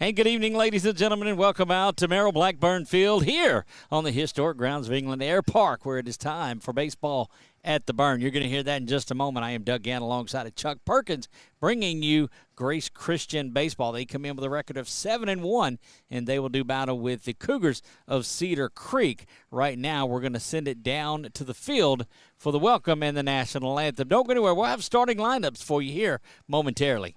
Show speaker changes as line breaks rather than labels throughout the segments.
And good evening, ladies and gentlemen, and welcome out to Merrill Blackburn Field here on the historic grounds of England Air Park, where it is time for baseball at the Burn. You're going to hear that in just a moment. I am Doug Gann alongside of Chuck Perkins, bringing you Grace Christian Baseball. They come in with a record of 7-1, and they will do battle with the Cougars of Cedar Creek. Right now, we're going to send it down to the field for the welcome and the national anthem. Don't go anywhere. We'll have starting lineups for you here momentarily.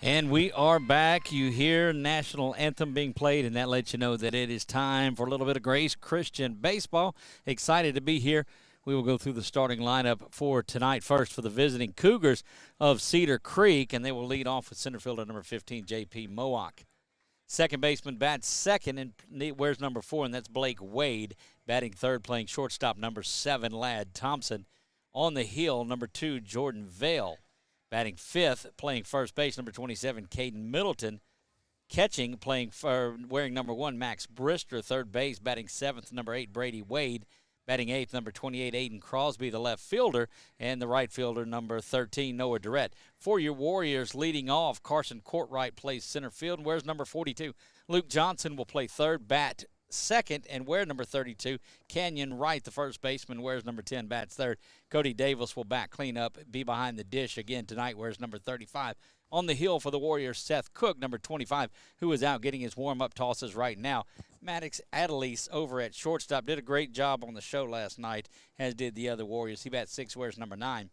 And we are back. You hear national anthem being played, and that lets you know that it is time for a little bit of Grace Christian Baseball. Excited to be here. We will go through the starting lineup for tonight. First, for the visiting Cougars of Cedar Creek, and they will lead off with center fielder number 15, J.P. Moak. Second baseman bats second and wears number 4, and that's Blake Wade. Batting third, playing shortstop, number 7, Ladd Thompson. On the hill, number 2, Jordan Vale. Batting fifth, playing first base, number 27, Caden Middleton. Catching, wearing number 1, Max Brister. Third base, batting seventh, number 8, Brady Wade. Batting eighth, number 28, Aiden Crosby, the left fielder. And the right fielder, number 13, Noah Durrett. For your Warriors, leading off, Carson Courtright plays center field and wears number 42. Luke Johnson will play third, bat second, and wear number 32. Canyon Wright, the first baseman, wears number 10, bats third. Cody Davis will bat cleanup, be behind the dish again tonight, wears number 35. On the hill for the Warriors, Seth Cook, number 25, who is out getting his warm-up tosses right now. Maddox Adelise over at shortstop did a great job on the show last night, as did the other Warriors. He bats 6, wears number 9.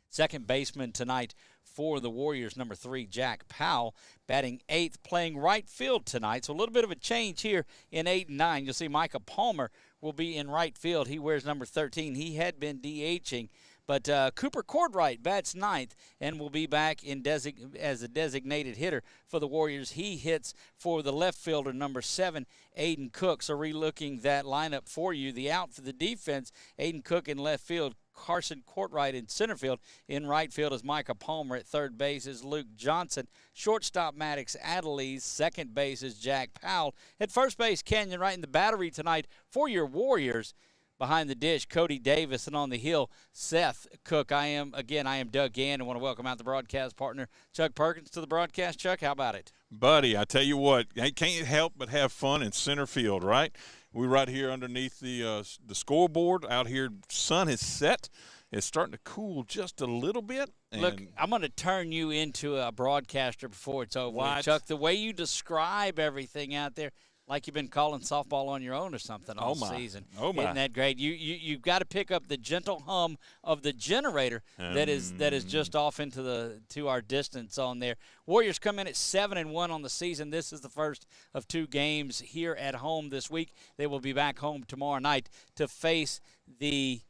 Second baseman tonight for the Warriors, number 3, Jack Powell, batting 8th, playing right field tonight. So a little bit of a change here in 8 and 9. You'll see Micah Palmer will be in right field. He wears number 13. He had been DHing. But Cooper Courtright bats 9th and will be back as a designated hitter for the Warriors. He hits for the left fielder, number 7, Aiden Cook. So relooking that lineup for you, the out for the defense, Aiden Cook in left field, Carson Courtright in center field. In right field is Micah Palmer. At third base is Luke Johnson. Shortstop, Maddox Adelise. Second base is Jack Powell. At first base, Canyon Wright in the battery tonight for your Warriors. Behind the dish, Cody Davis, and on the hill, Seth Cook. I am Doug Gann, and want to welcome out the broadcast partner, Chuck Perkins, to the broadcast. Chuck, how about it?
Buddy, I tell you what, I can't help but have fun in center field, right? We're right here underneath the scoreboard out here. Sun is set. It's starting to cool just a little bit.
Look, I'm going to turn you into a broadcaster before it's over.
What?
Chuck, the way you describe everything out there, Like you've been calling softball on your own or something all season.
Oh, my.
Isn't that great? You've got to pick up the gentle hum of the generator that is just off to our distance on there. Warriors come in at 7-1 on the season. This is the first of 2 games here at home this week. They will be back home tomorrow night to face the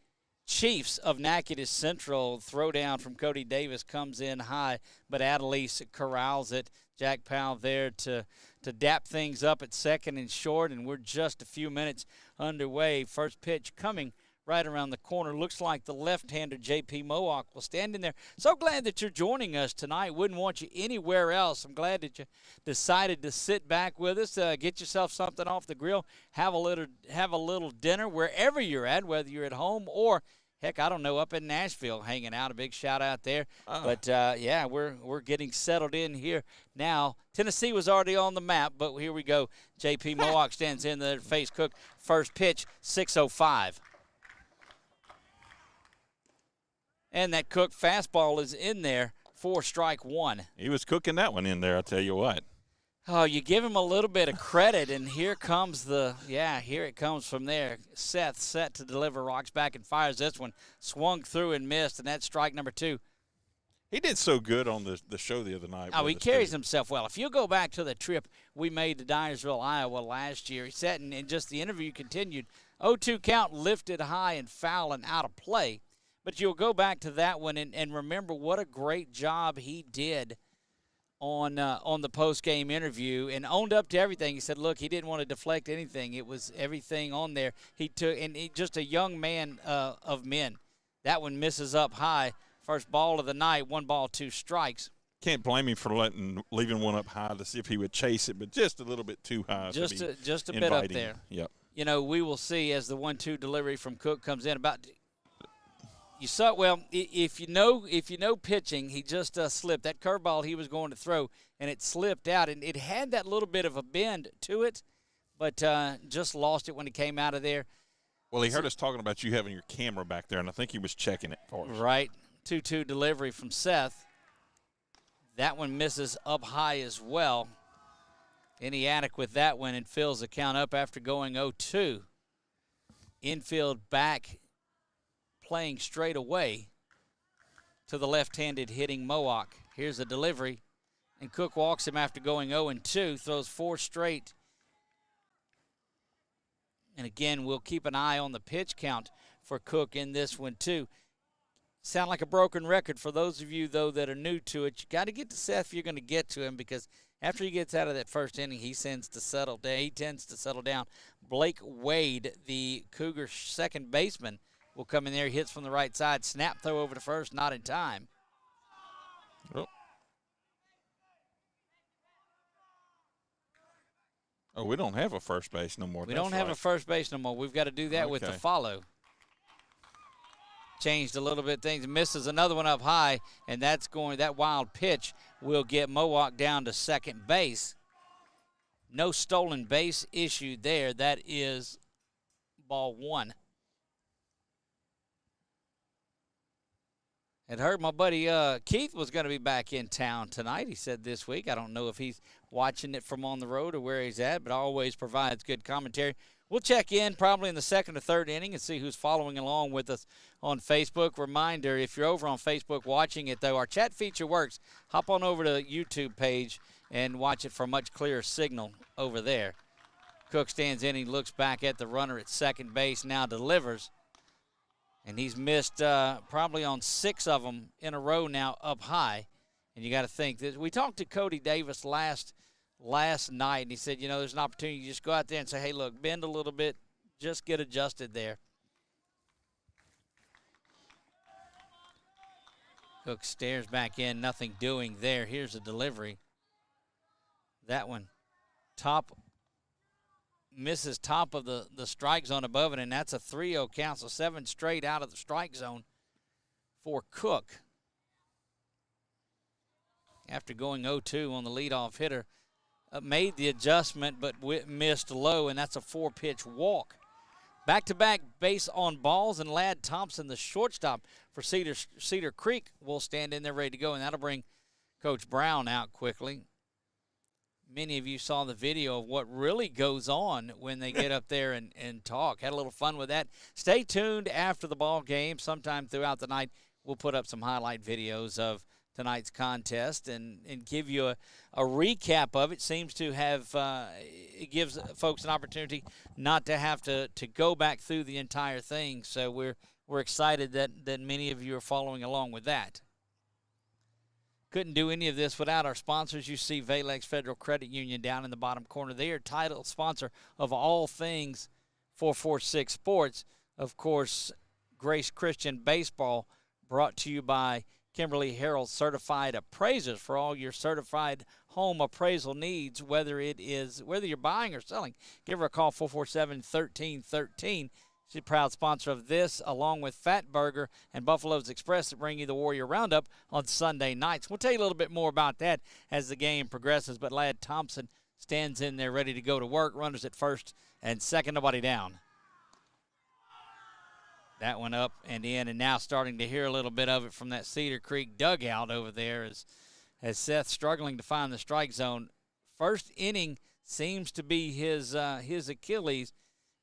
Chiefs of Natchitoches Central. Throwdown from Cody Davis comes in high, but Adelise corrals it. Jack Powell there to dap things up at second and short, and we're just a few minutes underway. First pitch coming right around the corner. Looks like the left-hander J.P. Mohawk will stand in there. So glad that you're joining us tonight. Wouldn't want you anywhere else. I'm glad that you decided to sit back with us, get yourself something off the grill, have a little dinner wherever you're at, whether you're at home or heck, I don't know, up in Nashville hanging out. A big shout out there. But, yeah, we're getting settled in here now. Tennessee was already on the map, but here we go. J.P. Mohawk stands in there to face Cook. First pitch, 6:05. And that Cook fastball is in there for strike one.
He was cooking that one in there, I'll tell you what.
Oh, you give him a little bit of credit, and here comes here it comes from there. Seth set to deliver, rocks back and fires this one. Swung through and missed, and that's strike number 2.
He did so good on the show the other night.
Oh, he carries himself well. If you go back to the trip we made to Dyersville, Iowa last year, he sat and just the interview continued. 0-2 count, lifted high and foul and out of play. But you'll go back to that one and remember what a great job he did on the post-game interview and owned up to everything. He said, look, he didn't want to deflect anything. It was everything on there. He took, and just a young man of men. That one misses up high. First ball of the night, 1 ball, 2 strikes.
Can't blame him for leaving one up high to see if he would chase it, but just a little bit too high.
Just a bit up there.
Yep.
You know, we will see as the 1-2 delivery from Cook comes in. You saw, well, if you know pitching, he just slipped. That curveball he was going to throw, and it slipped out. And it had that little bit of a bend to it, but just lost it when it came out of there.
Well, he heard us talking about you having your camera back there, and I think he was checking it for us.
Right. 2-2 delivery from Seth. That one misses up high as well. Eniatic with that one and fills the count up after going 0-2. Infield back, playing straight away to the left-handed hitting Mohawk. Here's a delivery, and Cook walks him after going 0-2, throws 4 straight. And again, we'll keep an eye on the pitch count for Cook in this one too. Sound like a broken record for those of you, though, that are new to it. You got to get to Seth if you're going to get to him, because after he gets out of that first inning, he tends to settle down. Blake Wade, the Cougars' second baseman, will come in there, hits from the right side, snap throw over to first, not in time.
Oh, we don't have a first base no more.
We don't have a first base no more. We've got to do that with the follow. Changed a little bit things, misses another one up high, and that wild pitch will get Mohawk down to second base. No stolen base issued there. That is ball 1. It heard my buddy Keith was going to be back in town tonight. He said this week. I don't know if he's watching it from on the road or where he's at, but always provides good commentary. We'll check in probably in the second or third inning and see who's following along with us on Facebook. Reminder, if you're over on Facebook watching it, though, our chat feature works. Hop on over to the YouTube page and watch it for a much clearer signal over there. Cook stands in. He looks back at the runner at second base, now delivers. And he's missed probably on 6 of them in a row now up high. And you got to think that we talked to Cody Davis last night, and he said, you know, there's an opportunity. You just go out there and say, hey, look, bend a little bit, just get adjusted there. Cook stares back in, nothing doing there. Here's a delivery. That one misses top of the strike zone above it, and that's a 3-0 count, so 7 straight out of the strike zone for Cook. After going 0-2 on the leadoff hitter, made the adjustment but missed low, and that's a 4-pitch walk. Back-to-back base on balls, and Ladd Thompson, the shortstop for Cedar Creek, will stand in there ready to go, and that'll bring Coach Brown out quickly. many of you saw the video of what really goes on when they get up there and talk. Had a little fun with that. Stay tuned after the ball game. Sometime throughout the night, we'll put up some highlight videos of tonight's contest and give you a recap of it. Seems to have it gives folks an opportunity not to have to go back through the entire thing. So we're excited that many of you are following along with that. Couldn't do any of this without our sponsors. You see Valex Federal Credit Union down in the bottom corner. They are title sponsor of all things 446 Sports. Of course, Grace Christian Baseball, brought to you by Kimberly Harrell Certified Appraisers for all your certified home appraisal needs, whether you're buying or selling. Give her a call, 447-1313. She's a proud sponsor of this, along with Fat Burger and Buffalo's Express, that bring you the Warrior Roundup on Sunday nights. We'll tell you a little bit more about that as the game progresses, but Ladd Thompson stands in there ready to go to work. Runners at first and second, nobody down. That one up and in, and now starting to hear a little bit of it from that Cedar Creek dugout over there as Seth struggling to find the strike zone. First inning seems to be his Achilles,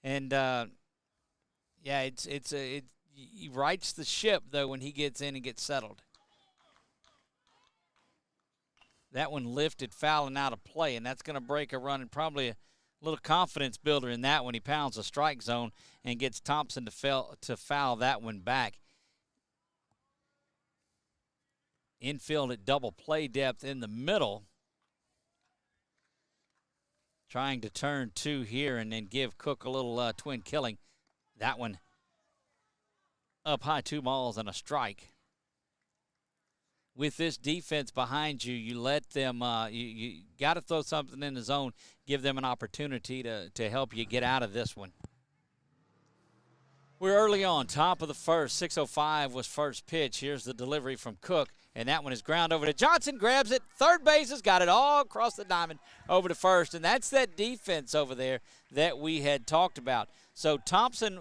and he rights the ship, though, when he gets in and gets settled. That one lifted, fouling out of play, and that's going to break a run and probably a little confidence builder in that when he pounds a strike zone and gets Thompson to foul that one back. Infield at double play depth in the middle. Trying to turn two here and then give Cook a little twin killing. That one up high, 2 balls and a strike. With this defense behind you, you let them, you got to throw something in the zone, give them an opportunity to help you get out of this one. We're early on, top of the first. 6:05 was first pitch. Here's the delivery from Cook, and that one is ground over to Johnson, grabs it. Third base has got it all across the diamond over to first, and that's that defense over there that we had talked about. So Thompson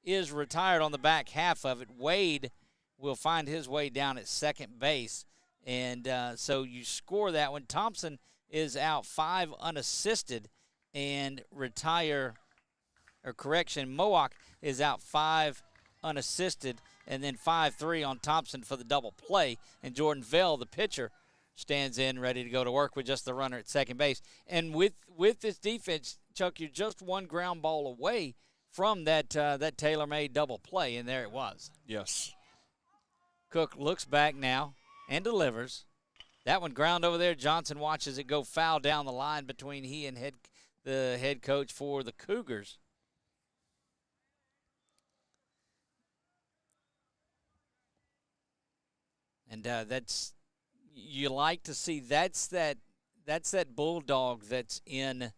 is retired on the back half of it. Wade will find his way down at second base, and so you score that one. Thompson is out 5 unassisted, and Mohawk is out 5 unassisted, and then 5-3 on Thompson for the double play. And Jordan Vell, the pitcher, stands in ready to go to work with just the runner at second base. And with this defense, Chuck, you're just one ground ball away from that tailor-made double play, and there it was.
Yes.
Cook looks back now and delivers. That one ground over there. Johnson watches it go foul down the line between he and the head coach for the Cougars. And that's, you like to see, that's that bulldog that's in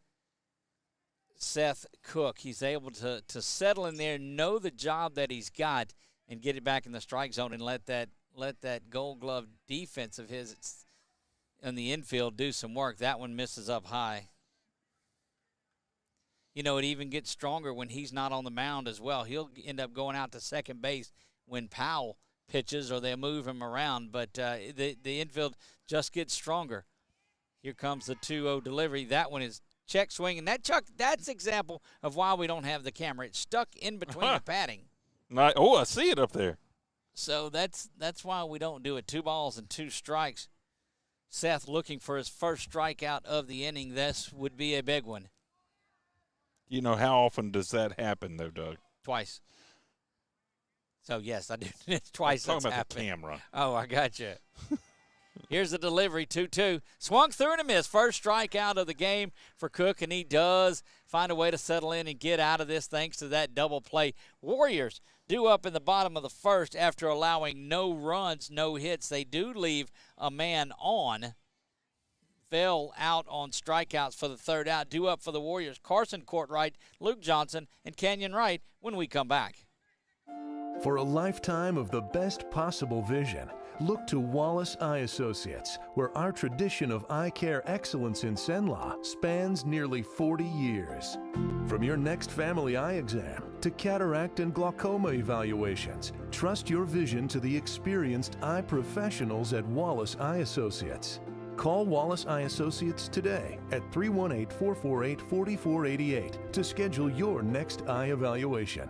Seth Cook. He's able to settle in there, know the job that he's got, and get it back in the strike zone and let that Gold Glove defense of his in the infield do some work. That one misses up high. You know, it even gets stronger when he's not on the mound as well. He'll end up going out to second base when Powell pitches or they move him around, but the infield just gets stronger. Here comes the 2-0 delivery. That one is check swing, and that's example of why we don't have the camera. It's stuck in between the padding.
Oh, I see it up there.
So that's why we don't do it. 2 balls and 2 strikes. Seth looking for his first strikeout of the inning. This would be a big one.
You know, how often does that happen, though, Doug?
Twice. So, yes, I do. It's twice that's happened.
I'm talking about the camera.
Oh, I got you. Here's the delivery, 2-2. Swung through and a miss. First strikeout of the game for Cook, and he does find a way to settle in and get out of this thanks to that double play. Warriors due up in the bottom of the first after allowing no runs, no hits. They do leave a man on. Fell out on strikeouts for the third out. Due up for the Warriors, Carson Courtwright, Luke Johnson, and Kenyon Wright when we come back.
For a lifetime of the best possible vision, look to Wallace Eye Associates, where our tradition of eye care excellence in Cenla spans nearly 40 years. From your next family eye exam to cataract and glaucoma evaluations, trust your vision to the experienced eye professionals at Wallace Eye Associates. Call Wallace Eye Associates today at 318-448-4488 to schedule your next eye evaluation.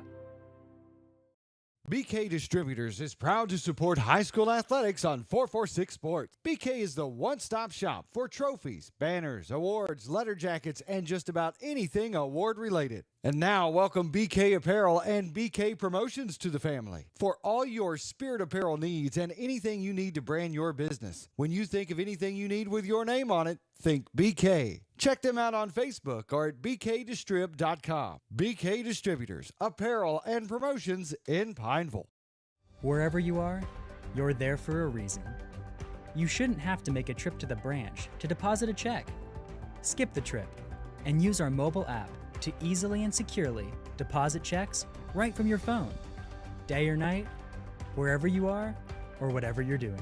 BK Distributors is proud to support high school athletics on 446 Sports. BK is the one-stop shop for trophies, banners, awards, letter jackets, and just about anything award-related. And now, welcome BK Apparel and BK Promotions to the family for all your spirit apparel needs and anything you need to brand your business. When you think of anything you need with your name on it, think BK. Check them out on Facebook or at bkdistrib.com. BK Distributors, Apparel and Promotions in Pineville.
Wherever you are, you're there for a reason. You shouldn't have to make a trip to the branch to deposit a check. Skip the trip and use our mobile app to easily and securely deposit checks right from your phone, day or night, wherever you are or whatever you're doing.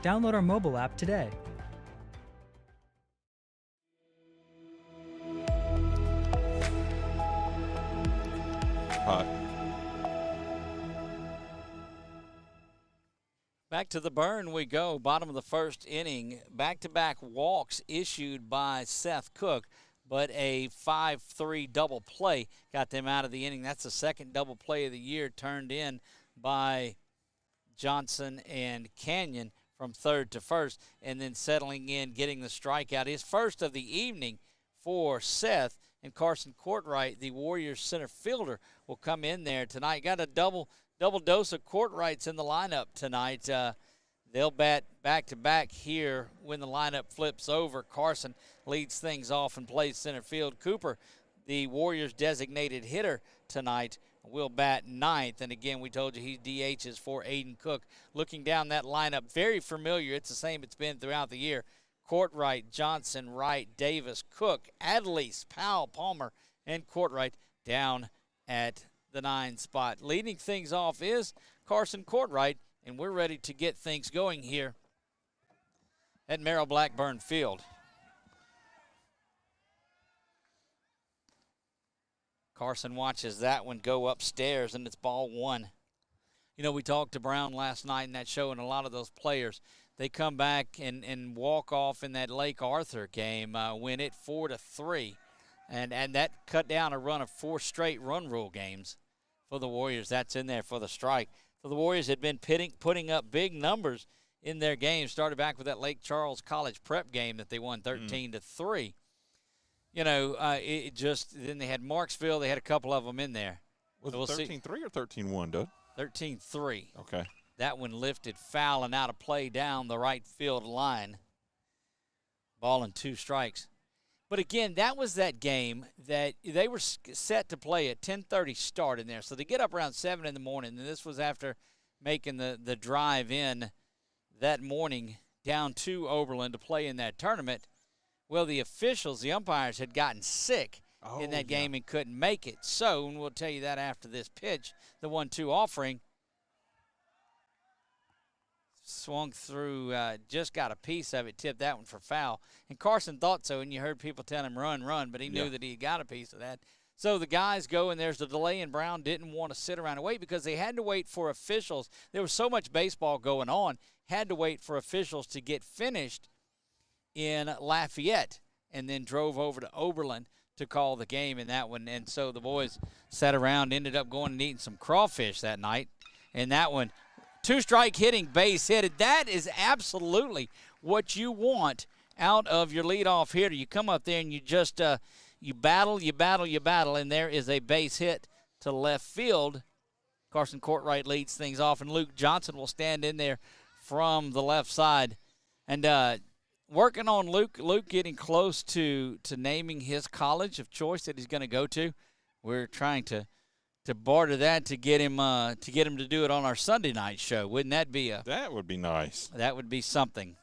Download our mobile app today.
Hot.
Back to the burn we go. Bottom of the first inning. Back-to-back walks issued by Seth Cook, but a 5-3 double play got them out of the inning. That's the second double play of the year turned in by Johnson and Canyon from third to first, and then settling in, getting the strikeout. His first of the evening for Seth. And Carson Courtright, the Warriors center fielder, will come in there tonight. Got a double dose of Courtrights in the lineup tonight. They'll bat back-to-back here when the lineup flips over. Carson leads things off and plays center field. Cooper, the Warriors' designated hitter tonight, will bat ninth. And again, we told you he DHs for Aiden Cook. Looking down that lineup, very familiar. It's the same it's been throughout the year. Courtright, Johnson, Wright, Davis, Cook, Adelies, Powell, Palmer, and Courtright down at the 9 spot. Leading things off is Carson Courtright, and we're ready to get things going here at Merrill Blackburn Field. Carson watches that one go upstairs, and it's ball one. You know, we talked to Brown last night in that show, and a lot of those players, they come back and walk off in that Lake Arthur game, win it 4-3, and that cut down a run of 4 straight run rule games for the Warriors. That's in there for the strike. So the Warriors had been putting up big numbers in their games. Started back with that Lake Charles College Prep game that they won 13-3. You know, then they had Marksville. They had a couple of them in there.
Was
So
it 13-3 or 13-1, Doug?
13-3.
Okay.
That one lifted foul and out of play down the right field line. Ball and 2 strikes. But again, that was that game that they were set to play at 10:30 start in there. So they get up around 7 in the morning, and this was after making the drive in that morning down to Oberlin to play in that tournament. Well, the officials, the umpires, had gotten sick in that game and couldn't make it. So, and we'll tell you that after this pitch, the 1-2 offering. Swung through, just got a piece of it, tipped that one for foul. And Carson thought so, and you heard people tell him run, but he knew that he got a piece of that. So the guys go, and there's the delay, and Brown didn't want to sit around and wait because they had to wait for officials. There was so much baseball going on, had to wait for officials to get finished in Lafayette, and then drove over to Oberlin to call the game in that one. And so the boys sat around, ended up going and eating some crawfish that night. And that one, 2-strike hitting, base hit. That is absolutely what you want out of your leadoff hitter. You come up there and you just you battle, and there is a base hit to left field. Carson Courtright leads things off, and Luke Johnson will stand in there from the left side. And working on Luke getting close to naming his college of choice that he's going to go to. We're trying to barter that to get him to do it on our Sunday night show. Wouldn't that be
That would be nice.
That would be something.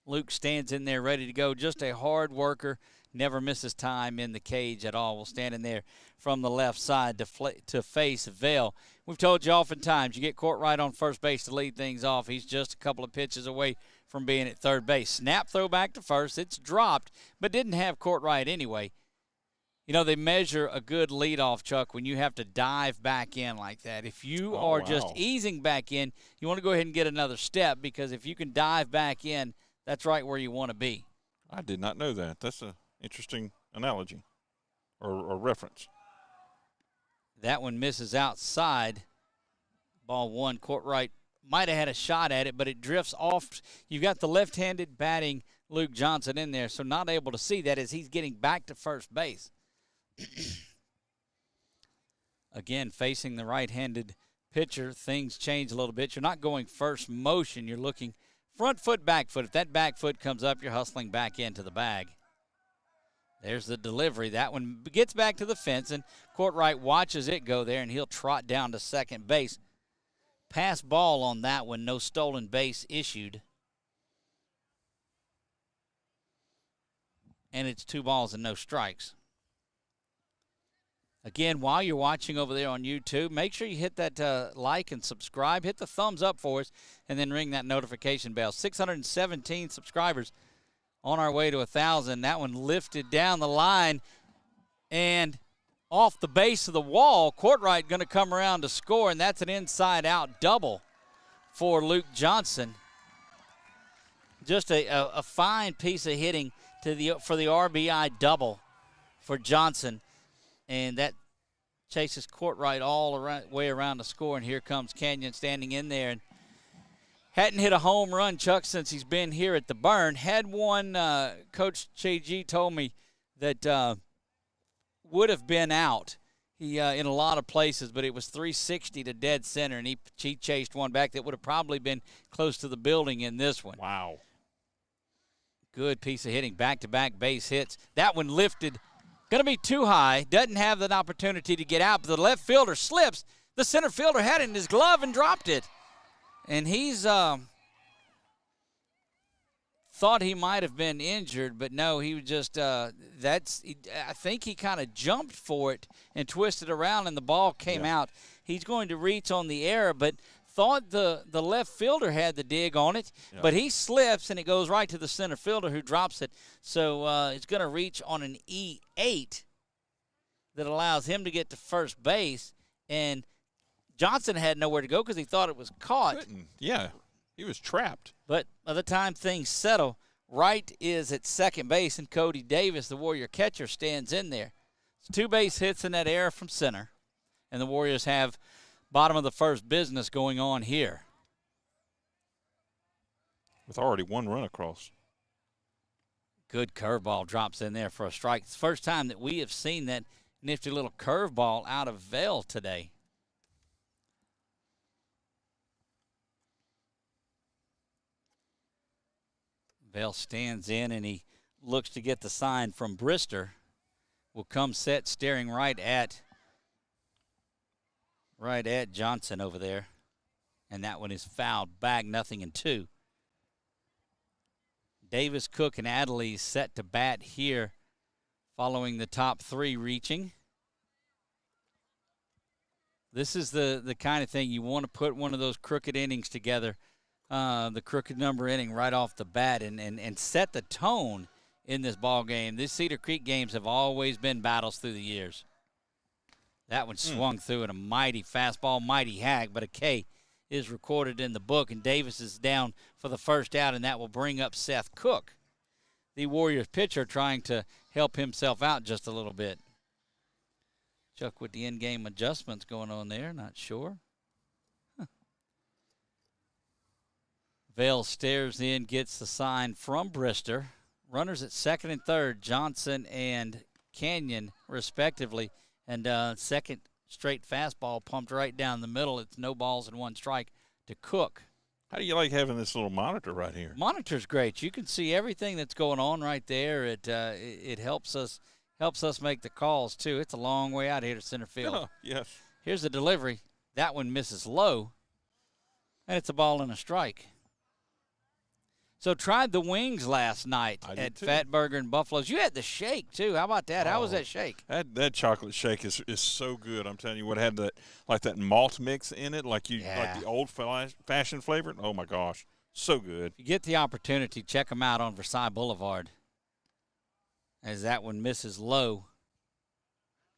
Luke stands in there ready to go. Just a hard worker, never misses time in the cage at all. Will stand in there from the left side to face Vail. We've told you oftentimes, you get Courtright on first base to lead things off. He's just a couple of pitches away from being at third base. Snap throw back to first. It's dropped, but didn't have Courtright anyway. You know, they measure a good leadoff, Chuck, when you have to dive back in like that. If you are just easing back in, you want to go ahead and get another step, because if you can dive back in, that's right where you want to be.
I did not know that. That's an interesting analogy or reference.
That one misses outside. Ball one, Courtright might have had a shot at it, but it drifts off. You've got the left-handed batting Luke Johnson in there, so not able to see that as he's getting back to first base. Again, facing the right-handed pitcher, things change a little bit. You're not going first motion. You're looking front foot, back foot. If that back foot comes up, you're hustling back into the bag. There's the delivery. That one gets back to the fence, and Courtright watches it go there, and he'll trot down to second base. Pass ball on that one, no stolen base issued. And it's 2 balls and no strikes. Again, while you're watching over there on YouTube, make sure you hit that like and subscribe. Hit the thumbs up for us, and then ring that notification bell. 617 subscribers on our way to 1,000. That one lifted down the line and off the base of the wall. Courtright going to come around to score, and that's an inside-out double for Luke Johnson. Just a fine piece of hitting for the RBI double for Johnson. And that chases Courtright all the way around the score. And here comes Canyon standing in there. And hadn't hit a home run, Chuck, since he's been here at the Burn. Had one, Coach J.G. told me that would have been out in a lot of places, but it was 360 to dead center, and he chased one back that would have probably been close to the building in this one.
Wow.
Good piece of hitting, back-to-back base hits. That one lifted. Going to be too high. Doesn't have an opportunity to get out, but the left fielder slips. The center fielder had it in his glove and dropped it. And he's thought he might have been injured, but no, he was just I think he kind of jumped for it and twisted around, and the ball came out. He's going to reach on the air, but thought the left fielder had the dig on it, but he slips, and it goes right to the center fielder, who drops it. So it's going to reach on an E8 that allows him to get to first base, and Johnson had nowhere to go because he thought it was caught.
Yeah, he was trapped.
But by the time things settle, Wright is at second base, and Cody Davis, the Warrior catcher, stands in there. It's 2 base hits in that air from center, and the Warriors have bottom of the first business going on here.
With already 1 run across.
Good curveball drops in there for a strike. It's the first time that we have seen that nifty little curveball out of Vail today. Vail stands in, and he looks to get the sign from Brister. Will come set, staring right at Johnson over there. And that one is fouled back, 0-2. Davis, Cook, and Adley set to bat here following the top 3 reaching. This is the kind of thing you want to put one of those crooked innings together, the crooked number inning right off the bat, and set the tone in this ball game. These Cedar Creek games have always been battles through the years. That one swung through in a mighty fastball, mighty hack, but a K is recorded in the book, and Davis is down for the first out, and that will bring up Seth Cook, the Warriors pitcher, trying to help himself out just a little bit. Chuck with the in-game adjustments going on there, not sure. Vail stares in, gets the sign from Brister. Runners at second and third, Johnson and Canyon, respectively. And second straight fastball pumped right down the middle. It's no balls and 1 strike to Cook.
How do you like having this little monitor right here?
Monitor's great. You can see everything that's going on right there. It helps us make the calls, too. It's a long way out here to center field.
Oh, yes.
Here's the delivery. That one misses low, and it's a ball and a strike. So tried the wings last night at Fatburger and Buffalo's. You had the shake, too. How about that? How was that shake?
That chocolate shake is so good. I'm telling you, what had that malt mix in it, like the old-fashioned flavor. Oh, my gosh. So good.
If you get the opportunity, check them out on Versailles Boulevard, as that one misses low.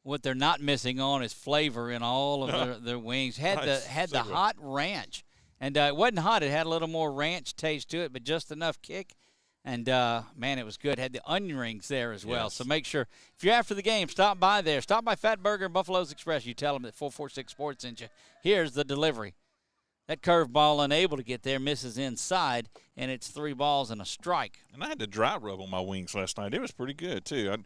What they're not missing on is flavor in all of their wings. Had the hot ranch, and it wasn't hot. It had a little more ranch taste to it, but just enough kick. And, man, it was good. Had the onion rings there as well.
Yes.
So make sure, if you're after the game, stop by there. Stop by Fat Burger and Buffalo's Express. You tell them that 446 Sports sent you. Here's the delivery. That curveball unable to get there, misses inside, and it's 3 balls and a strike.
And I had to dry rub on my wings last night. It was pretty good, too. I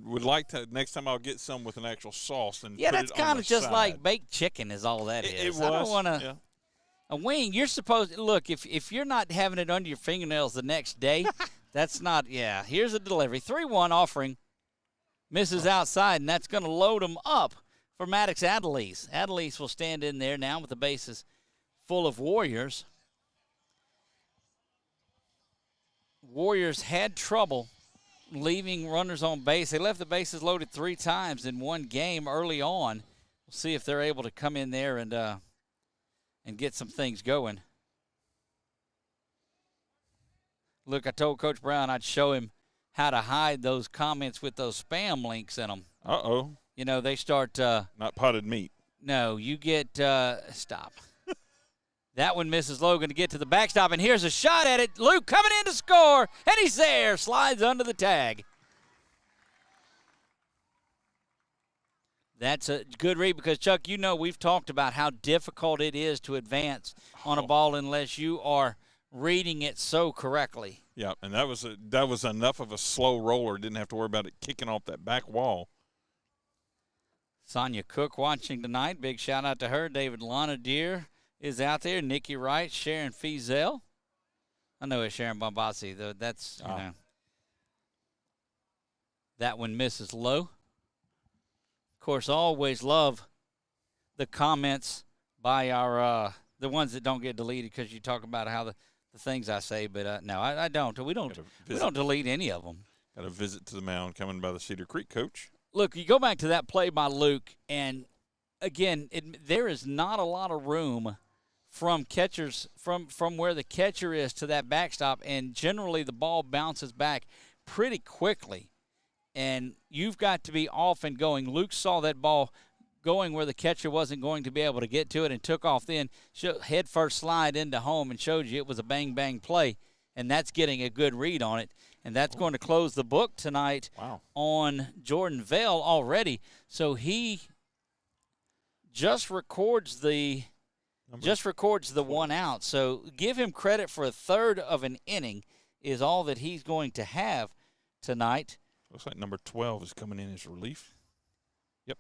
would like to, next time I'll get some with an actual sauce. And
Yeah,
put
that's
it on
kind
the
of just
side.
like baked chicken is all that is.
It was.
I don't want to.
Yeah.
A wing, you're supposed to, look, if you're not having it under your fingernails the next day, that's not, yeah. Here's a delivery. 3-1 offering. Misses outside, and that's going to load them up for Maddox Adelise. Adelise will stand in there now with the bases full of Warriors. Warriors had trouble leaving runners on base. They left the bases loaded 3 times in one game early on. We'll see if they're able to come in there and get some things going. Look, I told Coach Brown I'd show him how to hide those comments with those spam links in them.
Uh-oh.
You know, they start
Not potted meat.
no, you get stop. That one misses Logan to get to the backstop, and here's a shot at it. Luke coming in to score, and he's there. Slides under the tag. That's a good read because, Chuck, you know we've talked about how difficult it is to advance on a ball unless you are reading it so correctly.
Yeah, and that was enough of a slow roller. Didn't have to worry about it kicking off that back wall.
Sonia Cook watching tonight. Big shout out to her. David Lonadier is out there. Nikki Wright, Sharon Fizel. I know it's Sharon Bombassi, though. That's, you know. That one misses low. Of course, always love the comments by our the ones that don't get deleted because you talk about how the things I say, but no, I don't. We don't delete any of them.
Got a visit to the mound coming by the Cedar Creek coach.
Look, you go back to that play by Luke, and again, there is not a lot of room from catchers from where the catcher is to that backstop, and generally the ball bounces back pretty quickly, and you've got to be off and going. Luke saw that ball going where the catcher wasn't going to be able to get to it and took off then, head first slide into home and showed you it was a bang-bang play, and that's getting a good read on it. And that's going to close the book tonight on Jordan Vale already. So he just records the one out. So give him credit for a third of an inning is all that he's going to have tonight.
Looks like number 12 is coming in as relief. Yep.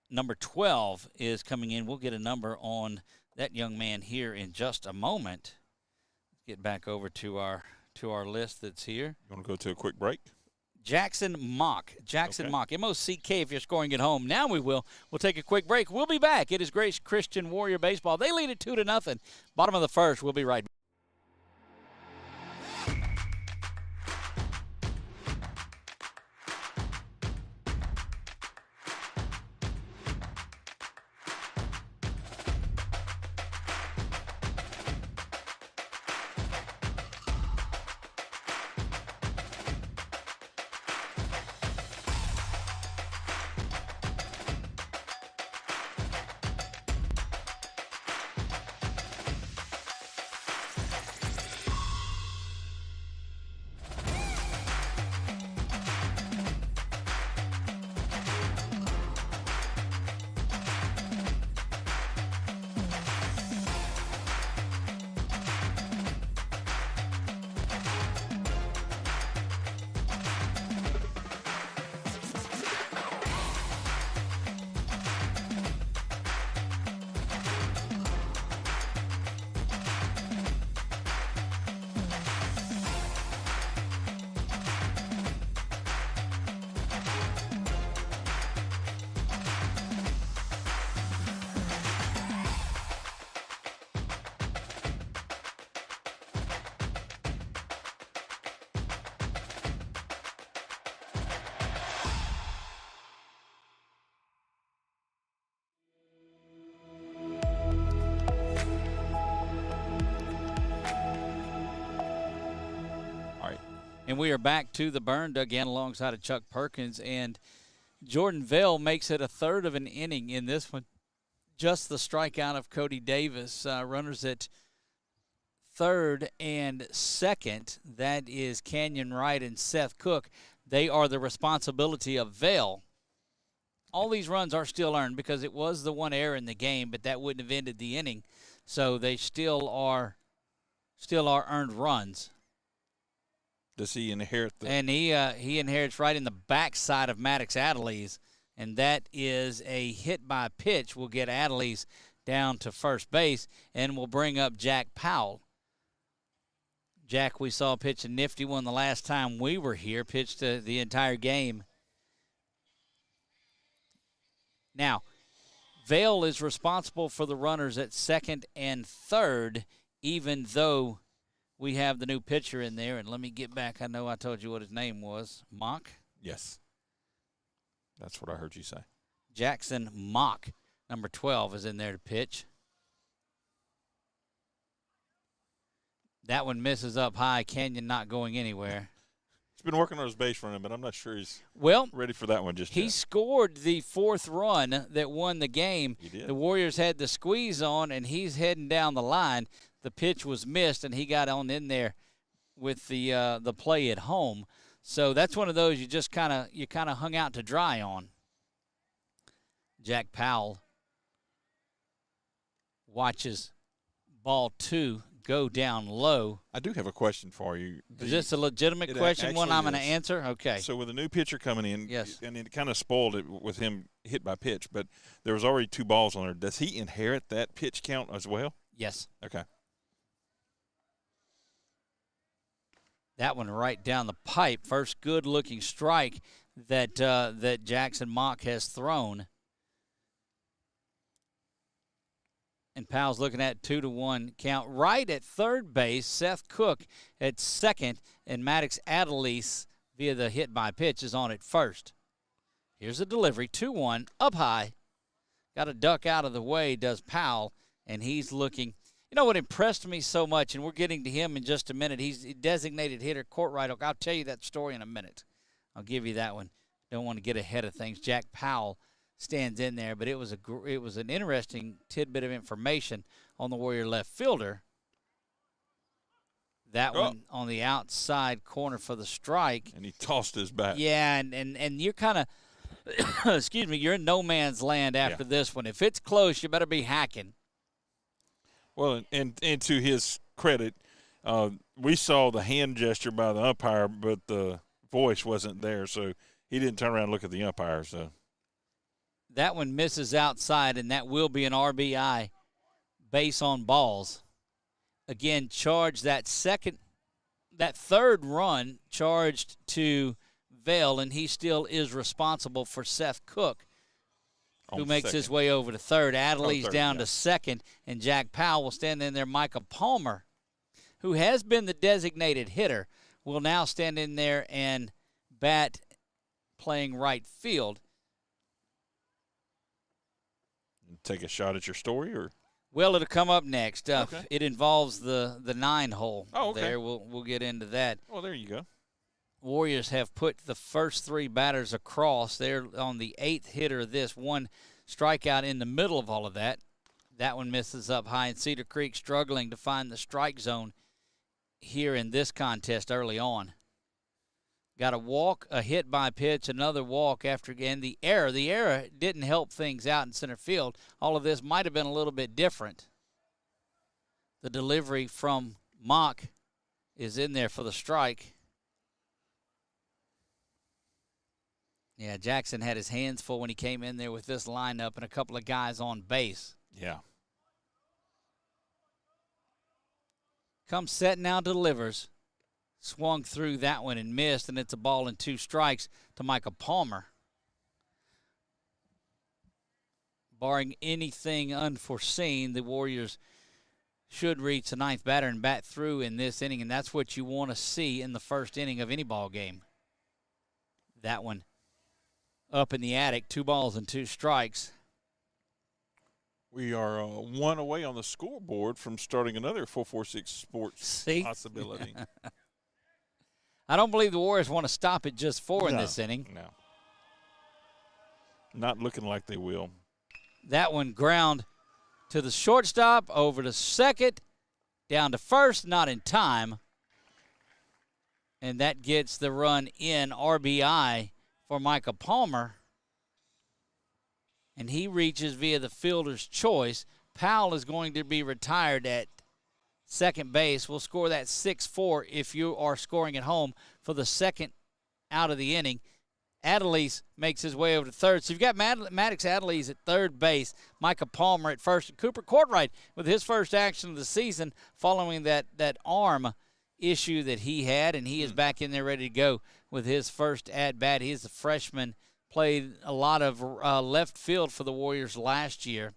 Number 12 is coming in. We'll get a number on that young man here in just a moment. Get back over to our list that's here.
You want to go to a quick break?
Jackson Mock. Mock. M-O-C-K if you're scoring at home. Now we will. We'll take a quick break. We'll be back. It is Grace Christian Warrior Baseball. They lead it 2-0. Bottom of the first. We'll be right back. And we are back to the burn again alongside of Chuck Perkins. And Jordan Vale makes it a third of an inning in this one. Just the strikeout of Cody Davis. Runners at third and second. That is Canyon Wright and Seth Cook. They are the responsibility of Vale. All these runs are still earned because it was the one error in the game, but that wouldn't have ended the inning. So they still are earned runs.
Does he inherit the?
And he inherits right in the backside of Maddox Adderley's, and that is a hit by pitch. Will get Adderley's down to first base and will bring up Jack Powell. Jack, we saw pitch a nifty one the last time we were here, pitched the entire game. Now, Vale is responsible for the runners at second and third, even though we have the new pitcher in there. And let me get back. I know I told you what his name was. Mock?
Yes. That's what I heard you say.
Jackson Mock, number 12, is in there to pitch. That one misses up high. Canyon not going anywhere.
He's been working on his base running, but I'm not sure he's ready for that one just
he
yet.
scored the fourth run that won the game.
He did.
The Warriors had the squeeze on, and he's heading down the line. The pitch was missed, and he got on in there with the play at home. So that's one of those you just kind of hung out to dry on. Jack Powell watches ball 2 go down low.
I do have a question for you.
Is this a legitimate question, one I'm going to
is.
answer? Okay.
So with a new pitcher coming in,
yes,
and it kind of spoiled it with him hit by pitch, but there was already 2 balls on there. Does he inherit that pitch count as well?
Yes.
Okay.
That one right down the pipe. First good-looking strike that Jackson Mock has thrown. And Powell's looking at 2-1 count. Right at third base, Seth Cook at second, and Maddox Adelise via the hit by pitch is on at first. Here's a delivery, 2-1, up high. Got a duck out of the way, does Powell, and he's looking. You know what impressed me so much, and we're getting to him in just a minute. He's a designated hitter, Courtright Oak. I'll tell you that story in a minute. I'll give you that one. Don't want to get ahead of things. Jack Powell stands in there, but it was an interesting tidbit of information on the Warrior left fielder. That one on the outside corner for the strike.
And he tossed his bat.
Yeah, and you're kind of, excuse me, you're in no man's land after this one. If it's close, you better be hacking.
Well, and to his credit, we saw the hand gesture by the umpire, but the voice wasn't there, so he didn't turn around and look at the umpire. So
that one misses outside, and that will be an RBI base on balls. Again, charge that third run charged to Vale, and he still is responsible for Seth Cook, who makes his way over to third. Adderley's down to second, and Jack Powell will stand in there. Micah Palmer, who has been the designated hitter, will now stand in there and bat playing right field.
Take a shot at your story, or?
Well, it'll come up next.
Okay.
It involves the 9-hole.
Oh, okay.
There, we'll get into that.
Well, there you go.
Warriors have put the first 3 batters across. They're on the 8th hitter of this. 1 strikeout in the middle of all of that. That one misses up high, and Cedar Creek struggling to find the strike zone here in this contest early on. Got a walk, a hit by pitch, another walk after again. The error didn't help things out in center field. All of this might have been a little bit different. The delivery from Mock is in there for the strike. Yeah, Jackson had his hands full when he came in there with this lineup and a couple of guys on base.
Yeah.
Comes set now, delivers. Swung through that one and missed, and it's a ball and 2 strikes to Micah Palmer. Barring anything unforeseen, the Warriors should reach the 9th batter and bat through in this inning, and that's what you want to see in the first inning of any ball game. That one up in the attic, 2 balls and 2 strikes.
We are 1 away on the scoreboard from starting another 446 Sports possibility.
I don't believe the Warriors want to stop at just 4 in this inning.
No. Not looking like they will.
That one ground to the shortstop, over to second, down to first, not in time. And that gets the run in, RBI for Micah Palmer. And he reaches via the fielder's choice. Powell is going to be retired at second base. We'll score that 6-4 if you are scoring at home for the second out of the inning. Adelise makes his way over to third. So you've got Maddox Adelise at third base, Micah Palmer at first, and Cooper Courtright with his first action of the season following that arm issue that he had, and he is back in there ready to go with his first at-bat. He is a freshman, played a lot of left field for the Warriors last year.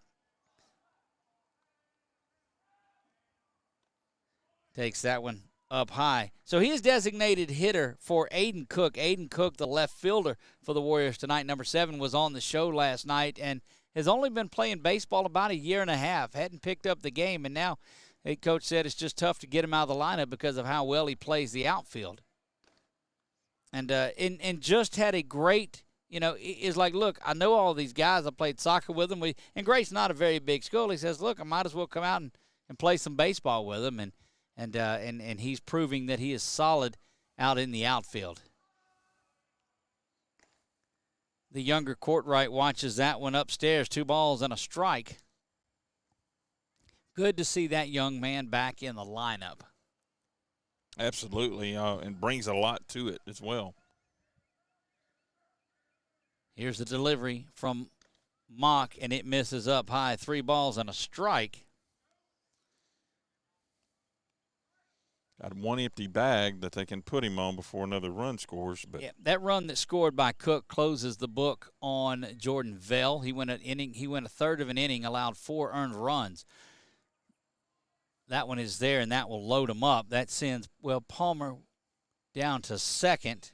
Takes that one up high. So he is designated hitter for Aiden Cook. Aiden Cook, the left fielder for the Warriors tonight, number 7, was on the show last night and has only been playing baseball about a year and a half. Hadn't picked up the game, and now head coach said it's just tough to get him out of the lineup because of how well he plays the outfield. And just had a great, it's like, look, I know all these guys. I played soccer with them. And Gray's not a very big school. He says, look, I might as well come out and play some baseball with them. And he's proving that he is solid out in the outfield. The younger Courtright watches that one upstairs. 2 balls and a strike. Good to see that young man back in the lineup.
Absolutely, and brings a lot to it as well.
Here's the delivery from Mock, and it misses up high. 3 balls and a strike.
Got one empty bag that they can put him on before another run scores. But
yeah, that run that scored by Cook closes the book on Jordan Vell. He went a third of an inning, allowed 4 earned runs. That one is there, and that will load him up. That sends, Palmer down to second.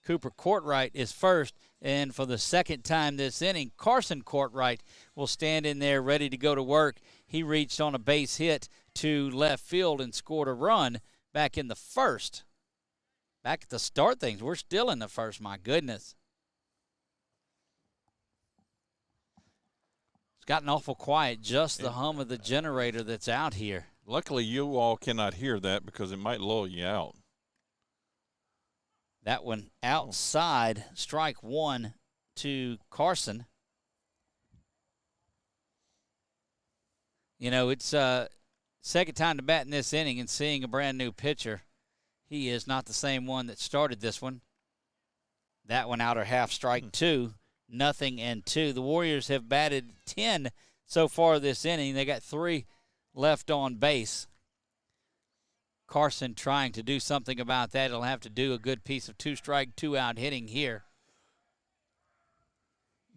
Cooper Courtright is first, and for the second time this inning, Carson Courtright will stand in there ready to go to work. He reached on a base hit to left field and scored a run back in the first. Back at the start things, we're still in the first, my goodness. It's gotten awful quiet, just the hum of the generator that's out here.
Luckily, you all cannot hear that because it might lull you out.
That one outside, strike 1 to Carson. It's second time to bat in this inning, and seeing a brand new pitcher. He is not the same one that started this one. That one outer half, strike 2, 0-2. The Warriors have batted 10 so far this inning. They got 3 left on base. Carson trying to do something about that. He'll have to do a good piece of 2-strike, 2-out hitting here.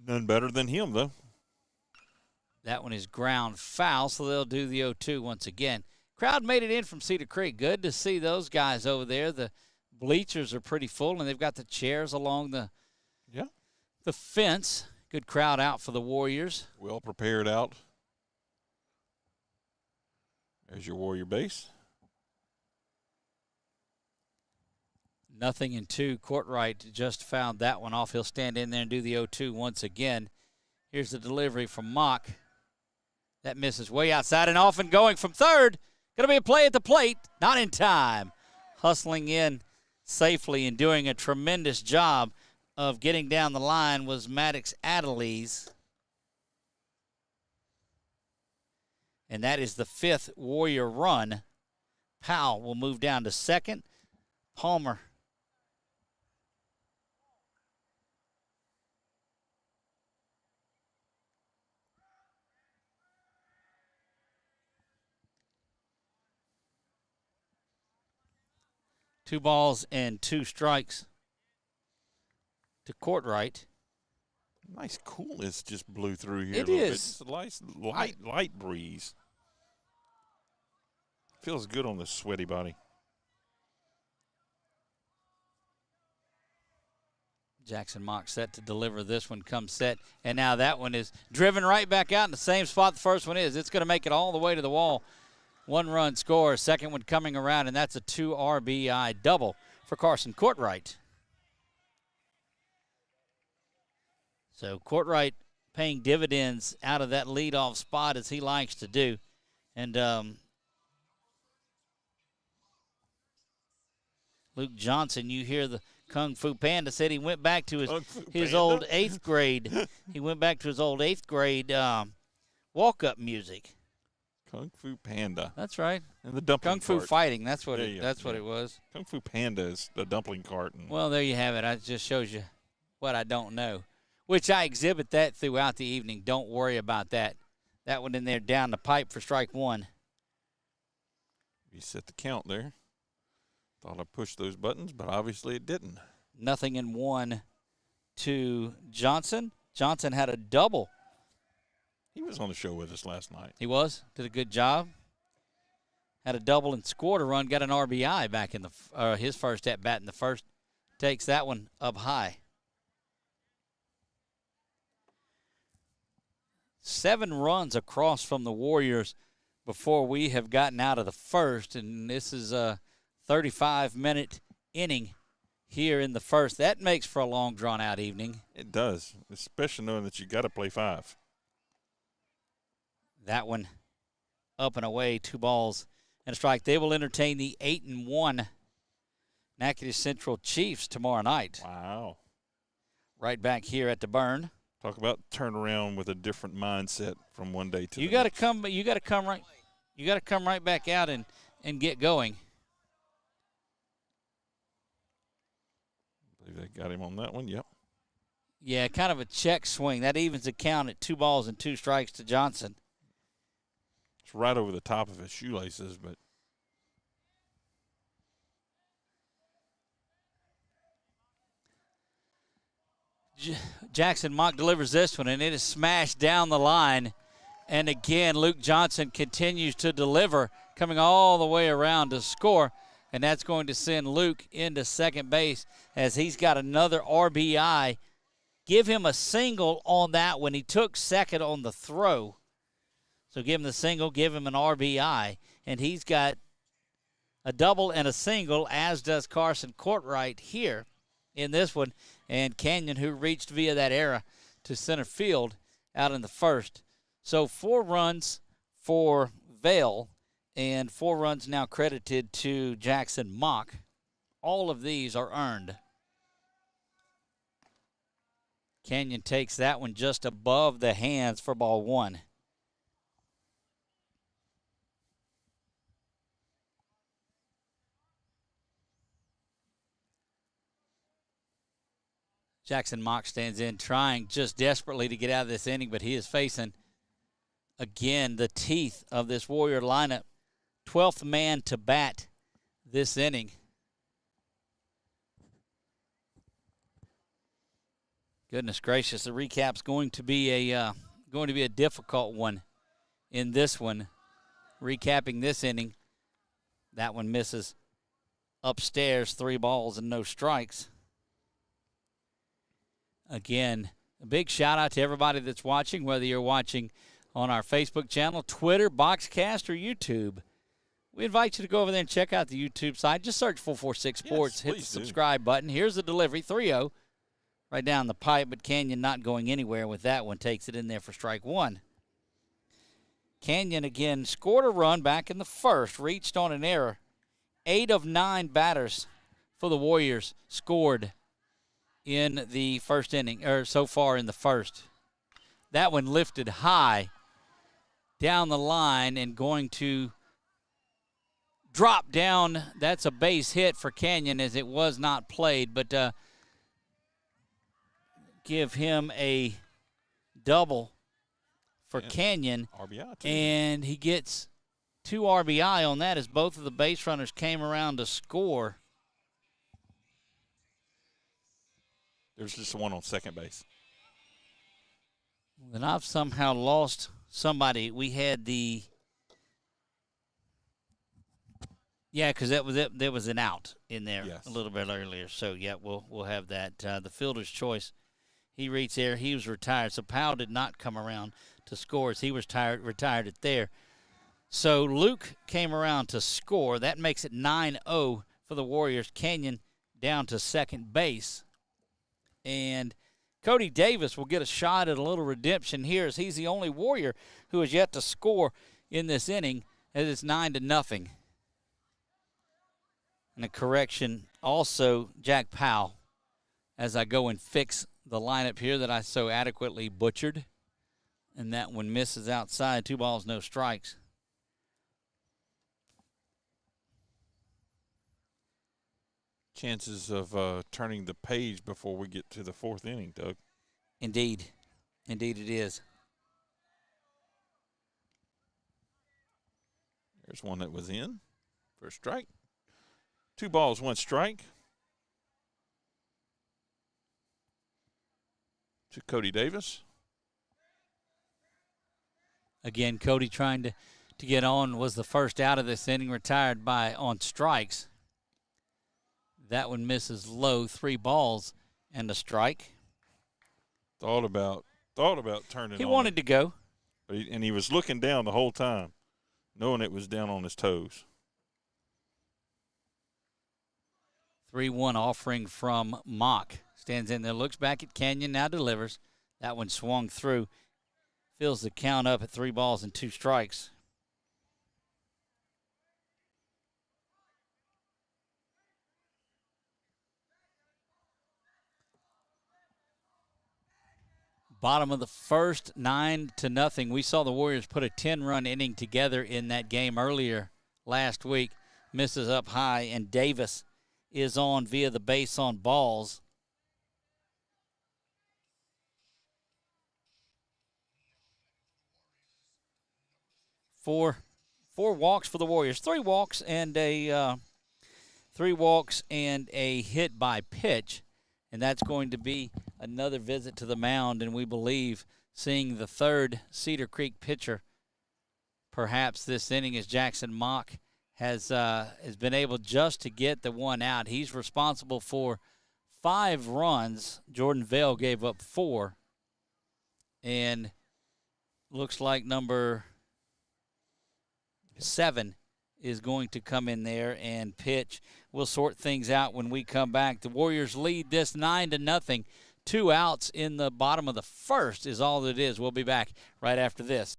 None better than him, though.
That one is ground foul, so they'll do the 0-2 once again. Crowd made it in from Cedar Creek. Good to see those guys over there. The bleachers are pretty full, and they've got the chairs along the fence. Good crowd out for the Warriors.
Well prepared out. There's your Warrior base.
0-2. Courtright just fouled that one off. He'll stand in there and do the 0-2 once again. Here's the delivery from Mock. That misses way outside and off and going from third. Going to be a play at the plate. Not in time. Hustling in safely and doing a tremendous job of getting down the line was Maddox Adelise. And that is the 5th Warrior run. Powell will move down to second. Palmer Two balls and 2 strikes to Courtright.
Nice coolness just blew through here.
It
a little
is.
Bit. Just a nice light breeze. Feels good on this sweaty body.
Jackson Mock set to deliver this one, comes set, and now that one is driven right back out in the same spot the first one is. It's going to make it all the way to the wall. 1-run score, second one coming around, and that's a 2 RBI double for Carson Courtright. So Courtright paying dividends out of that leadoff spot as he likes to do. And Luke Johnson, you hear the Kung Fu Panda said he went back to his old 8th grade. He went back to his old 8th grade walk-up music.
Kung Fu Panda.
That's right.
And the dumpling
Kung Fu
cart.
fighting. That's what it was.
Kung Fu Panda is the dumpling cart.
Well, there you have it. It just shows you what I don't know, which I exhibit that throughout the evening. Don't worry about that. That one in there down the pipe for strike one.
You set the count there. Thought I pushed those buttons, but obviously it didn't.
Nothing in one to Johnson. Johnson had a double.
He was on the show with us last night.
He was. Did a good job. Had a double and scored a run. Got an RBI back in his first at bat in the first. Takes that one up high. 7 runs across from the Warriors before we have gotten out of the first, and this is a 35-minute inning here in the first. That makes for a long, drawn-out evening.
It does, especially knowing that you got to play 5.
That one up and away, 2 balls and a strike. They will entertain the 8-1 Natchitoches Central Chiefs tomorrow night.
Wow.
Right back here at the Burn.
Talk about turn around with a different mindset from one day to
You
the
got to
next.
come. You got to come right. You got to come right back out and get going.
I believe they got him on that one. Yep.
Yeah, kind of a check swing. That evens the count at 2 balls and 2 strikes to Johnson.
It's right over the top of his shoelaces, but
Jackson Mock delivers this one, and it is smashed down the line. And again, Luke Johnson continues to deliver, coming all the way around to score. And that's going to send Luke into second base as he's got another RBI. Give him a single on that one. He took second on the throw. So give him the single, give him an RBI. And he's got a double and a single, as does Carson Courtright here in this one. And Canyon, who reached via that error to center field out in the first. So 4 runs for Vale and 4 runs now credited to Jackson Mock. All of these are earned. Canyon takes that one just above the hands for ball 1. Jackson Mock stands in, trying just desperately to get out of this inning, but he is facing, again, the teeth of this Warrior lineup. 12th man to bat this inning. Goodness gracious, the recap's going to be a difficult one in this one. Recapping this inning, that one misses upstairs, 3 balls and no strikes. Again, a big shout out to everybody that's watching, whether you're watching on our Facebook channel, Twitter, Boxcast, or YouTube. We invite you to go over there and check out the YouTube site. Just search 446 Sports, hit the subscribe button. Here's the delivery, 3-0, right down the pipe, but Canyon not going anywhere with that one. Takes it in there for strike 1. Canyon again scored a run back in the first, reached on an error. 8 of 9 batters for the Warriors scored in the first inning, or so far in the first. That one lifted high down the line and going to drop down. That's a base hit for Canyon, as it was not played, but give him a double for Canyon.
RBI too.
And he gets 2 RBI on that as both of the base runners came around to score.
There's just one on second base.
Then I've somehow lost somebody. We had because there was an out in there a little bit earlier. So yeah, we'll have that. The fielder's choice. He reached there. He was retired. So Powell did not come around to score as he was retired it there. So Luke came around to score. That makes it 9-0 for the Warriors. Canyon down to second base. And Cody Davis will get a shot at a little redemption here, as he's the only Warrior who has yet to score in this inning, as it's 9-0. And a correction also, Jack Powell, as I go and fix the lineup here that I so adequately butchered. And that one misses outside. 2 balls, no strikes.
Chances of turning the page before we get to the 4th inning, Doug.
Indeed. Indeed it is.
There's one that was in for a strike. 2 balls, 1 strike to Cody Davis.
Again, Cody trying to get on, was the first out of this inning, retired on strikes. That one misses low, 3 balls and a strike.
Thought about turning.
He wanted to go.
But he was looking down the whole time, knowing it was down on his toes.
3-1 offering from Mock. Stands in there, looks back at Canyon, now delivers. That one swung through. Fills the count up at 3 balls and 2 strikes. Bottom of the first, 9-0. We saw the Warriors put a 10-run inning together in that game earlier last week. Misses up high, and Davis is on via the base on balls. Four walks for the Warriors. 3 walks and a hit by pitch, and that's going to be another visit to the mound, and we believe seeing the 3rd Cedar Creek pitcher perhaps this inning, as Jackson Mock has been able just to get the 1 out. He's responsible for 5 runs. Jordan Vale gave up 4, and looks like number 7 is going to come in there and pitch. We'll sort things out when we come back. The Warriors lead this 9-0. 2 outs in the bottom of the first is all that it is. We'll be back right after this.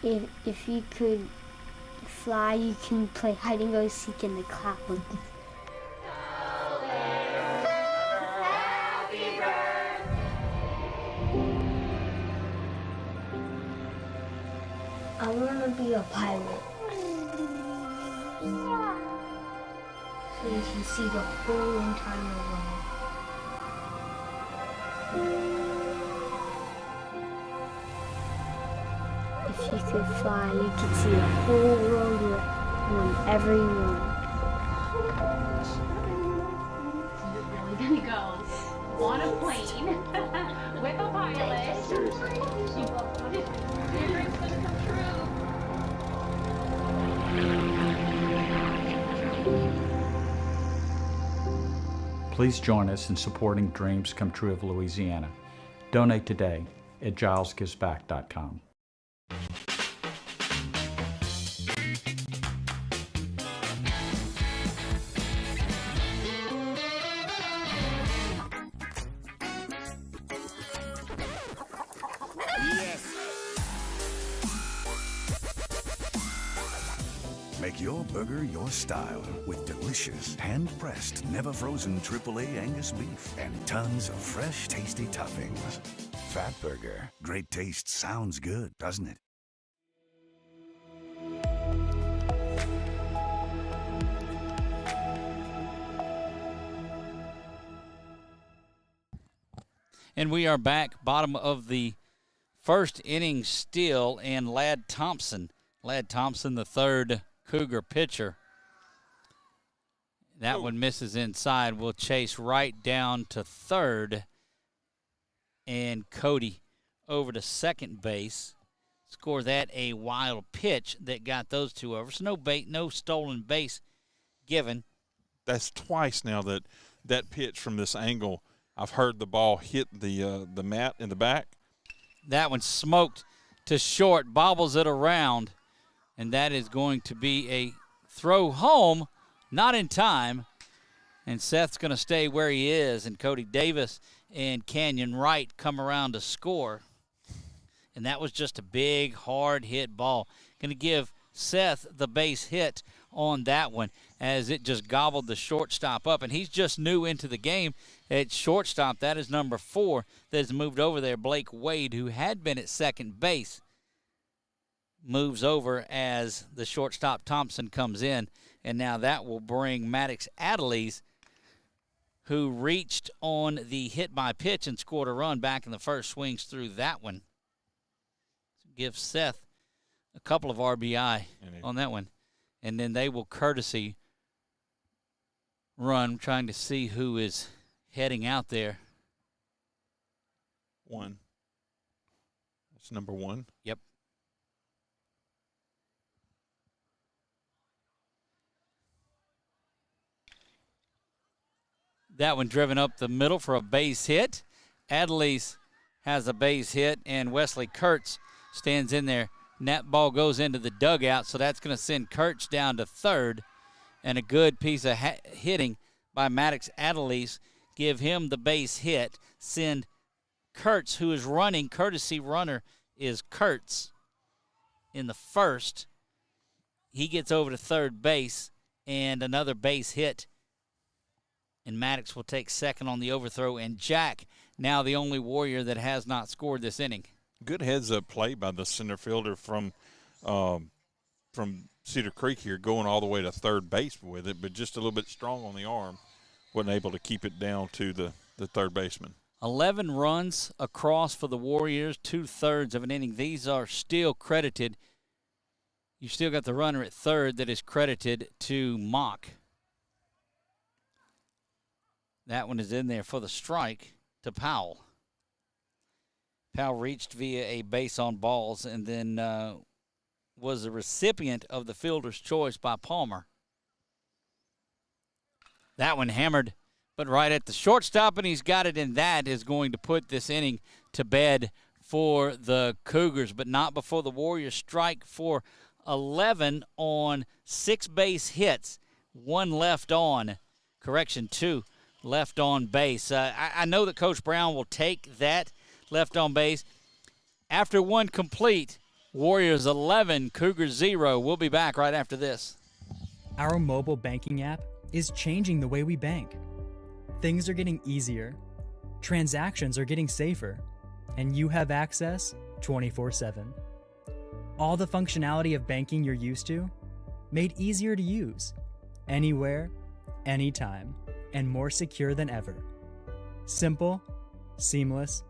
If you could fly, you can play hide and go seek in the clouds. I want to be a pilot. So you can see the whole entire world. If you could fly, you could see the whole world whenever you want.
You're really gonna go on a plane with a pilot. Your dream's gonna come true.
Please join us in supporting Dreams Come True of Louisiana. Donate today at gilesgivesback.com.
Make your burger your style with delicious, hand-pressed, never-frozen AAA Angus beef and tons of fresh, tasty toppings. Fat Burger. Great taste sounds good, doesn't it?
And we are back, bottom of the first inning still, and Ladd Thompson, the 3rd Cougar pitcher. That one misses inside. Will chase right down to 3rd. And Cody over to second base. Score that a wild pitch that got those 2 over. So no stolen base given.
That's twice now that pitch from this angle. I've heard the ball hit the mat in the back.
That one smoked to short, bobbles it around. And that is going to be a throw home, not in time. And Seth's going to stay where he is, and Cody Davis and Canyon Wright come around to score. And that was just a big, hard hit ball. Going to give Seth the base hit on that one as it just gobbled the shortstop up. And he's just new into the game at shortstop. That is number 4 that has moved over there. Blake Wade, who had been at second base, moves over as the shortstop Thompson comes in. And now that will bring Maddox Adelise, who reached on the hit by pitch and scored a run back in the first, swings through that one. Give Seth a couple of RBI on that one. And then they will courtesy run, trying to see who is heading out there.
1. That's number 1.
Yep. That one driven up the middle for a base hit. Adelise has a base hit, and Wesley Kurtz stands in there. And that ball goes into the dugout, so that's going to send Kurtz down to third. And a good piece of hitting by Maddox Adelise. Give him the base hit. Send Kurtz, who is running, courtesy runner is Kurtz in the first. He gets over to third base, and another base hit. And Maddox will take second on the overthrow. And Jack, now the only Warrior that has not scored this inning.
Good heads-up play by the center fielder from Cedar Creek here, going all the way to third base with it, but just a little bit strong on the arm. Wasn't able to keep it down to the third baseman.
11 runs across for the Warriors, 2/3 of an inning. These are still credited. You still got the runner at third that is credited to Mock. That one is in there for the strike to Powell. Powell reached via a base on balls and then was the recipient of the fielder's choice by Palmer. That one hammered, but right at the shortstop, and he's got it, and that is going to put this inning to bed for the Cougars, but not before the Warriors strike for 11 on 6 base hits. 1 left on. Correction, 2 left on base. I know that Coach Brown will take that left on base. After 1 complete, Warriors 11, Cougars 0. We'll be back right after this.
Our mobile banking app is changing the way we bank. Things are getting easier, transactions are getting safer, and you have access 24/7. All the functionality of banking you're used to, made easier to use, anywhere, anytime, and more secure than ever. Simple, seamless,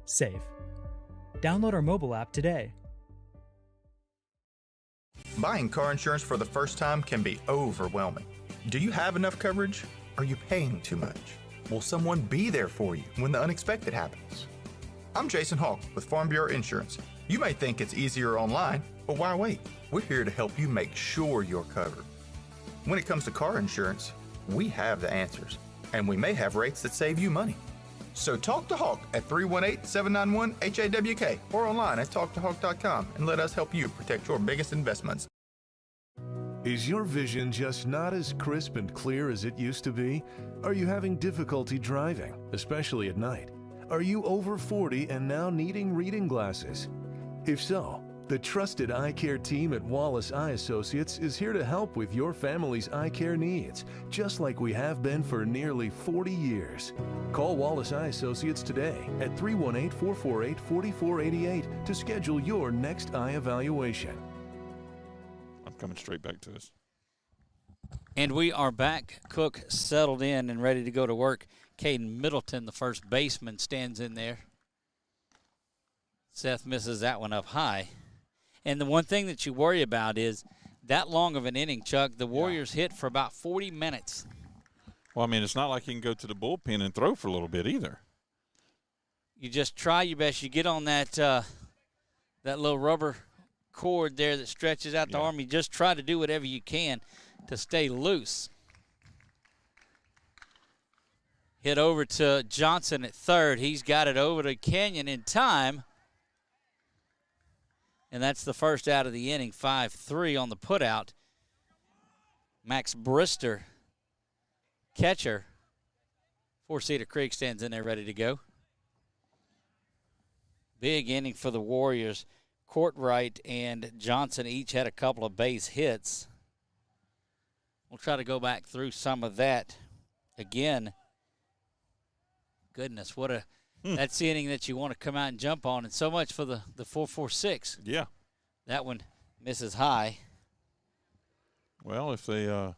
safe. Download our mobile app today.
Buying car insurance for the first time can be overwhelming. Do you have enough coverage? Are you paying too much? Will someone be there for you when the unexpected happens? I'm Jason Hawk with Farm Bureau Insurance. You may think it's easier online, but why wait? We're here to help you make sure you're covered. When it comes to car insurance, we have the answers, and we may have rates that save you money. So talk to Hawk at 318-791-HAWK or online at talktohawk.com and let us help you protect your biggest investments.
Is your vision just not as crisp and clear as it used to be? Are you having difficulty driving, especially at night? Are you over 40 and now needing reading glasses? If so, the trusted eye care team at Wallace Eye Associates is here to help with your family's eye care needs, just like we have been for nearly 40 years. Call Wallace Eye Associates today at 318-448-4488 to schedule your next eye evaluation.
I'm coming straight back to us.
And we are back. Cook settled in and ready to go to work. Caden Middleton, the first baseman, stands in there. Seth misses that one up high. And the one thing that you worry about is that long of an inning, Chuck, the Warriors hit for about 40 minutes.
Well, I mean, it's not like you can go to the bullpen and throw for a little bit either.
You just try your best. You get on that that little rubber cord there that stretches out the arm. You just try to do whatever you can to stay loose. Hit over to Johnson at third. He's got it over to Kenyon in time. And that's the first out of the inning, 5-3 on the putout. Max Brister catcher for Cedar Creek stands in there ready to go. Big inning for the Warriors. Courtwright and Johnson each had a couple of base hits. We'll try to go back through some of that again. Goodness, what a that's the inning that you want to come out and jump on, and so much for the 4-4-6.
Yeah.
That one misses high.
Well, if they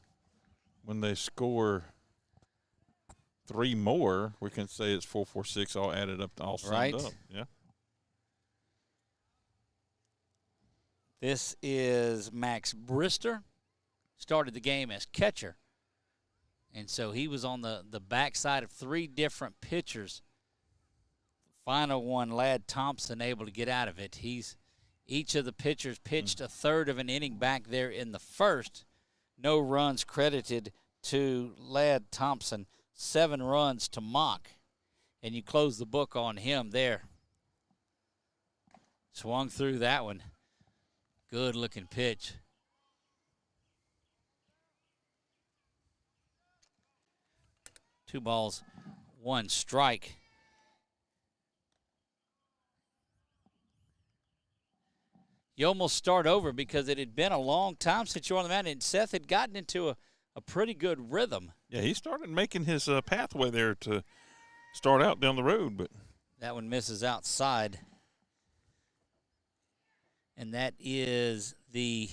when they score 3 more, we can say it's 4-4-6 all added up, all summed
Right.
up. Yeah.
This is Max Brister. Started the game as catcher. And so he was on the backside of 3 different pitchers. Final one, Ladd Thompson, able to get out of it. Each of the pitchers pitched a third of an inning back there in the first. No runs credited to Ladd Thompson. 7 runs to Mock. And you close the book on him there. Swung through that one. Good looking pitch. Two balls, 1 strike. You almost start over because it had been a long time since you were on the mound, and Seth had gotten into a pretty good rhythm.
Yeah, he started making his pathway there to start out down the road, but
that one misses outside. And that is the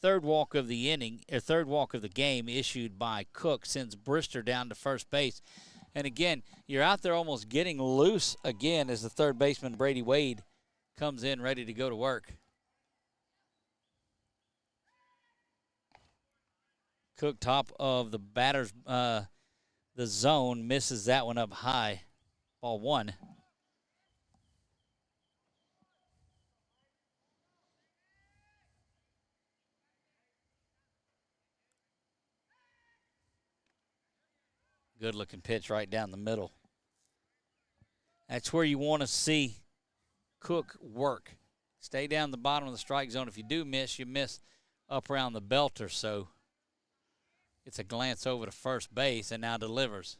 third walk of the inning, or third walk of the game issued by Cook, sends Brister down to first base. And again, you're out there almost getting loose again as the third baseman, Brady Wade, comes in ready to go to work. Cook, top of the batter's, the zone, misses that one up high. Ball 1. Good looking pitch right down the middle. That's where you want to see Cook work. Stay down the bottom of the strike zone. If you do miss, you miss up around the belter. So it's a glance over to first base and now delivers.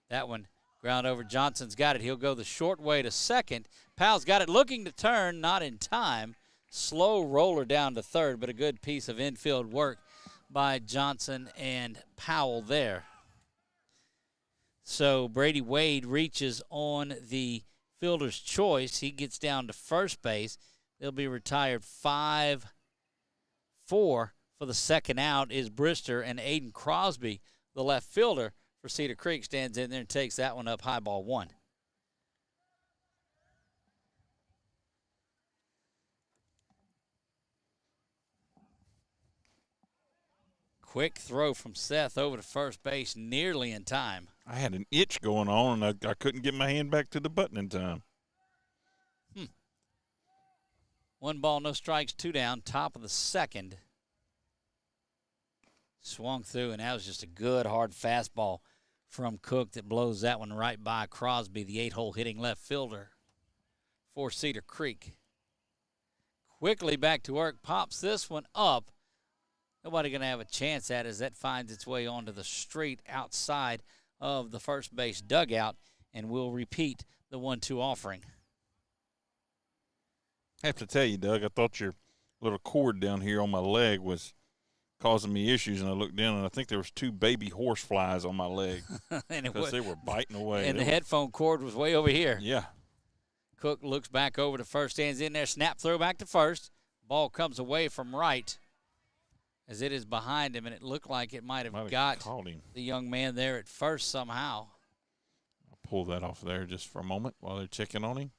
That one ground over. Johnson's got it. He'll go the short way to second. Powell's got it, looking to turn, not in time. Slow roller down to third, but a good piece of infield work by Johnson and Powell there. So Brady Wade reaches on the fielder's choice. He gets down to first base. They'll be retired 5-4 for the second out is Brister, and Aiden Crosby, the left fielder for Cedar Creek, stands in there and takes that one up high, ball 1. Quick throw from Seth over to first base, nearly in time.
I had an itch going on, and I couldn't get my hand back to the button in time.
1 ball, no strikes, 2 down, top of the second. Swung through, and that was just a good, hard fastball from Cook that blows that one right by Crosby, the 8-hole hitting left fielder for Cedar Creek. Quickly back to work, pops this one up. Nobody going to have a chance at it as that finds its way onto the street outside of the first base dugout, and we'll repeat the 1-2 offering.
I have to tell you, Doug, I thought your little cord down here on my leg was causing me issues, and I looked down, and I think there was 2 baby horse flies on my leg because they were biting away.
And the headphone cord was way over here.
Yeah.
Cook looks back over to first, stands in there, snap throw back to first. Ball comes away from right as it is behind him, and it looked like it might have got the young man there at first somehow.
I'll pull that off there just for a moment while they're checking on him.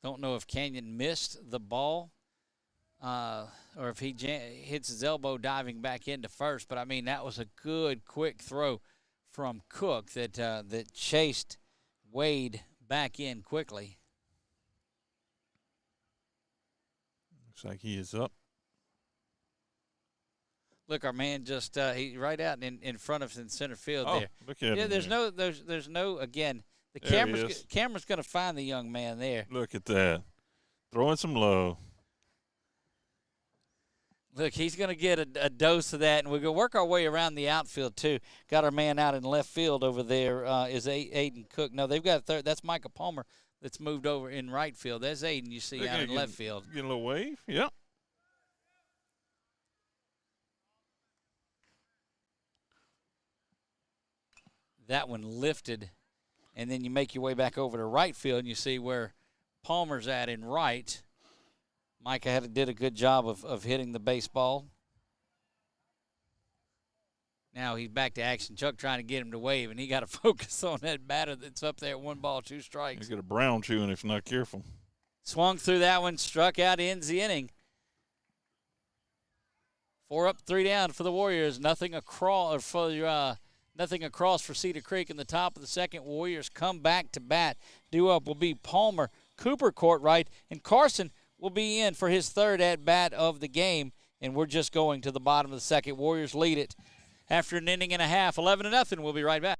Don't know if Canyon missed the ball or if he hits his elbow diving back into first. But, I mean, that was a good, quick throw from Cook that chased Wade back in quickly.
Looks like he is up.
Look, our man just he right out in front of us in center field there.
Look at him.
There's no again. The camera's going to find the young man there.
Look at that. Throwing some low.
Look, he's going to get a dose of that, and we're going to work our way around the outfield, too. Got our man out in left field over there. Is Aiden Cook. No, they've got a third. That's Micah Palmer that's moved over in right field. That's Aiden you see out in left field.
Get a little wave. Yep.
That one lifted, and then you make your way back over to right field, and you see where Palmer's at in right. Micah did a good job of hitting the baseball. Now he's back to action. Chuck trying to get him to wave, and he got to focus on that batter that's up there at 1 ball, 2 strikes.
He's got a brown chewing if not careful.
Swung through that one, struck out, ends the inning. 4 up, 3 down for the Warriors. Nothing across for Cedar Creek in the top of the second. Warriors come back to bat. Due up will be Palmer, Cooper court right, and Carson will be in for his third at-bat of the game, and we're just going to the bottom of the second. Warriors lead it after an inning and a half, 11-0. We'll be right back.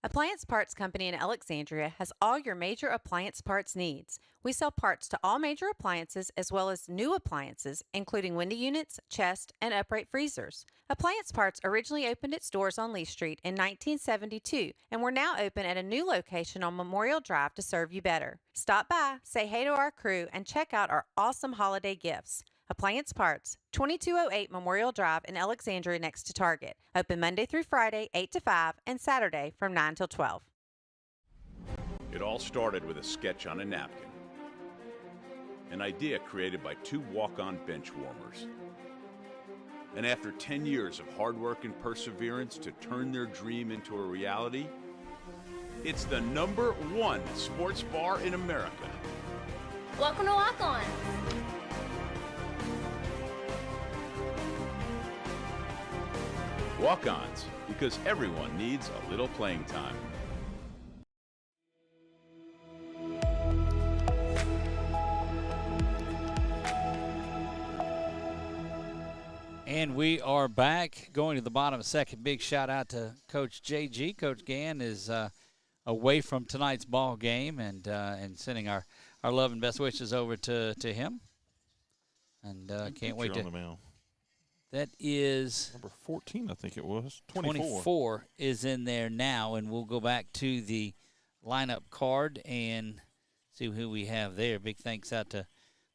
Appliance Parts Company in Alexandria has all your major appliance parts needs. We sell parts to all major appliances as well as new appliances, including window units, chest, and upright freezers. Appliance Parts originally opened its doors on Lee Street in 1972, and we're now open at a new location on Memorial Drive to serve you better. Stop by, say hey to our crew, and check out our awesome holiday gifts. Appliance Parts, 2208 Memorial Drive in Alexandria next to Target. Open Monday through Friday, 8 to 5, and Saturday from 9 till 12.
It all started with a sketch on a napkin. An idea created by 2 walk-on bench warmers. And after 10 years of hard work and perseverance to turn their dream into a reality, it's the #1 sports bar in America.
Welcome to Walk On.
Walk-ons, because everyone needs a little playing time.
And we are back, going to the bottom of second. Big shout out to Coach JG. Coach Gann is away from tonight's ball game, and sending our love and best wishes over to him. And can't wait to. That is
number 14, I think it was. 24.
24 is in there now, and we'll go back to the lineup card and see who we have there. Big thanks out to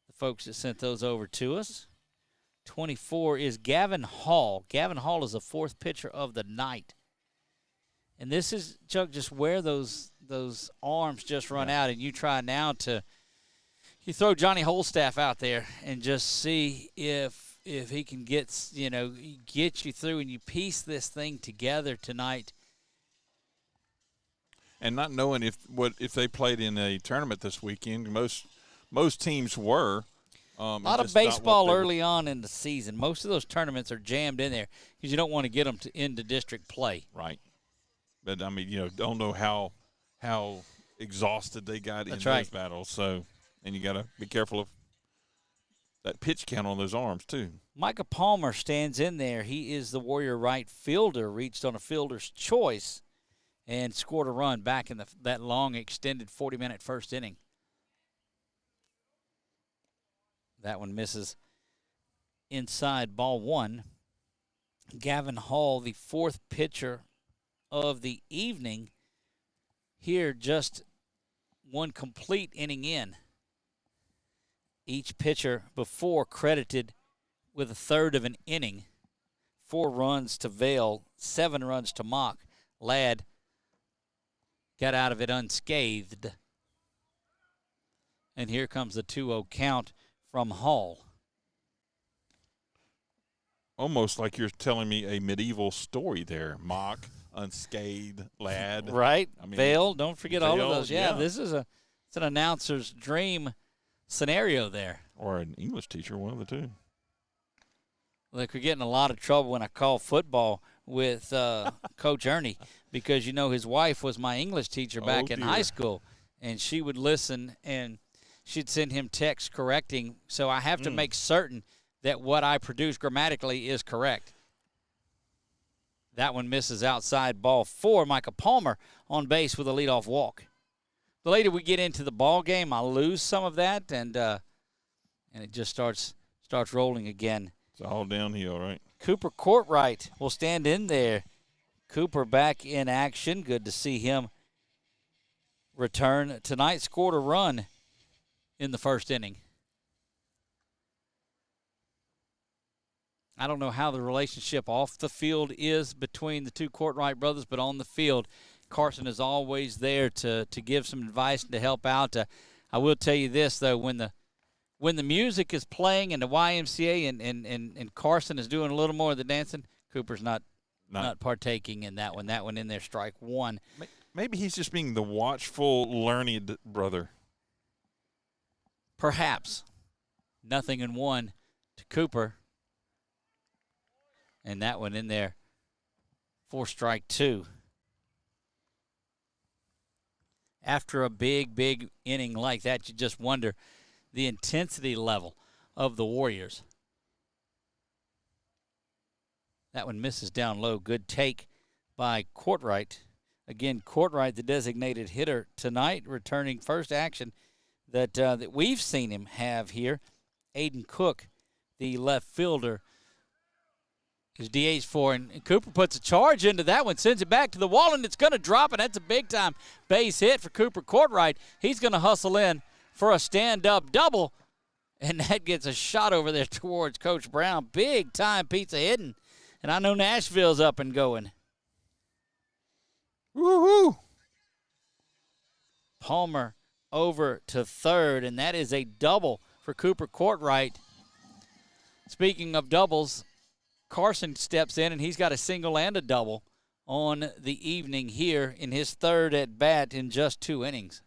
the folks that sent those over to us. 24 is Gavin Hall. Gavin Hall is the 4th pitcher of the night. And this is, Chuck, just where those arms just run out, and you try now to – you throw Johnny Holstaff out there and just see if he can get you through, and you piece this thing together tonight.
And not knowing if they played in a tournament this weekend, most teams were.
A lot of baseball early on in the season. Most of those tournaments are jammed in there because you don't want to get them into district play.
Right. But I mean, don't know how exhausted they got in those battles. So, and you got to be careful of that pitch count on those arms, too.
Micah Palmer stands in there. He is the Warrior right fielder, reached on a fielder's choice and scored a run back in that long, extended 40-minute first inning. That one misses inside, ball 1. Gavin Hall, the 4th pitcher of the evening, here just one complete inning in. Each pitcher before credited with a third of an inning. 4 runs to Vale, 7 runs to Mock. Ladd got out of it unscathed. And here comes the 2-0 count from Hall.
Almost like you're telling me a medieval story there. Mock, unscathed, Ladd.
Right.
I mean,
Vale, don't forget all of those. Yeah,
yeah.
This is it's an announcer's dream scenario there.
Or an English teacher, one of the two.
Look, we're getting a lot of trouble when I call football with Coach Ernie because, his wife was my English teacher back in high school, and she would listen, and she'd send him texts correcting, so I have to make certain that what I produce grammatically is correct. That one misses outside, ball 4. Micah Palmer on base with a leadoff walk. The later we get into the ball game, I lose some of that, and it just starts rolling again.
It's all downhill, right?
Cooper Courtright will stand in there. Cooper back in action. Good to see him return tonight. Scored a run in the first inning. I don't know how the relationship off the field is between the two Courtright brothers, but on the field, Carson is always there to give some advice and to help out. I will tell you this, though, when the music is playing and the YMCA and Carson is doing a little more of the dancing, Cooper's not partaking in that one. That one in there, strike 1.
Maybe he's just being the watchful, learned brother.
Perhaps. 0-1 to Cooper. And that one in there for strike 2. After a big inning like that, you just wonder the intensity level of the Warriors. That one misses down low. Good take by Courtright. Again, Courtright, the designated hitter tonight, returning first action that we've seen him have here. Aiden Cook, the left fielder, is DH for, and Cooper puts a charge into that one, sends it back to the wall, and it's going to drop, and that's a big-time base hit for Cooper Courtright. He's going to hustle in for a stand-up double, and that gets a shot over there towards Coach Brown. Big-time piece of hitting, and I know Nashville's up and going.
Woo-hoo!
Palmer over to third, and that is a double for Cooper Courtright. Speaking of doubles, Carson steps in, and he's got a single and a double on the evening here in his third at-bat in just 2 innings.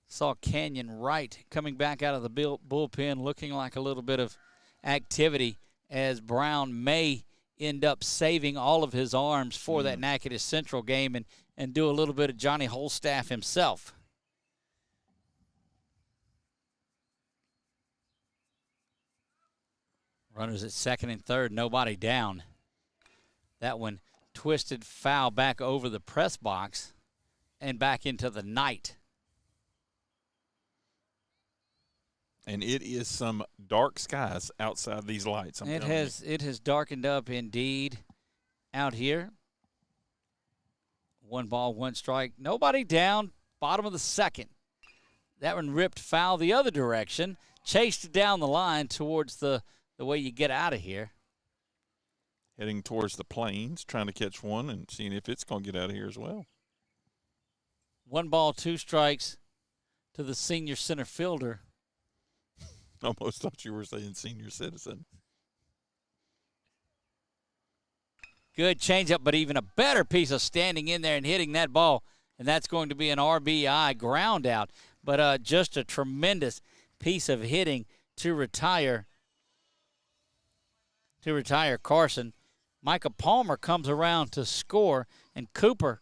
Saw Canyon Wright coming back out of the bullpen looking like a little bit of activity as Brown may end up saving all of his arms for that Natchitoches Central game and do a little bit of Johnny Holstaff himself. Runners at second and third, nobody down. That one twisted foul back over the press box and back into the night.
And it is some dark skies outside these lights.
It has darkened up indeed out here. 1 ball, 1 strike. Nobody down, bottom of the second. That one ripped foul the other direction, chased it down the line towards the way you get out of here.
Heading towards the plains, trying to catch one and seeing if it's going to get out of here as well.
1 ball, 2 strikes to the senior center fielder.
Almost thought you were saying senior citizen.
Good changeup, but even a better piece of standing in there and hitting that ball, and that's going to be an RBI ground out. But just a tremendous piece of hitting to retire Carson. Micah Palmer comes around to score, and Cooper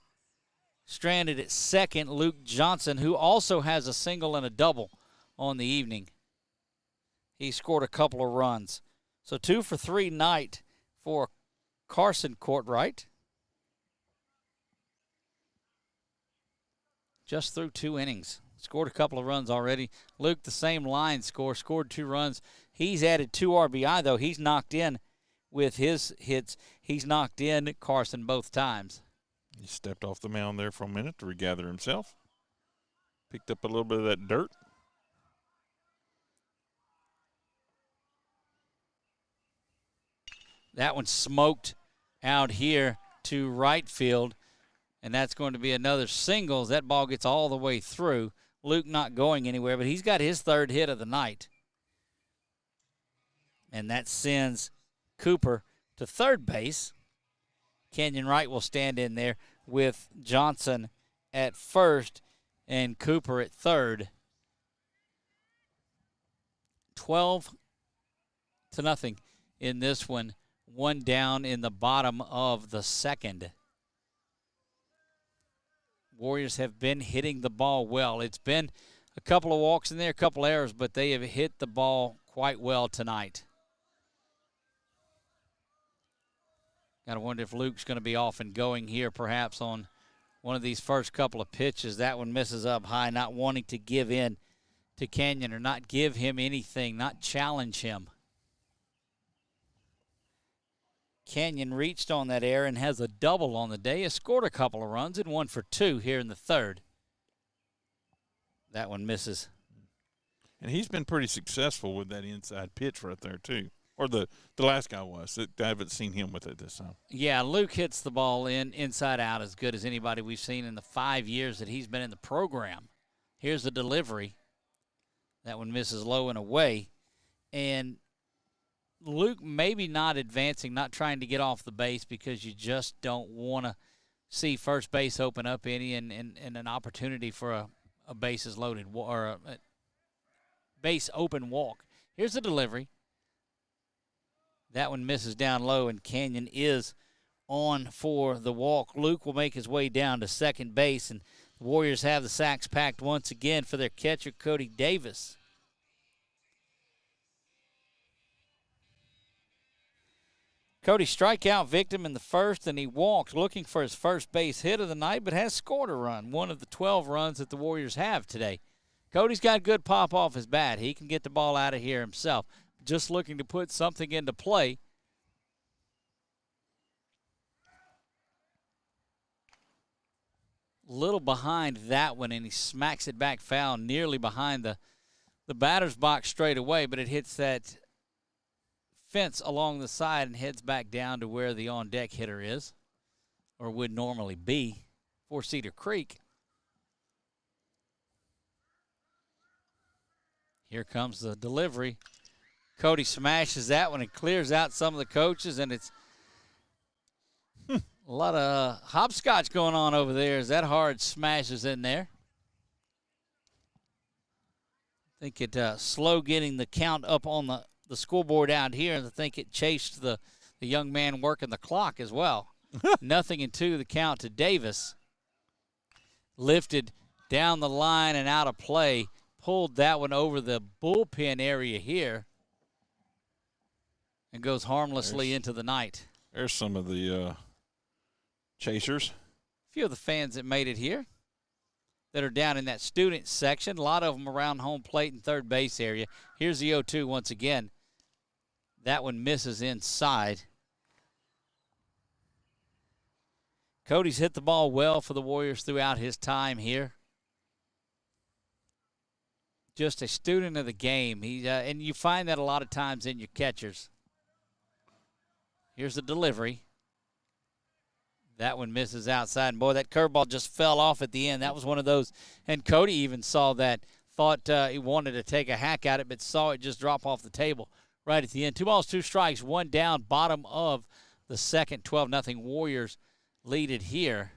stranded at second. Luke Johnson, who also has a single and a double on the evening. He scored a couple of runs. So 2 for 3 night for Carson Courtright. Just through 2 innings. Scored a couple of runs already. Luke, the same line score, scored 2 runs. He's added 2 RBI, though. He's knocked in with his hits. He's knocked in Carson both times.
He stepped off the mound there for a minute to regather himself. Picked up a little bit of that dirt.
That one smoked out here to right field, and that's going to be another single as that ball gets all the way through. Luke not going anywhere, but he's got his 3rd hit of the night. And that sends Cooper to third base. Canyon Wright will stand in there with Johnson at first and Cooper at third. 12-0 in this one. One down in the bottom of the second. Warriors have been hitting the ball well. It's been a couple of walks in there, a couple errors, but they have hit the ball quite well tonight. Got to wonder if Luke's going to be off and going here perhaps on one of these first couple of pitches. That one misses up high, not wanting to give in to Canyon or not give him anything, not challenge him. Canyon reached on that error and has a double on the day. Has scored a couple of runs and 1 for 2 here in the third. That one misses.
And he's been pretty successful with that inside pitch right there, too. Or the last guy was. I haven't seen him with it this time.
Yeah, Luke hits the ball inside out as good as anybody we've seen in the 5 years that he's been in the program. Here's the delivery. That one misses low and away. And Luke maybe not advancing, not trying to get off the base because you just don't want to see first base open up any and an opportunity for a bases loaded or a base open walk. Here's the delivery. That one misses down low, and Canyon is on for the walk. Luke will make his way down to second base, and the Warriors have the sacks packed once again for their catcher, Cody Davis. Cody strikeout victim in the first, and he walked looking for his first base hit of the night, but has scored a run, one of the 12 runs that the Warriors have today. Cody's got good pop off his bat. He can get the ball out of here himself. Just looking to put something into play. Little behind that one, and he smacks it back foul nearly behind the batter's box straight away, but it hits that fence along the side and heads back down to where the on-deck hitter is, or would normally be, for Cedar Creek. Here comes the delivery. Cody smashes that one and clears out some of the coaches, and it's a lot of hopscotch going on over there as that hard smashes in there. I think it slow getting the count up on the scoreboard out here, and I think it chased the young man working the clock as well. 0-2 the count to Davis. Lifted down the line and out of play. Pulled that one over the bullpen area here and goes harmlessly into the night.
There's some of the chasers.
A few of the fans that made it here that are down in that student section. A lot of them around home plate and third base area. Here's the 0-2 once again. That one misses inside. Cody's hit the ball well for the Warriors throughout his time here. Just a student of the game. And you find that a lot of times in your catchers. Here's the delivery. That one misses outside. And, boy, that curveball just fell off at the end. That was one of those. And Cody even saw that, thought he wanted to take a hack at it, but saw it just drop off the table right at the end. 2 balls, 2 strikes, 1 down, bottom of the second. 12-0 Warriors lead it here.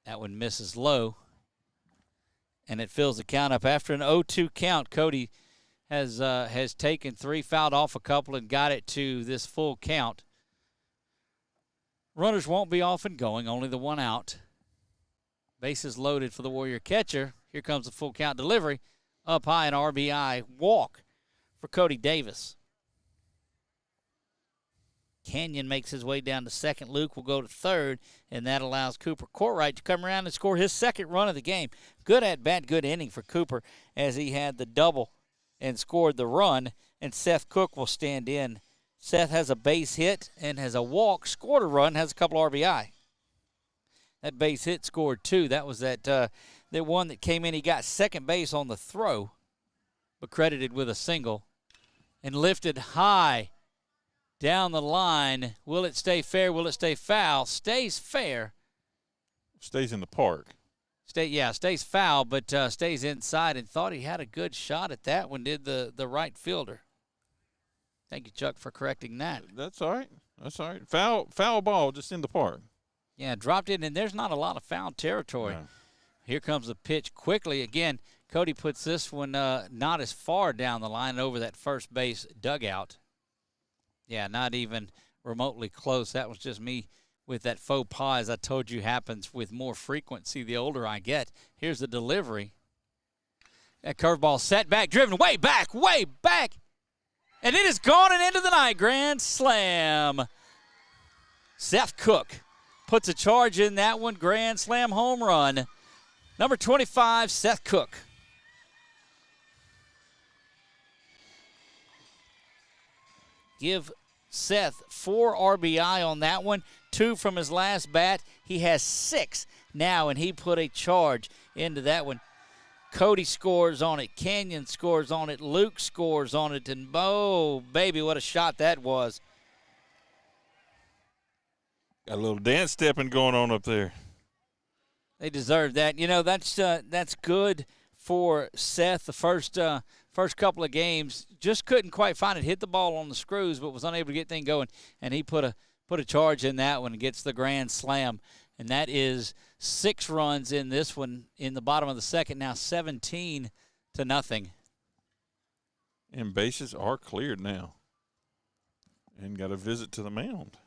That one misses low. And it fills the count up. After an 0-2 count, Cody has taken 3, fouled off a couple, and got it to this full count. Runners won't be off and going, only the 1 out. Bases loaded for the Warrior catcher. Here comes the full count delivery. Up high, an RBI walk for Cody Davis. Canyon makes his way down to second. Luke will go to third, and that allows Cooper Courtwright to come around and score his second run of the game. Good at bat, good inning for Cooper as he had the double and scored the run, and Seth Cook will stand in. Seth has a base hit and has a walk, scored a run, has a couple RBI. That base hit scored 2. That was that one that came in. He got second base on the throw, but credited with a single, and lifted high down the line. Will it stay fair? Will it stay foul? Stays fair.
Stays in the park.
Stays foul, but stays inside, and thought he had a good shot at that one, did the right fielder. Thank you, Chuck, for correcting that.
That's all right. That's all right. Foul ball just in the park.
Yeah, dropped it, and there's not a lot of foul territory.
No.
Here comes the pitch quickly. Again, Cody puts this one not as far down the line over that first base dugout. Yeah, not even remotely close. That was just me with that faux pas, as I told you, happens with more frequency the older I get. Here's the delivery. That curveball set back, driven way back, and it is gone and into the night. Grand slam. Seth Cook puts a charge in that one. Grand slam home run. Number 25, Seth Cook. Give Seth 4 RBI on that one, 2 from his last bat. He has 6 now, and he put a charge into that one. Cody scores on it. Canyon scores on it. Luke scores on it. And, oh, baby, what a shot that was.
Got a little dance stepping going on up there.
They deserve that. You know, that's good for Seth. The first couple of games just couldn't quite find it. Hit the ball on the screws, but was unable to get things going. And he put a charge in that one and gets the grand slam. And that is 6 runs in this one in the bottom of the second. Now 17-0.
And bases are cleared now. And got a visit to the mound.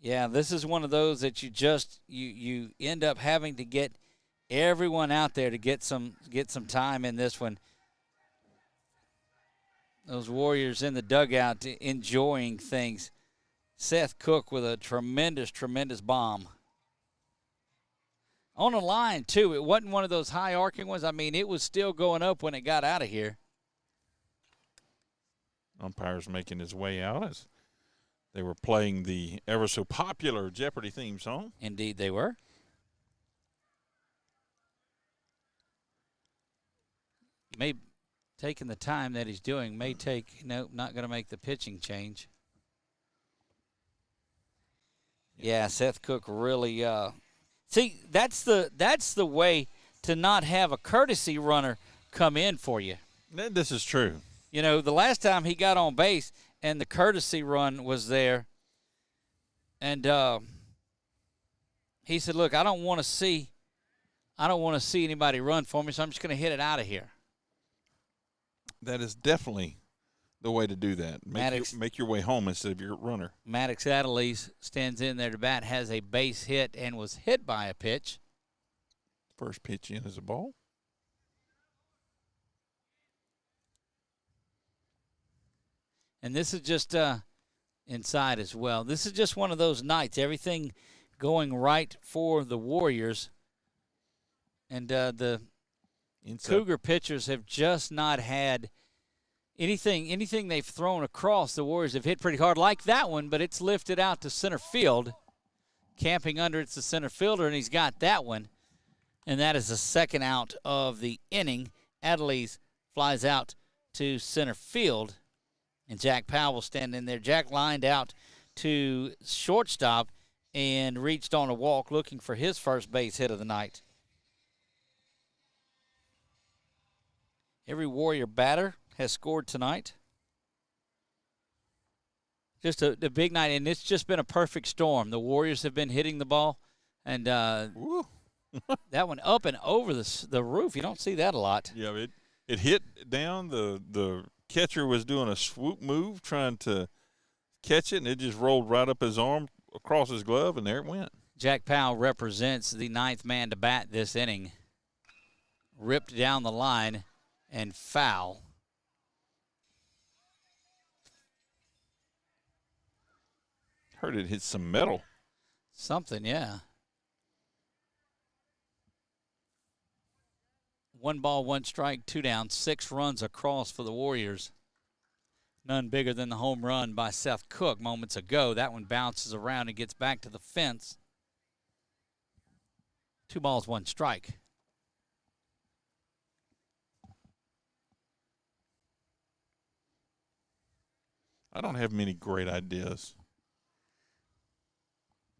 Yeah, this is one of those that you end up having to get everyone out there to get some time in this one. Those Warriors in the dugout enjoying things. Seth Cook with a tremendous bomb. On the line, too. It wasn't one of those high arcing ones. I mean, it was still going up when it got out of here.
Umpire's making his way out as they were playing the ever so popular Jeopardy theme song.
Indeed they were. Taking the time that he's doing may take, nope, not going to make the pitching change. Yeah, Seth Cook really, see, that's the way to not have a courtesy runner come in for you.
This is true.
You know, the last time he got on base and the courtesy run was there, and he said, "Look, I don't want to see anybody run for me, so I'm just going to hit it out of here."
That is definitely the way to do that. Make your way home instead of your runner.
Maddox Adelise stands in there to bat, has a base hit, and was hit by a pitch.
First pitch in is a ball.
And this is just inside as well. This is just one of those nights. Everything going right for the Warriors. And the Cougar pitchers have just not had anything they've thrown across. The Warriors have hit pretty hard like that one, but it's lifted out to center field. Camping under it's the center fielder, and he's got that one. And that is the second out of the inning. Adelise flies out to center field, and Jack Powell standing there. Jack lined out to shortstop and reached on a walk looking for his first base hit of the night. Every Warrior batter has scored tonight. Just a big night, and it's just been a perfect storm. The Warriors have been hitting the ball, and that one up and over the roof. You don't see that a lot.
Yeah, it hit down. The catcher was doing a swoop move trying to catch it, and it just rolled right up his arm across his glove, and there it went.
Jack Powell represents the 9th man to bat this inning. Ripped down the line. And foul.
Heard it hit some metal.
Something, yeah. 1 ball, 1 strike, 2 down, 6 runs across for the Warriors. None bigger than the home run by Seth Cook moments ago. That one bounces around and gets back to the fence. 2 balls, 1 strike.
I don't have many great ideas.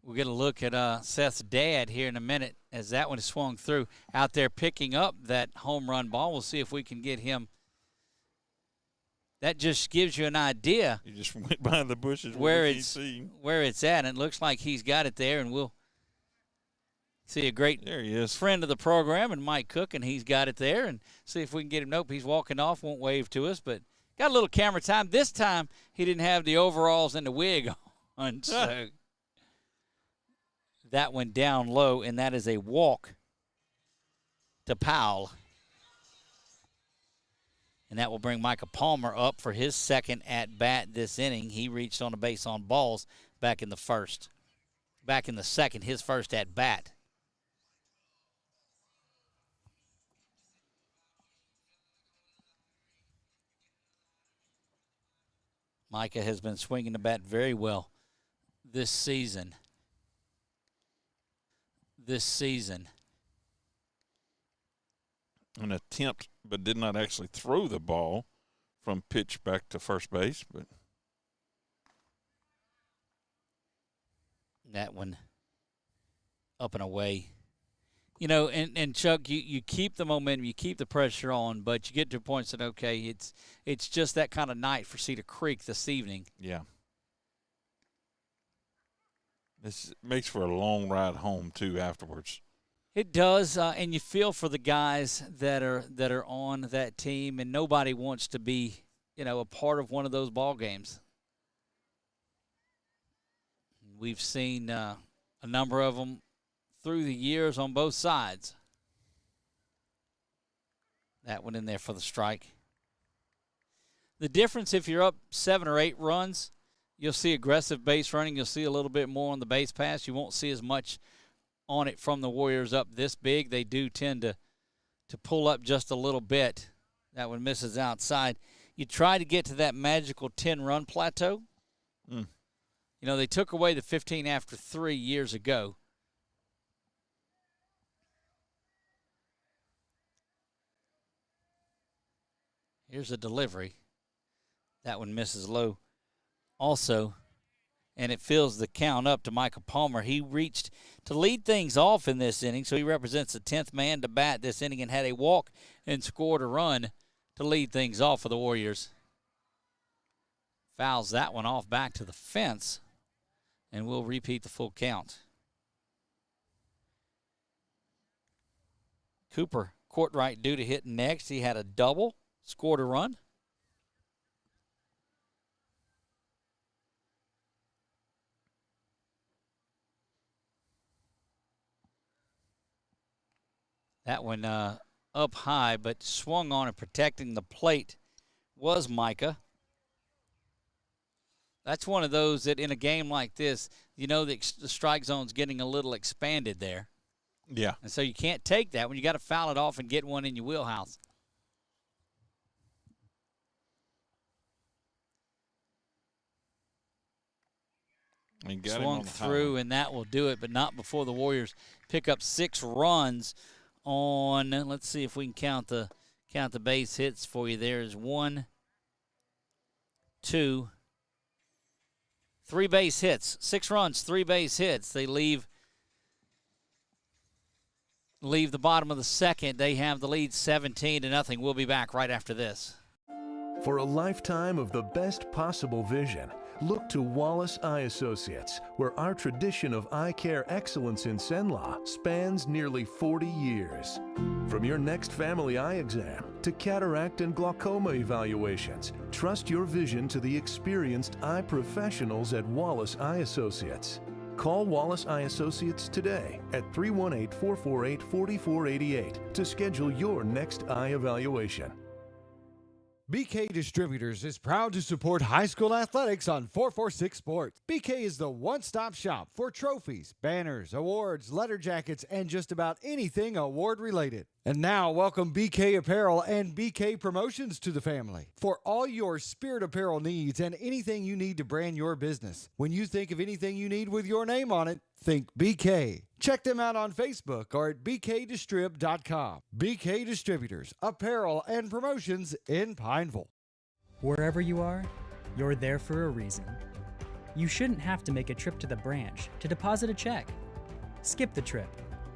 We'll get a look at Seth's dad here in a minute as that one is swung through. Out there picking up that home run ball. We'll see if we can get him. That just gives you an idea.
You just went behind the bushes
where it's at. And it looks like he's got it there, and we'll See a great
There he is.
friend of the program, and Mike Cook, and he's got it there. And see if we can get him. Nope, he's walking off, won't wave to us, but got a little camera time. This time he didn't have the overalls and the wig on, so that went down low, and that is a walk to Powell. And that will bring Micah Palmer up for his second at-bat this inning. He reached on a base on balls back in the second, his first at-bat. Micah has been swinging the bat very well this season.
An attempt, but did not actually throw the ball from pitch back to first base. But
that one up and away. You know, and Chuck, you keep the momentum, you keep the pressure on, but you get to points that, okay, it's just that kind of night for Cedar Creek this evening.
yeah. This makes for a long ride home, too, afterwards.
It does, and you feel for the guys that are on that team, and nobody wants to be, you know, a part of one of those ball games. We've seen a number of them through the years on both sides. That one in there for the strike. The difference, if you're up 7 or 8 runs, you'll see aggressive base running. You'll see a little bit more on the base pass. You won't see as much on it from the Warriors up this big. They do tend to pull up just a little bit. That one misses outside. You try to get to that magical 10-run plateau. You know, they took away the 15 after 3 years ago. Here's a delivery. That one misses low also, and it fills the count up to Micah Palmer. He reached to lead things off in this inning, so he represents the 10th man to bat this inning and had a walk and scored a run to lead things off for the Warriors. Fouls that one off back to the fence, and we'll repeat the full count. Cooper, Courtright due to hit next. He had a double, scored a run. That one up high, but swung on and protecting the plate was Micah. That's one of those that in a game like this, you know the strike zone's getting a little expanded there.
Yeah.
And so you can't take that when you got to foul it off and get one in your wheelhouse. Swung through, and that will do it, but not before the Warriors pick up 6 runs on, let's see if we can count the base hits for you. There's 1, 2, 3 base hits. 6 runs, 3 base hits. They leave the bottom of the second. They have the lead 17-0. We'll be back right after this.
For a lifetime of the best possible vision, look to Wallace Eye Associates, where our tradition of eye care excellence in Cenla spans nearly 40 years. From your next family eye exam to cataract and glaucoma evaluations, trust your vision to the experienced eye professionals at Wallace Eye Associates. Call Wallace Eye Associates today at 318-448-4488 to schedule your next eye evaluation.
BK Distributors is proud to support high school athletics on 446 Sports. BK is the one-stop shop for trophies, banners, awards, letter jackets, and just about anything award-related. And now, welcome BK Apparel and BK Promotions to the family. For all your spirit apparel needs and anything you need to brand your business. When you think of anything you need with your name on it, think BK. Check them out on Facebook or at bkdistrib.com. BK Distributors, Apparel and Promotions in Pineville.
Wherever you are, you're there for a reason. You shouldn't have to make a trip to the branch to deposit a check. Skip the trip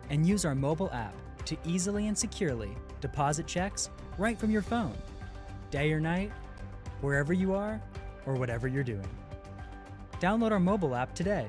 and use our mobile app to easily and securely deposit checks right from your phone. Day or night, wherever you are, or whatever you're doing. Download our mobile app today.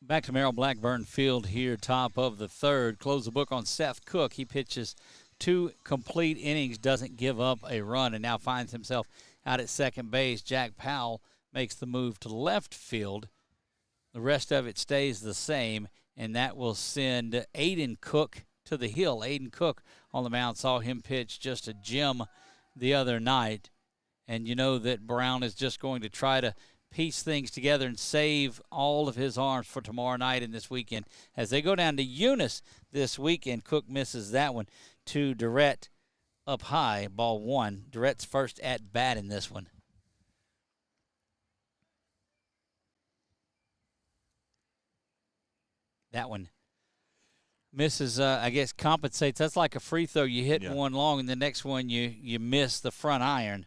Back to Merrill Blackburn Field here, top of the third. Close the book on Seth Cook. He pitches 2 complete innings, doesn't give up a run, and now finds himself out at second base. Jack Powell makes the move to left field. The rest of it stays the same, and that will send Aiden Cook to the hill. Aiden Cook on the mound, saw him pitch just a gem the other night, and you know that Brown is just going to try to piece things together and save all of his arms for tomorrow night and this weekend. As they go down to Eunice this weekend, Cook misses that one to Durrett up high, ball 1. Durrett's first at bat in this one. That one misses, I guess, compensates. That's like a free throw. You hit one long, and the next one you miss the front iron.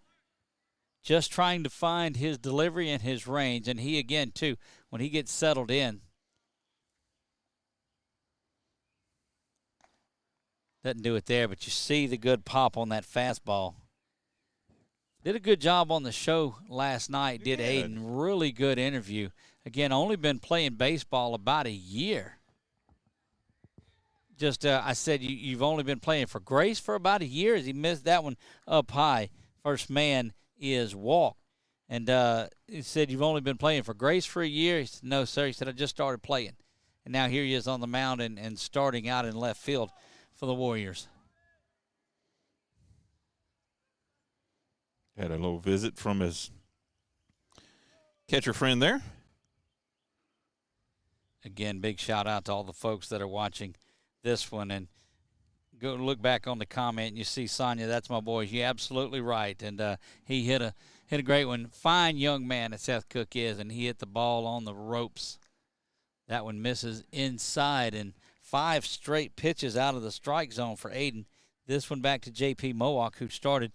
Just trying to find his delivery and his range. And he, again, too, when he gets settled in, doesn't do it there, but you see the good pop on that fastball. Did a good job on the show last night, did Aiden. Really good interview. Again, only been playing baseball about a year. Just, I said, you've only been playing for Grace for about a year. As he missed that one up high. First man is walked. And he said, you've only been playing for Grace for a year? He said, no, sir. He said, I just started playing. And now here he is on the mound and starting out in left field for the Warriors.
Had a little visit from his catcher friend there.
Again, big shout out to all the folks that are watching this one. And go look back on the comment and you see Sonia, that's my boy. You're absolutely right. And he hit a great one. Fine young man that Seth Cook is, and he hit the ball on the ropes. That one misses inside, and 5 straight pitches out of the strike zone for Aiden. This one back to J.P. Mowak, who started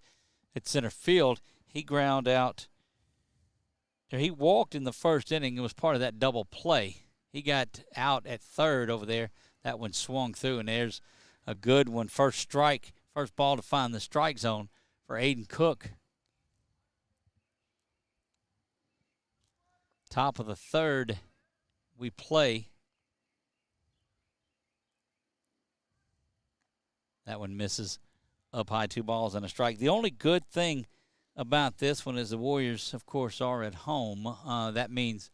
at center field. He ground out. He walked in the first inning. It was part of that double play. He got out at third over there. That one swung through, and there's a good one. First strike, first ball to find the strike zone for Aiden Cook. Top of the third, we play. That one misses up high, 2 balls and a strike. The only good thing about this one is the Warriors, of course, are at home. That means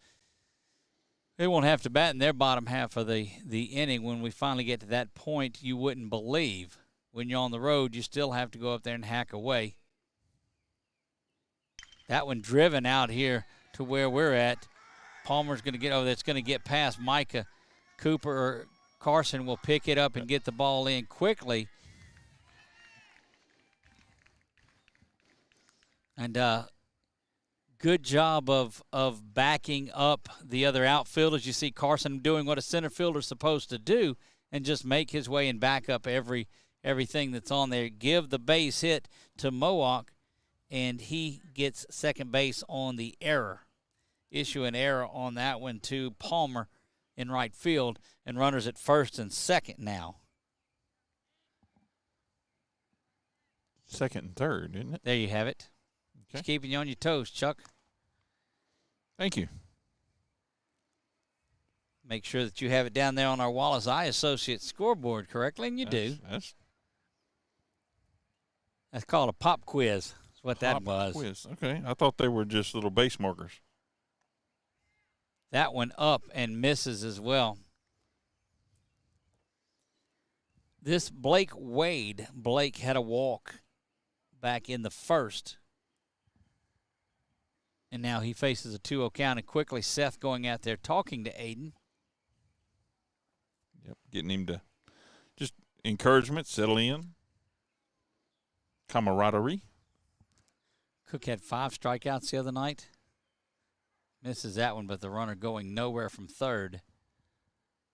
they won't have to bat in their bottom half of the inning. When we finally get to that point, you wouldn't believe. When you're on the road, you still have to go up there and hack away. That one driven out here to where we're at. Palmer's going to get over there. It's going to get past Micah. Cooper or Carson will pick it up and get the ball in quickly. And good job of backing up the other outfielders. You see Carson doing what a center fielder's supposed to do and just make his way and back up everything that's on there. Give the base hit to Mowak, and he gets second base on the error. Issue an error on that one to Palmer in right field, and runners at first and second now.
Second and third, isn't it?
There you have it.
Okay.
Just keeping you on your toes, Chuck.
Thank you.
Make sure that you have it down there on our Wallace Eye Associates scoreboard correctly, and you do. That's called a pop quiz. That's what that was.
Quiz. Okay. I thought they were just little base markers.
That one up and misses as well. This Blake Wade, Blake had a walk back in the first. And now he faces a 2-0 count, and quickly Seth going out there talking to Aiden.
Yep, getting him to just encouragement, settle in, camaraderie.
Cook had 5 strikeouts the other night. Misses that one, but the runner going nowhere from third.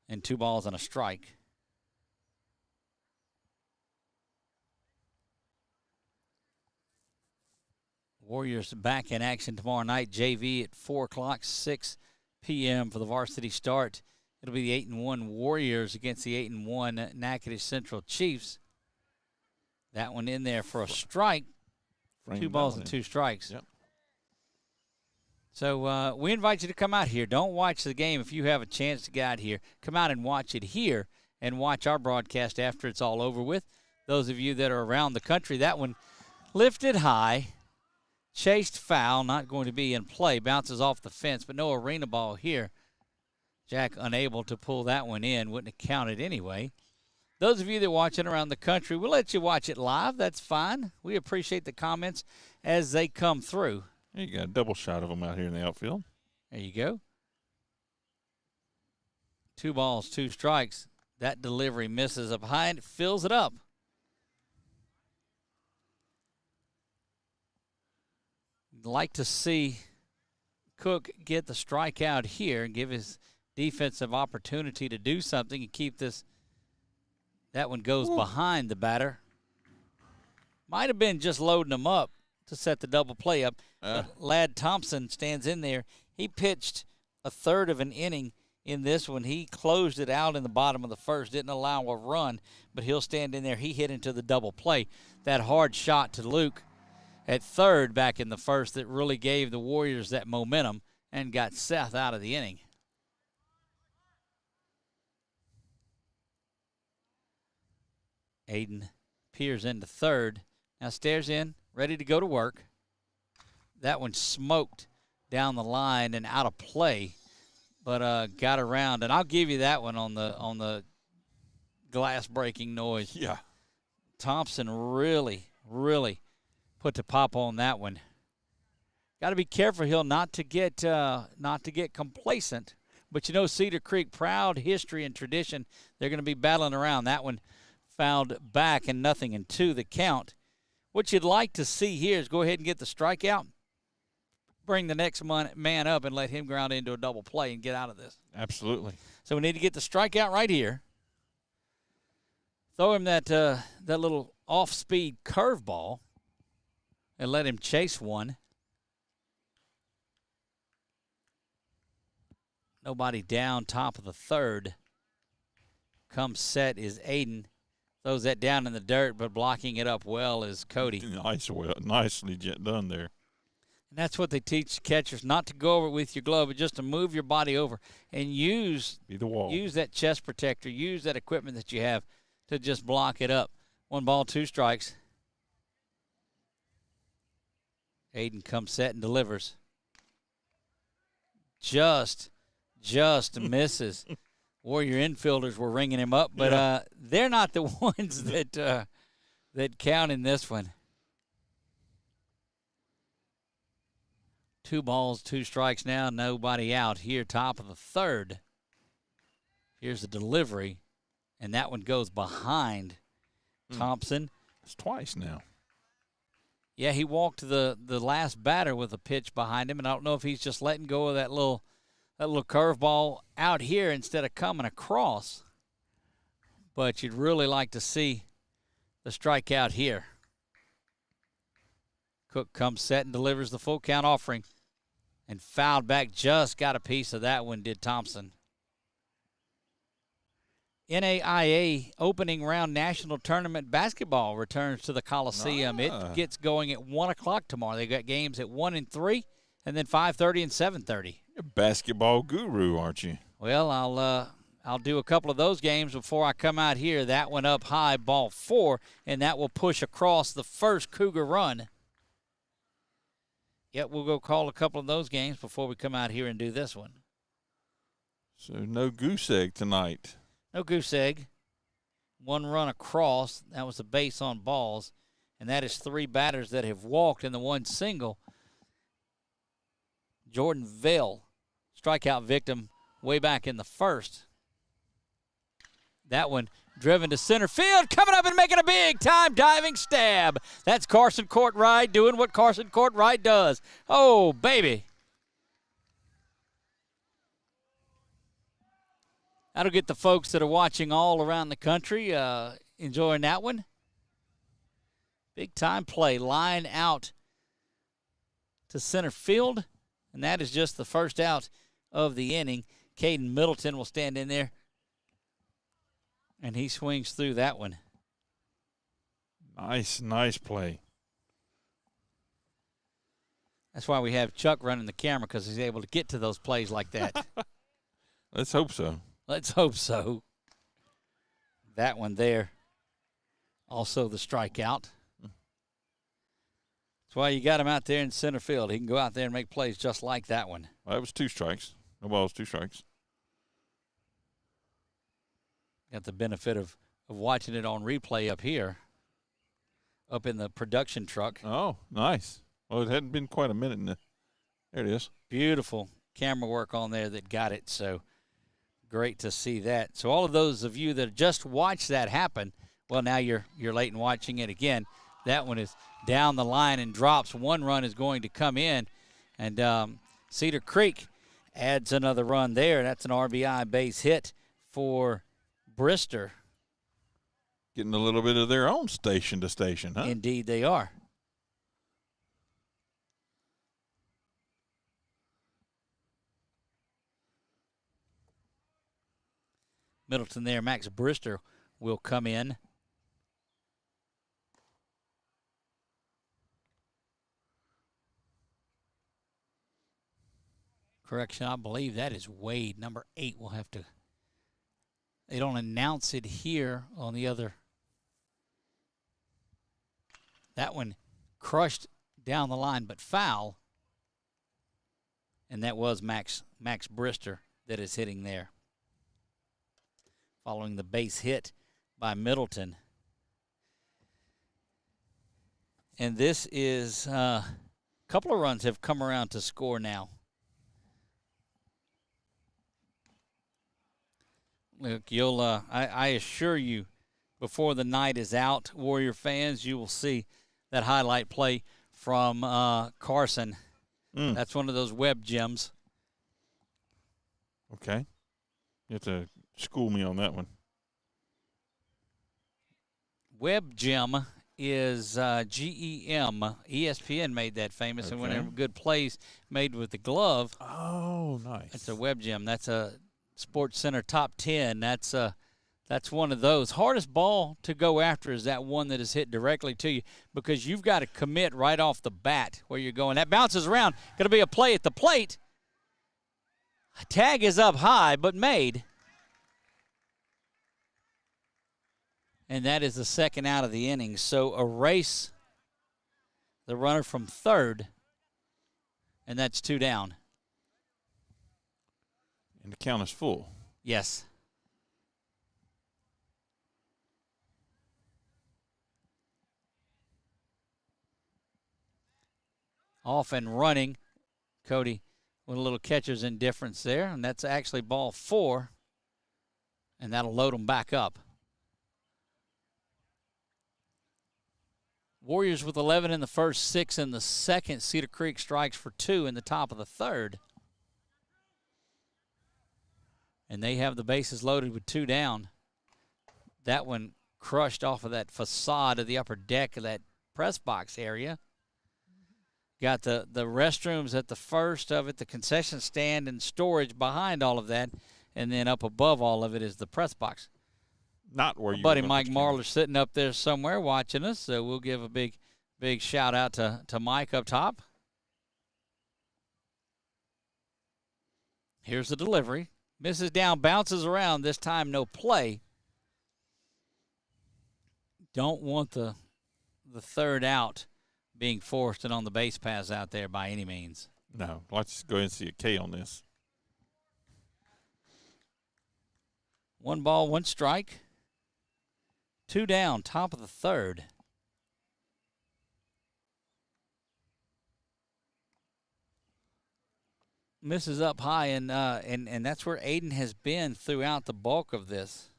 And 2 balls and a strike. Warriors back in action tomorrow night. JV at 4 o'clock, 6 p.m. for the varsity start. It'll be the 8-1 Warriors against the 8-1 Natchitoches Central Chiefs. That one in there for a strike. 2 balls and 2 strikes.
Yep.
So we invite you to come out here. Don't watch the game if you have a chance to get out here. Come out and watch it here and watch our broadcast after it's all over with. Those of you that are around the country, that one lifted high, chased foul, not going to be in play, bounces off the fence, but no arena ball here. Jack unable to pull that one in, wouldn't have counted anyway. Those of you that are watching around the country, we'll let you watch it live. That's fine. We appreciate the comments as they come through.
You got a double shot of them out here in the outfield.
There you go. 2 balls, 2 strikes. That delivery misses up high and it fills it up. Like to see Cook get the strikeout here and give his defensive opportunity to do something and keep this. That one goes behind the batter. Might have been just loading him up to set the double play up. But Ladd Thompson stands in there. He pitched a third of an inning in this one. He closed it out in the bottom of the first, didn't allow a run, but he'll stand in there. He hit into the double play. That hard shot to Luke at third back in the first that really gave the Warriors that momentum and got Seth out of the inning. Aiden peers into third. Now stares in, ready to go to work. That one smoked down the line and out of play, but got around. And I'll give you that one on the glass breaking noise.
Yeah.
Thompson really put the pop on that one. Got to be careful, Hill, not to get complacent. But you know, Cedar Creek, proud history and tradition. They're going to be battling around. That one fouled back and 0-2 the count. What you'd like to see here is go ahead and get the strikeout, bring the next man up, and let him ground into a double play and get out of this.
Absolutely.
So we need to get the strikeout right here. Throw him that little off-speed curveball and let him chase one. Nobody down, top of the third. Comes set is Aiden. Throws that down in the dirt, but blocking it up well is Cody.
Nicely done there.
And that's what they teach catchers, not to go over it with your glove, but just to move your body over and use that chest protector, use that equipment that you have to just block it up. 1 ball, 2 strikes. Aiden comes set and delivers. Just misses. Warrior infielders were ringing him up, but they're not the ones that count in this one. 2 balls, 2 strikes now, nobody out here, top of the third. Here's the delivery, and that one goes behind Thompson.
It's twice now.
Yeah, he walked the last batter with a pitch behind him, and I don't know if he's just letting go of that little curveball out here instead of coming across. But you'd really like to see the strikeout here. Cook comes set and delivers the full count offering. And fouled back, just got a piece of that one, did Thompson. NAIA opening round national tournament basketball returns to the Coliseum. It gets going at 1 o'clock tomorrow. They've got games at 1 and 3, and then 5:30 and 7:30.
You're a basketball guru, aren't you?
Well, I'll do a couple of those games before I come out here. That one up high, ball 4, and that will push across the first Cougar run. Yep, we'll go call a couple of those games before we come out here and do this one.
So no goose egg tonight.
No goose egg. 1 run across. That was a base on balls. And that is 3 batters that have walked in the 1 single. Jordan Vale, strikeout victim way back in the first. That one driven to center field, coming up and making a big-time diving stab. That's Carson Courtright doing what Carson Courtright does. Oh, baby. That'll get the folks that are watching all around the country enjoying that one. Big-time play, line out to center field, and that is just the first out of the inning. Caden Middleton will stand in there, and he swings through that one.
Nice play.
That's why we have Chuck running the camera, because he's able to get to those plays like that.
Let's hope so.
Let's hope so. That one there. Also the strikeout. That's why you got him out there in center field. He can go out there and make plays just like that one.
Well, that was 2 strikes. No balls, 2 strikes.
Got the benefit of watching it on replay up here, up in the production truck.
Oh, nice. Well, it hadn't been quite a minute. There it is.
Beautiful camera work on there that got it. So great to see that. So all of those of you that just watched that happen, well, now you're late in watching it again. That one is down the line and drops. 1 run is going to come in, and Cedar Creek adds another run there. That's an RBI base hit for Brister.
Getting a little bit of their own station to station, huh?
Indeed they are. Middleton there, Max Brister will come in. Correction, I believe that is Wade. Number 8 will have to. They don't announce it here on the other. That one crushed down the line, but foul. And that was Max Brister that is hitting there. Following the base hit by Middleton. And this is a couple of runs have come around to score now. Look, you'll I assure you, before the night is out, Warrior fans, you will see that highlight play from Carson. That's one of those web gems.
Okay. You have to school me on that one.
Web gem is GEM. ESPN made that famous, and whenever good plays made with the glove.
Oh, nice.
That's a web gem. That's a Sports Center top 10. That's one of those. Hardest ball to go after is that one that is hit directly to you, because you've got to commit right off the bat where you're going. That bounces around. Going to be a play at the plate. Tag is up high, but made. And that is the second out of the inning. So erase the runner from third, and that's 2 down.
And the count is full.
Yes. Off and running, Cody, with a little catcher's indifference there, and that's actually ball 4, and that'll load them back up. Warriors with 11 in the first, 6 in the second. Cedar Creek strikes for 2 in the top of the third. And they have the bases loaded with 2 down. That one crushed off of that facade of the upper deck of that press box area. Got the restrooms at the first of it, the concession stand and storage behind all of that, and then up above all of it is the press box.
Not where you
buddy Mike Marler sitting up there somewhere watching us, so we'll give a big shout out to Mike up top. Here's the delivery. Misses down, bounces around, this time no play. Don't want the third out being forced and on the base paths out there by any means.
No, let's go ahead and see a K on this.
1 ball, 1 strike. 2 down, top of the third. Misses up high, and that's where Aiden has been throughout the bulk of this.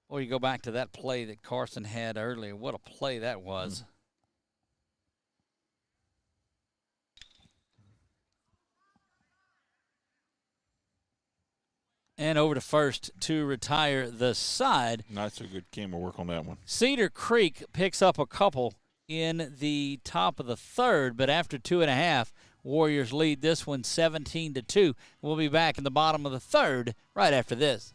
Or you go back to that play that Carson had earlier. What a play that was. And over to first to retire the side.
Not so good camera work on that one.
Cedar Creek picks up a couple in the top of the third, but after 2.5, Warriors lead this one 17-2. We'll be back in the bottom of the third right after this.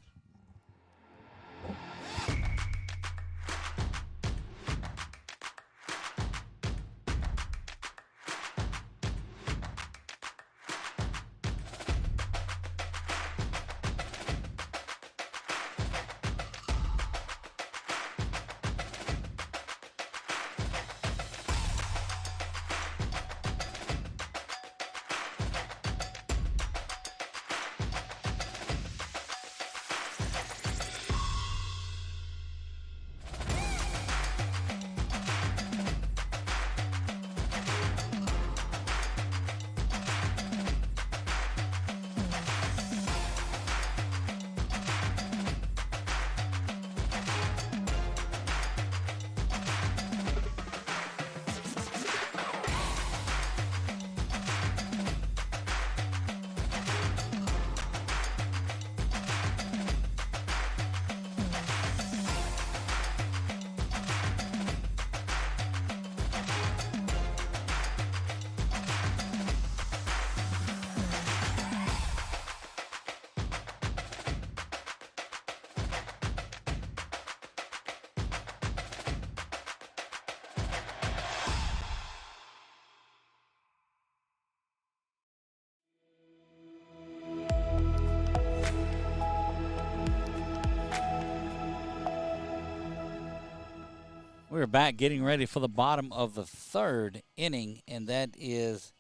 We're back getting ready for the bottom of the third inning, and that is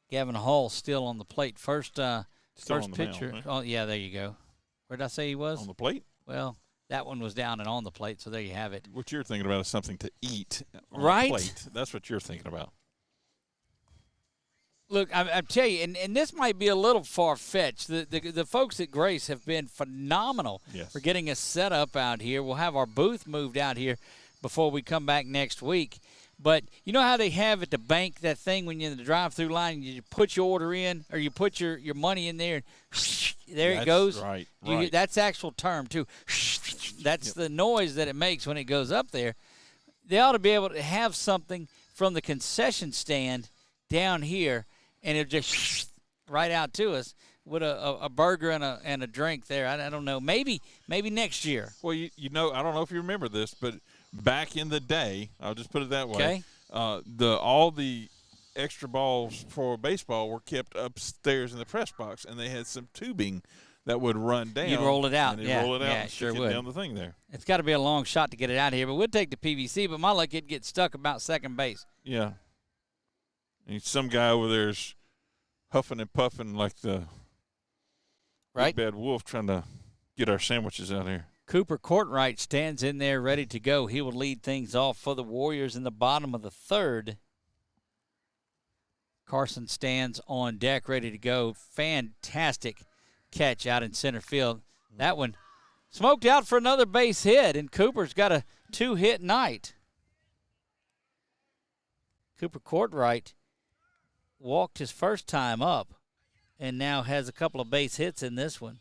Gavin Hall still on the plate. First pitcher.
Mound, right?
Oh, yeah, there you go. Where did I say he was?
On the plate?
Well, that one was down and on the plate, so there you have it.
What you're thinking about is something to eat on
right?
the plate. That's what you're thinking about.
Look, I tell you, and this might be a little far-fetched. The folks at Grace have been phenomenal for getting us set up out here. We'll have our booth moved out here before we come back next week. But you know how they have at the bank that thing when you're in the drive-through line, you put your order in or you put your money in there, and there it goes?
Right.
That's actual term, too. That's the noise that it makes when it goes up there. They ought to be able to have something from the concession stand down here, and it just right out to us with a burger and a drink there. I don't know. Maybe next year.
Well, you know, I don't know if you remember this, but back in the day, I'll just put it that way. All the extra balls for baseball were kept upstairs in the press box, and they had some tubing that would run down.
You'd roll it out.
And roll it out and
sure
stick
would.
it down the thing there.
It's got to be a long shot to get it out here, but we'll take the PVC. But my luck, it'd get stuck about second base.
Yeah. And some guy over there's huffing and puffing like the big bad wolf trying to get our sandwiches out here.
Cooper Courtwright stands in there ready to go. He will lead things off for the Warriors in the bottom of the third. Carson stands on deck ready to go. Fantastic catch out in center field. That one smoked out for another base hit, and Cooper's got a 2-hit night. Cooper Courtwright walked his first time up and now has a couple of base hits in this one.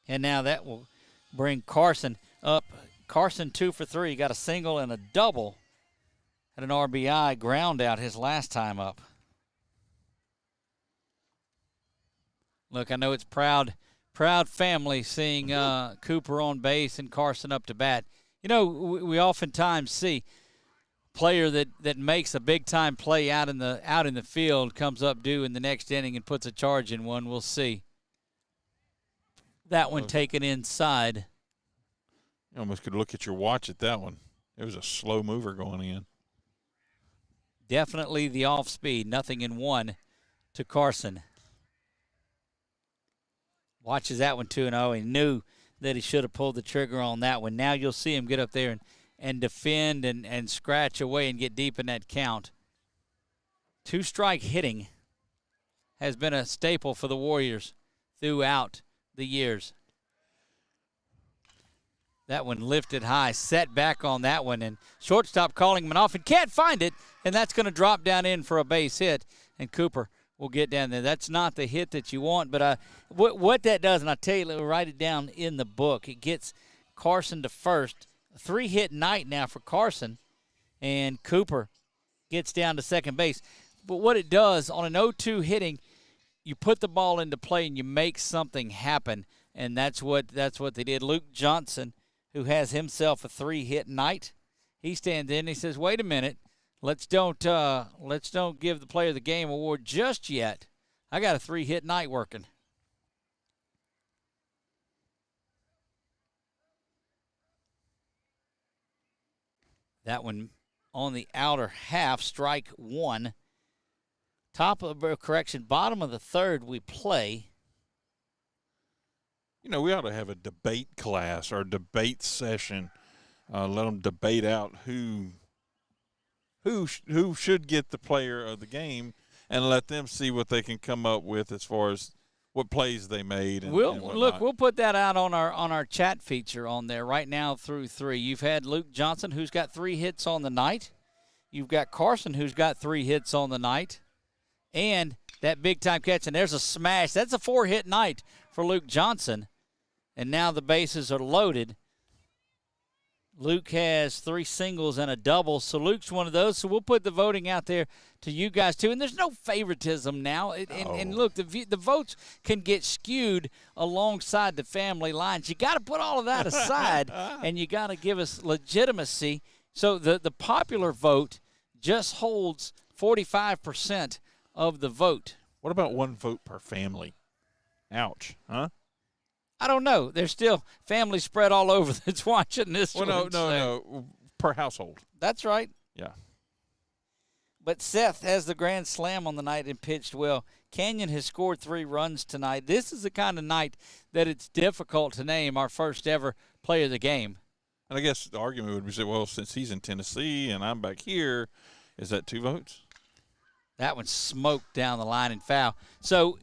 And now that will bring Carson up. Carson 2 for 3. Got a single and a double. Had an RBI ground out his last time up. Look, I know it's proud family seeing Cooper on base and Carson up to bat. You know, we oftentimes see player that makes a big-time play out in the field comes up due in the next inning and puts a charge in one. We'll see. That one taken inside.
You almost could look at your watch at that one. It was a slow mover going in.
Definitely the off speed. 0-1 to Carson. Watches that one 2-0. He knew that he should have pulled the trigger on that one. Now you'll see him get up there and defend and scratch away and get deep in that count. 2-strike hitting has been a staple for the Warriors throughout the years. That one lifted high, set back on that one, and shortstop calling him off and can't find it, and that's going to drop down in for a base hit, and Cooper will get down there. That's not the hit that you want, but what that does, and I tell you, we'll write it down in the book, it gets Carson to first. A 3-hit night now for Carson, and Cooper gets down to second base. But what it does, on an 0-2 hitting, you put the ball into play and you make something happen, and that's what they did. Luke Johnson, who has himself a 3-hit night, he stands in and he says, "Wait a minute, let's don't give the player of the game award just yet. I got a 3-hit night working." That one on the outer half, strike one. Bottom of the third we play.
You know, we ought to have a debate class or a debate session. Let them debate out who should get the player of the game, and let them see what they can come up with as far as what plays they made.
We'll put that out on our chat feature on there right now through 3. You've had Luke Johnson, who's got 3 hits on the night. You've got Carson, who's got 3 hits on the night. And that big-time catch, and there's a smash. That's a 4-hit night for Luke Johnson. And now the bases are loaded. Luke has 3 singles and a double, so Luke's one of those. So we'll put the voting out there to you guys, too. And there's no favoritism now. And look, the votes can get skewed alongside the family lines. You got to put all of that aside, and you got to give us legitimacy. So the popular vote just holds 45% of the vote.
What about 1 vote per family? Ouch, huh?
I don't know. There's still family spread all over that's watching this one.
No. Per household.
That's right.
Yeah.
But Seth has the grand slam on the night and pitched well. Canyon has scored 3 runs tonight. This is the kind of night that it's difficult to name our first ever player of the game.
And I guess the argument would be, well, since he's in Tennessee and I'm back here, is that 2 votes?
That one smoked down the line and foul. So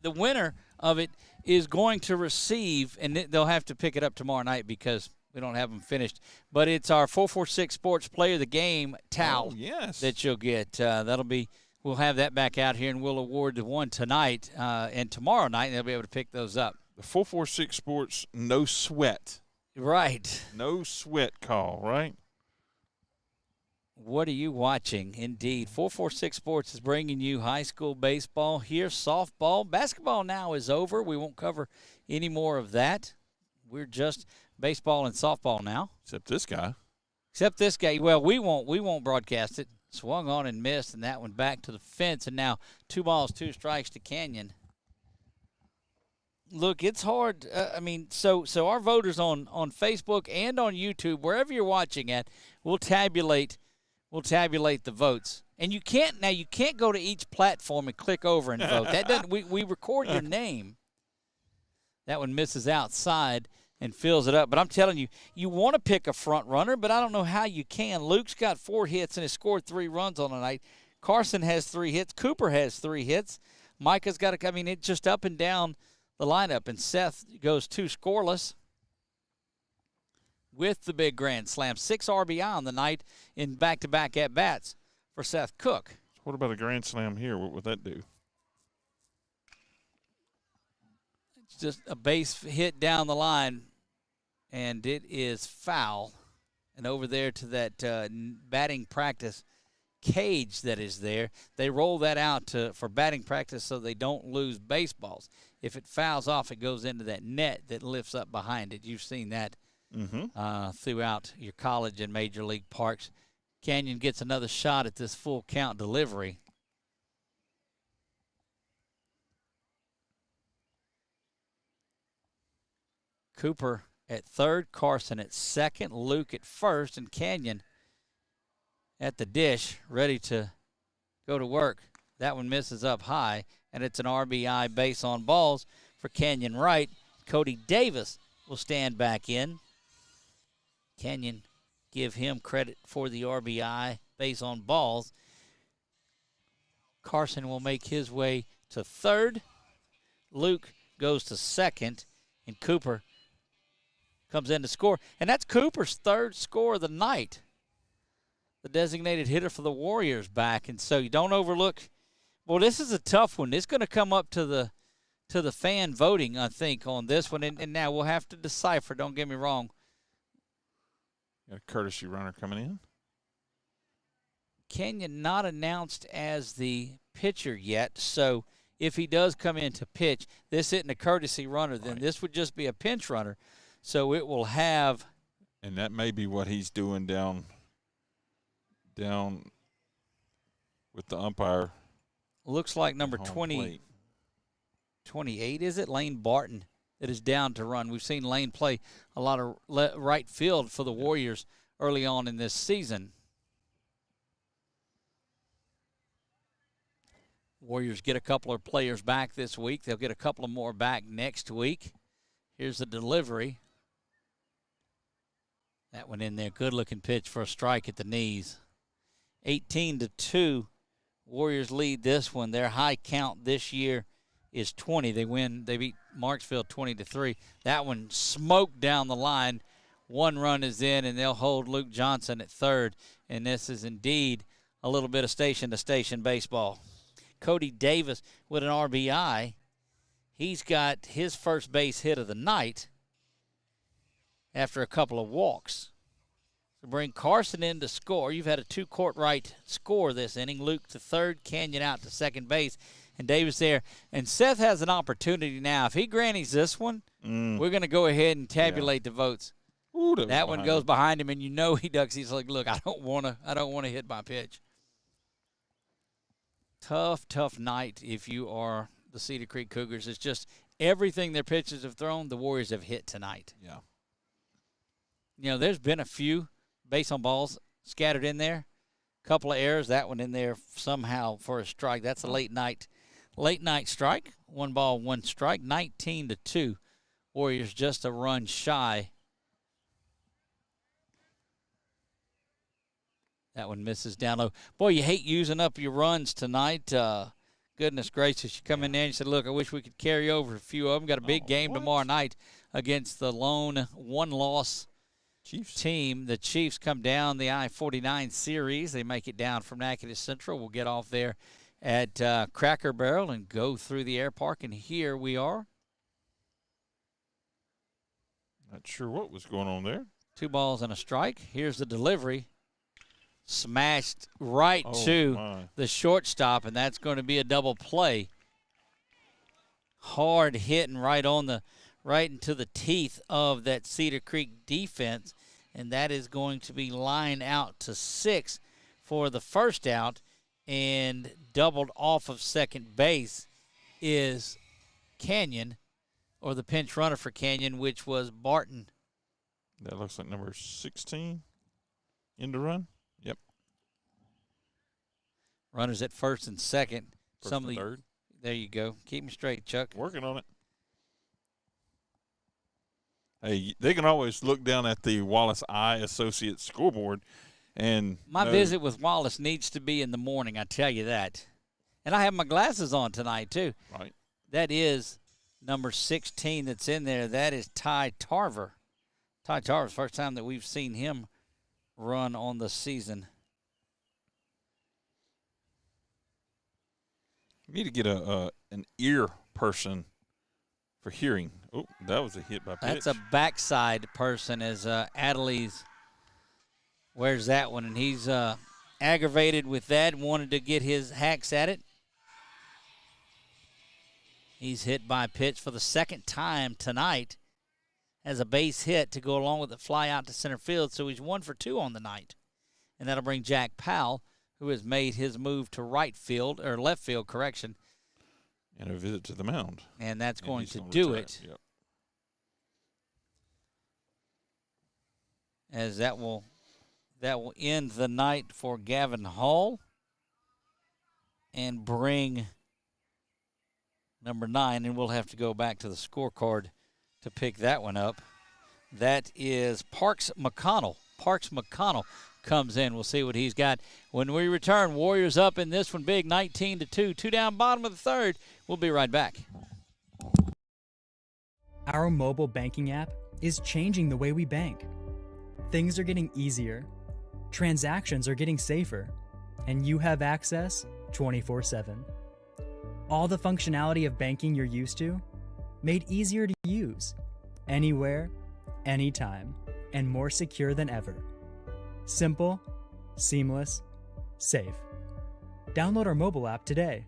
the winner of it is going to receive, and they'll have to pick it up tomorrow night because we don't have them finished. But it's our 446 Sports Player of the Game towel that you'll get. We'll have that back out here, and we'll award the one tonight and tomorrow night, and they'll be able to pick those up.
The 446 Sports no sweat.
Right.
No sweat call, right?
What are you watching? Indeed. 446 Sports is bringing you high school baseball. Here, softball. Basketball now is over. We won't cover any more of that. We're just baseball and softball now.
Except this guy.
Well, we won't broadcast it. Swung on and missed, and that one back to the fence. And now 2 balls, 2 strikes to Canyon. Look, it's hard. So our voters on Facebook and on YouTube, wherever you're watching at, will tabulate the votes. And you can't go to each platform and click over and vote. That doesn't. We record your name. That one misses outside and fills it up. But I'm telling you, you want to pick a front runner, but I don't know how you can. Luke's got 4 hits and has scored 3 runs on the night. Carson has 3 hits. Cooper has 3 hits. Micah's got it's just up and down the lineup. And Seth goes 2 scoreless with the big grand slam. 6 RBI on the night in back-to-back at-bats for Seth Cook.
What about a grand slam here? What would that do?
It's just a base hit down the line, and it is foul. And over there to that batting practice cage that is there, they roll that out for batting practice so they don't lose baseballs. If it fouls off, it goes into that net that lifts up behind it. You've seen that throughout your college and major league parks. Canyon gets another shot at this full count delivery. Cooper at third, Carson at second, Luke at first, and Canyon at the dish, ready to go to work. That one misses up high, and it's an RBI base on balls for Canyon right. Cody Davis will stand back in. Canyon give him credit for the RBI base on balls. Carson will make his way to third. Luke goes to second, and Cooper comes in to score. And that's Cooper's 3rd score of the night. The designated hitter for the Warriors back. And so you don't overlook. Well, this is a tough one. It's going to come up to the fan voting, I think, on this one. And now we'll have to decipher. Don't get me wrong.
Got a courtesy runner coming in.
Canyon not announced as the pitcher yet. So if he does come in to pitch, this isn't a courtesy runner. Then this would just be a pinch runner. So it will have.
And that may be what he's doing down with the umpire.
Looks like number 28, is it? Lane Barton that is down to run. We've seen Lane play a lot of right field for the Warriors early on in this season. Warriors get a couple of players back this week. They'll get a couple of more back next week. Here's the delivery. That one in there. Good-looking pitch for a strike at the knees. 18-2. Warriors lead this one. Their high count this year is 20. They beat Marksville 20-3. That one smoked down the line. 1 run is in, and they'll hold Luke Johnson at third. And this is indeed a little bit of station-to-station baseball. Cody Davis with an RBI. He's got his first base hit of the night after a couple of walks. So bring Carson in to score. You've had a 2-court right score this inning. Luke to third, Canyon out to second base, and Davis there. And Seth has an opportunity now. If he grannies this one, we're going to go ahead and tabulate the votes.
Ooh,
that one goes behind him, and you know he ducks. He's like, look, I don't want to hit my pitch. Tough night if you are the Cedar Creek Cougars. It's just everything their pitchers have thrown, the Warriors have hit tonight.
Yeah.
You know, there's been a few base on balls scattered in there. Couple of errors. That one in there somehow for a strike. That's a late night strike. 1 ball, 1 strike. 19-2. Warriors just a run shy. That one misses down low. Boy, you hate using up your runs tonight. Goodness gracious, you come in there and you said, look, I wish we could carry over a few of them. Got a big game tomorrow night against the lone one-loss team. The Chiefs come down the I-49 series. They make it down from Natchitoches Central. We'll get off there at Cracker Barrel and go through the air park, and here we are.
Not sure what was going on there.
2 balls and a strike. Here's the delivery. Smashed right to the shortstop, and that's going to be a double play. Hard hitting right into the teeth of that Cedar Creek defense, and that is going to be lined out to 6 for the first out, and doubled off of second base is Canyon, or the pinch runner for Canyon, which was Barton.
That looks like number 16 in the run. Yep.
Runners at first and second.
First and third.
There you go. Keep me straight, Chuck.
Working on it. Hey, they can always look down at the Wallace Eye Associates scoreboard. And
my visit with Wallace needs to be in the morning, I tell you that. And I have my glasses on tonight, too.
Right.
That is number 16 that's in there. That is Ty Tarver. Ty Tarver's first time that we've seen him run on the season.
We need to get an ear person for hearing. Oh, that was a hit by pitch.
That's a backside person as Adelise wears that one, and he's aggravated with that, wanted to get his hacks at it. He's hit by a pitch for the second time tonight as a base hit to go along with the fly out to center field, so he's 1 for 2 on the night. And that'll bring Jack Powell, who has made his move to left field, correction.
And a visit to the mound.
And that's going to do it.
Yep.
As that will end the night for Gavin Hall and bring number 9, and we'll have to go back to the scorecard to pick that one up. That is Parks McConnell. Parks McConnell comes in. We'll see what he's got. When we return, Warriors up in this one big, 19-2. 2 down, bottom of the third. We'll be right back.
Our mobile banking app is changing the way we bank. Things are getting easier, transactions are getting safer, and you have access 24/7. All the functionality of banking you're used to, made easier to use, anywhere, anytime, and more secure than ever. Simple, seamless, safe. Download our mobile app today.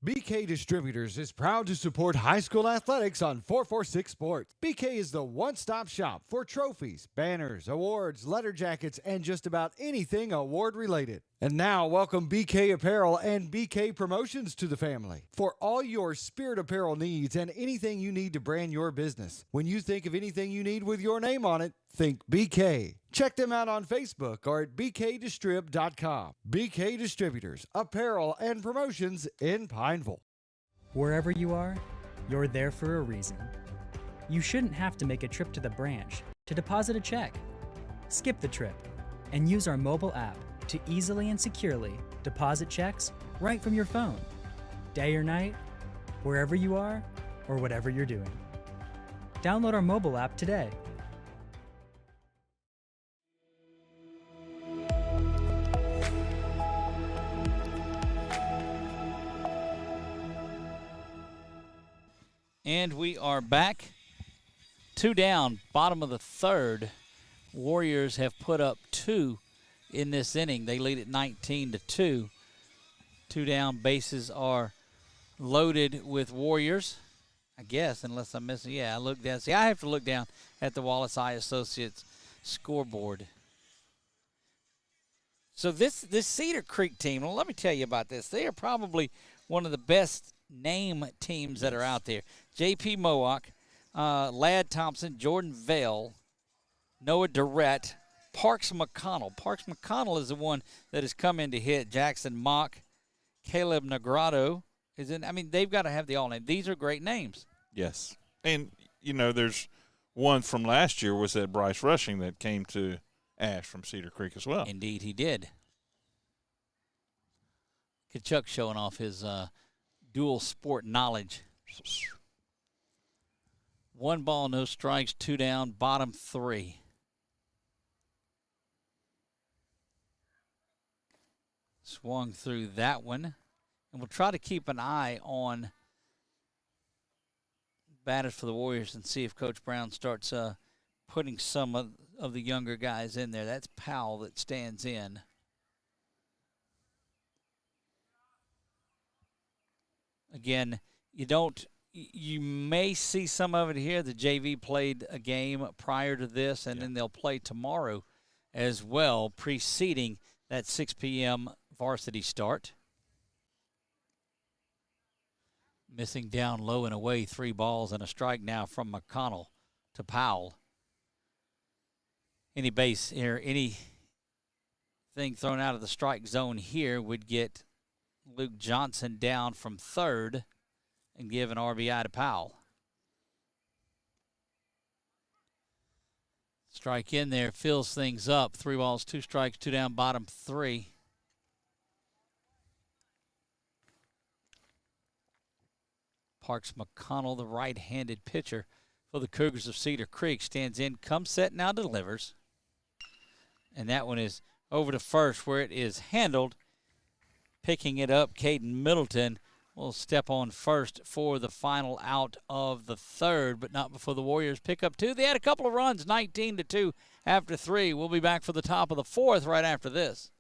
BK Distributors is proud to support high school athletics on 446 Sports. BK is the one-stop shop for trophies, banners, awards, letter jackets, and just about anything award-related. And now, welcome BK Apparel and BK Promotions to the family. For all your spirit apparel needs and anything you need to brand your business. When you think of anything you need with your name on it, think BK. Check them out on Facebook or at bkdistrib.com. BK Distributors, Apparel and Promotions in Pineville.
Wherever you are, you're there for a reason. You shouldn't have to make a trip to the branch to deposit a check. Skip the trip and use our mobile app to easily and securely deposit checks right from your phone. Day or night, wherever you are or whatever you're doing. Download our mobile app today.
And we are back. 2 down, bottom of the third. Warriors have put up 2 in this inning. They lead at 19-2. 2 down, bases are loaded with Warriors, I guess, unless I'm missing. Yeah, I look down. See, I have to look down at the Wallace Eye Associates scoreboard. So this Cedar Creek team, well, let me tell you about this. They are probably one of the best name teams that are out there. J.P. Mowak, Ladd Thompson, Jordan Vale, Noah Durrett, Parks McConnell. Parks McConnell is the one that has come in to hit. Jackson Mock, Caleb Negrado is in. I mean, they've got to have the all name. These are great names.
Yes. And, there's one from last year was that Bryce Rushing that came to Ash from Cedar Creek as well.
Indeed, he did. Kachuk showing off his dual sport knowledge. 1 ball, no strikes, 2 down, bottom 3. Swung through that one. And we'll try to keep an eye on batters for the Warriors and see if Coach Brown starts putting some of the younger guys in there. That's Powell that stands in. Again, you may see some of it here. The JV played a game prior to this, and then they'll play tomorrow as well, preceding that 6 p.m. varsity start. Missing down low and away, 3 balls and a strike now from McConnell to Powell. Any base here, anything thrown out of the strike zone here would get Luke Johnson down from third and give an RBI to Powell. Strike in there, fills things up. 3 balls, 2 strikes, 2 down, bottom 3. Parks McConnell, the right-handed pitcher for the Cougars of Cedar Creek, stands in, comes set, now delivers. And that one is over to first where it is handled. Picking it up, Caden Middleton will step on first for the final out of the third, but not before the Warriors pick up 2. They had a couple of runs, 19-2 after 3. We'll be back for the top of the 4th right after this.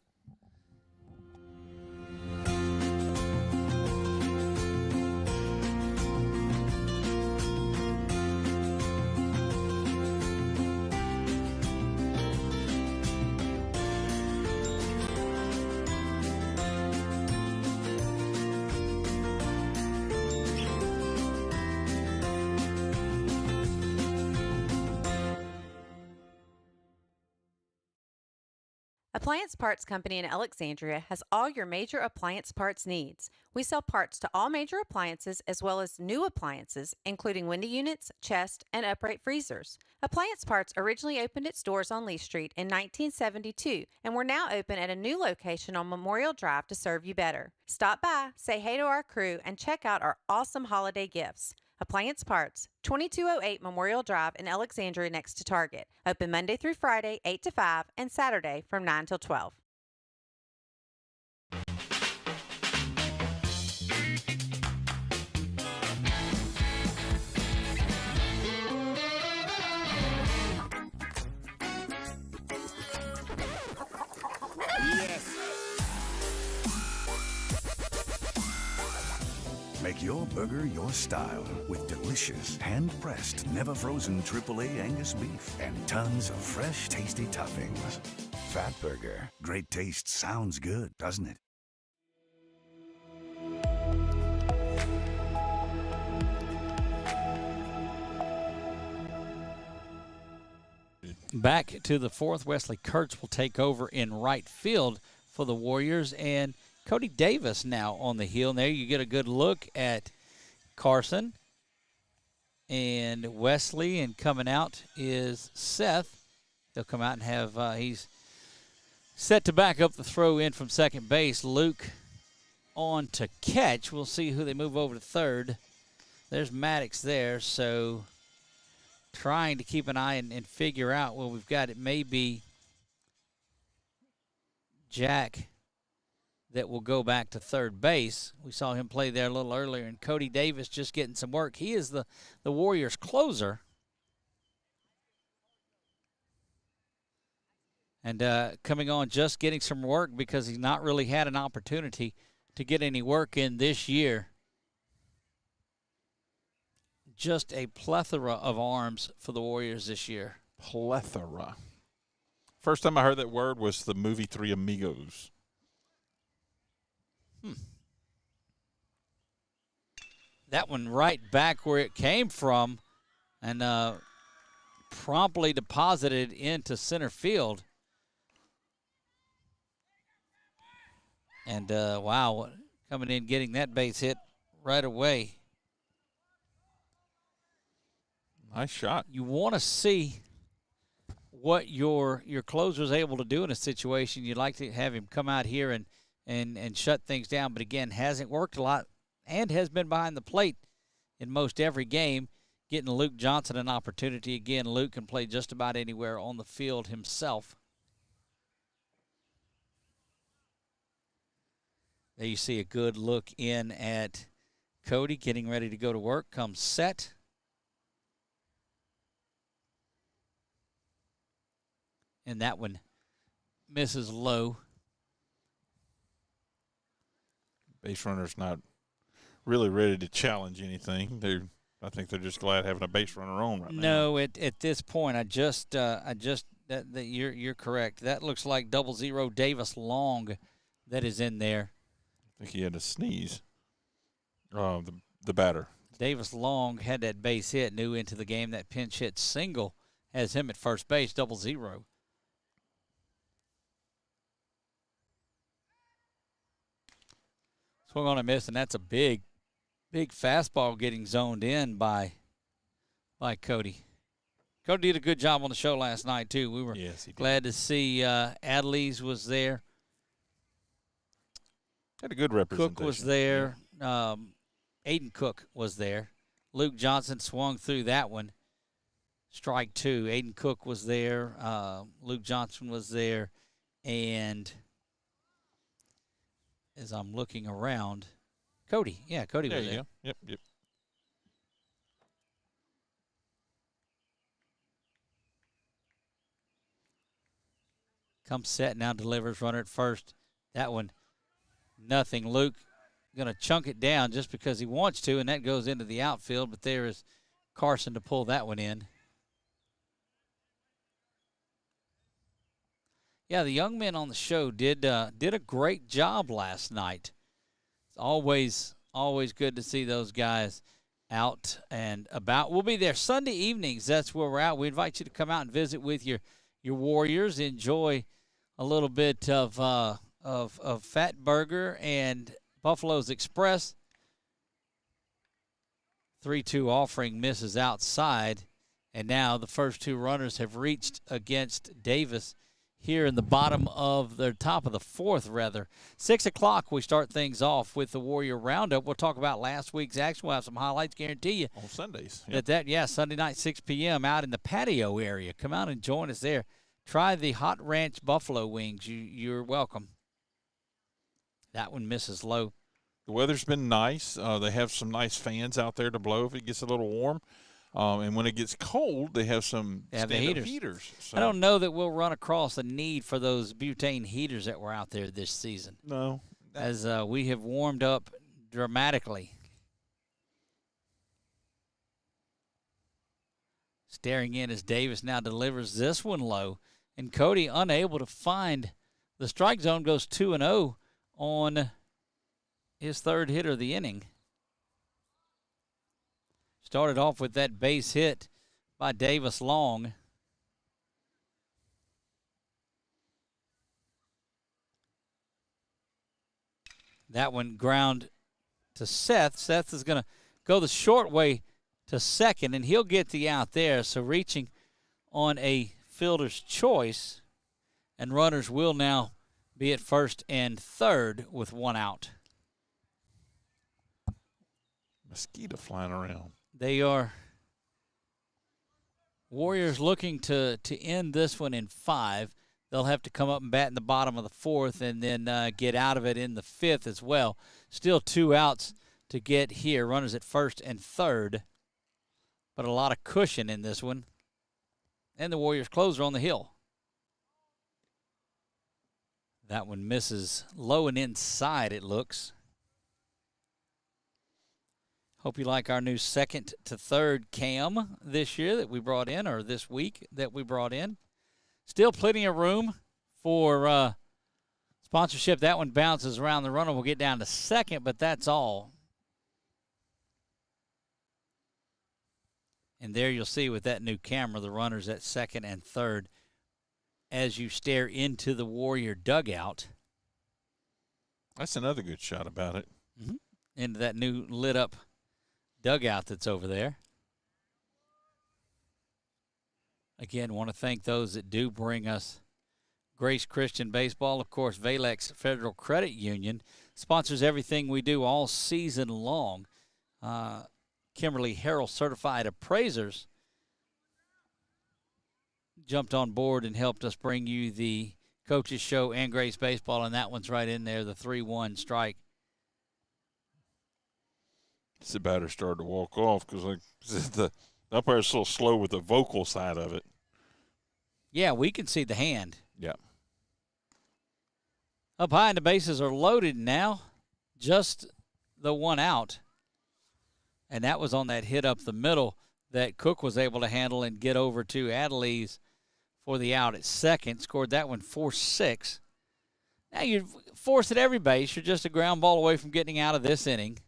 Appliance Parts Company in Alexandria has all your major appliance parts needs. We sell parts to all major appliances as well as new appliances, including window units, chest, and upright freezers. Appliance Parts originally opened its doors on Lee Street in 1972, and we're now open at a new location on Memorial Drive to serve you better. Stop by, say hey to our crew, and check out our awesome holiday gifts. Appliance Parts, 2208 Memorial Drive in Alexandria next to Target. Open Monday through Friday, 8 to 5, and Saturday from 9 till 12.
Make your burger your style with delicious, hand-pressed, never-frozen AAA Angus beef and tons of fresh, tasty toppings. Fat Burger. Great taste sounds good, doesn't it?
Back to the 4th, Wesley Kurtz will take over in right field for the Warriors, and Cody Davis now on the hill. And there you get a good look at Carson and Wesley, and coming out is Seth. They'll come out and have, he's set to back up the throw in from second base. Luke on to catch. We'll see who they move over to third. There's Maddox there, so trying to keep an eye and figure out, well, we've got, it may be Jack that will go back to third base. We saw him play there a little earlier, and Cody Davis just getting some work. He is the Warriors' closer. And coming on, just getting some work because he's not really had an opportunity to get any work in this year. Just a plethora of arms for the Warriors this year.
Plethora. First time I heard that word was the movie Three Amigos.
That one right back where it came from and promptly deposited into center field. And, wow, coming in getting that base hit right away.
Nice shot.
You want to see what your closer is able to do in a situation. You'd like to have him come out here and shut things down, but again, hasn't worked a lot and has been behind the plate in most every game, getting Luke Johnson an opportunity. Again, Luke can play just about anywhere on the field himself. There you see a good look in at Cody getting ready to go to work. Comes set. And that one misses low.
Base runner's not really ready to challenge anything. I think they're just glad having a base runner on right now.
No, at this point, you're correct. That looks like 00 Davis Long that is in there.
I think he had a sneeze. The batter.
Davis Long had that base hit, new into the game. That pinch hit single has him at first base, 00. Swung on a miss, and that's a big fastball getting zoned in by Cody. Cody did a good job on the show last night, too. We were glad to see Adlees was there.
Had a good representation.
Cook was there. Aiden Cook was there. Luke Johnson swung through that one. Strike two. Aiden Cook was there. Luke Johnson was there. And as I'm looking around, Cody. Yeah, Cody was there.
Yep.
Comes set, now delivers, runner at first. That one, nothing. Luke going to chunk it down just because he wants to, and that goes into the outfield, but there is Carson to pull that one in. Yeah, the young men on the show did a great job last night. It's always good to see those guys out and about. We'll be there Sunday evenings. That's where we're at. We invite you to come out and visit with your Warriors. Enjoy a little bit of Fat Burger and Buffalo's Express. 3-2 offering misses outside, and now the first two runners have reached against Davis here in the bottom of the top of the fourth, rather. 6 o'clock, we start things off with the Warrior Roundup. We'll talk about last week's action. We'll have some highlights, guarantee you.
On Sundays.
Sunday night, 6 p.m. out in the patio area. Come out and join us there. Try the Hot Ranch Buffalo Wings. You're welcome. That one misses low.
The weather's been nice. They have some nice fans out there to blow if it gets a little warm. And when it gets cold, they have some stand-up heaters. So.
I don't know that we'll run across a need for those butane heaters that were out there this season.
No.
As we have warmed up dramatically. Staring in as Davis now delivers this one low. And Cody unable to find the strike zone, goes 2-0 on his third hit of the inning. Started off with that base hit by Davis Long. That one ground to Seth. Seth is going to go the short way to second, and he'll get the out there. So reaching on a fielder's choice, and runners will now be at first and third with one out.
Mosquito flying around.
They are Warriors looking to end this one in 5. They'll have to come up and bat in the bottom of the fourth and then get out of it in the fifth as well. Still 2 outs to get here. Runners at first and third, but a lot of cushion in this one. And the Warriors closer on the hill. That one misses low and inside, it looks. Hope you like our new second to third cam this year that we brought in, or this week that we brought in. Still plenty of room for sponsorship. That one bounces around the runner. We'll get down to second, but that's all. And there you'll see with that new camera, the runners at second and third as you stare into the Warrior dugout.
That's another good shot about it.
Mm-hmm. Into that new lit-up dugout that's over there. Again, want to thank those that do bring us Grace Christian Baseball. Of course, Valex Federal Credit Union sponsors everything we do all season long. Kimberly Harrell Certified Appraisers jumped on board and helped us bring you the Coaches Show and Grace Baseball, and that one's right in there, the 3-1 strike.
The batter started to walk off because the umpire's so slow with the vocal side of it.
Yeah, we can see the hand.
Yeah.
Up high, and the bases are loaded now. Just the one out. And that was on that hit up the middle that Cook was able to handle and get over to Adelise for the out at second. Scored that one 4-6. Now you're forced at every base. You're just a ground ball away from getting out of this inning.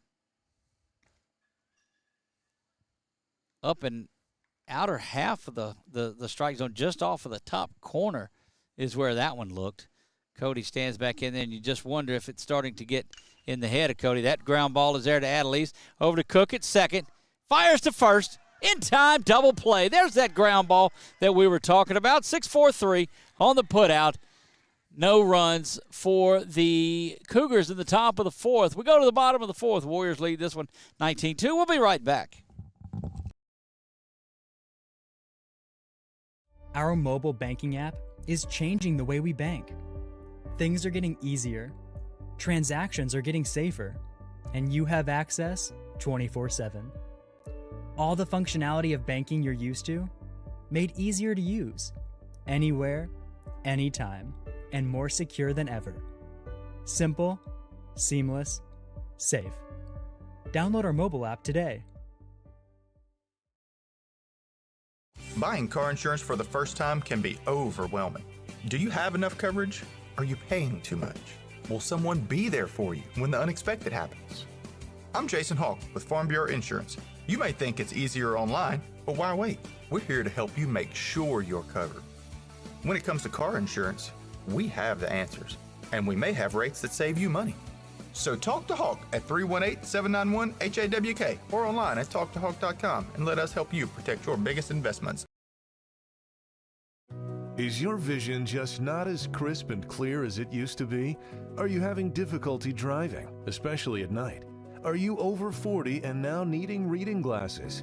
Up and outer half of the strike zone, just off of the top corner is where that one looked. Cody stands back in there, and you just wonder if it's starting to get in the head of Cody. That ground ball is there to Adelise. Over to Cook at second. Fires to first. In time, double play. There's that ground ball that we were talking about. 6-4-3 on the putout. No runs for the Cougars in the top of the fourth. We go to the bottom of the fourth. Warriors lead this one 19-2. We'll be right back.
Our mobile banking app is changing the way we bank. Things are getting easier, transactions are getting safer, and you have access 24/7. All the functionality of banking you're used to, made easier to use, anywhere, anytime, and more secure than ever. Simple, seamless, safe. Download our mobile app today.
Buying car insurance for the first time can be overwhelming. Do you have enough coverage? Are you paying too much? Will someone be there for you when the unexpected happens? I'm Jason Hawk with Farm Bureau Insurance. You may think it's easier online, but why wait? We're here to help you make sure you're covered. When it comes to car insurance, we have the answers, and we may have rates that save you money. So talk to Hawk at 318-791-HAWK or online at talktohawk.com and let us help you protect your biggest investments.
Is your vision just not as crisp and clear as it used to be? Are you having difficulty driving, especially at night? Are you over 40 and now needing reading glasses?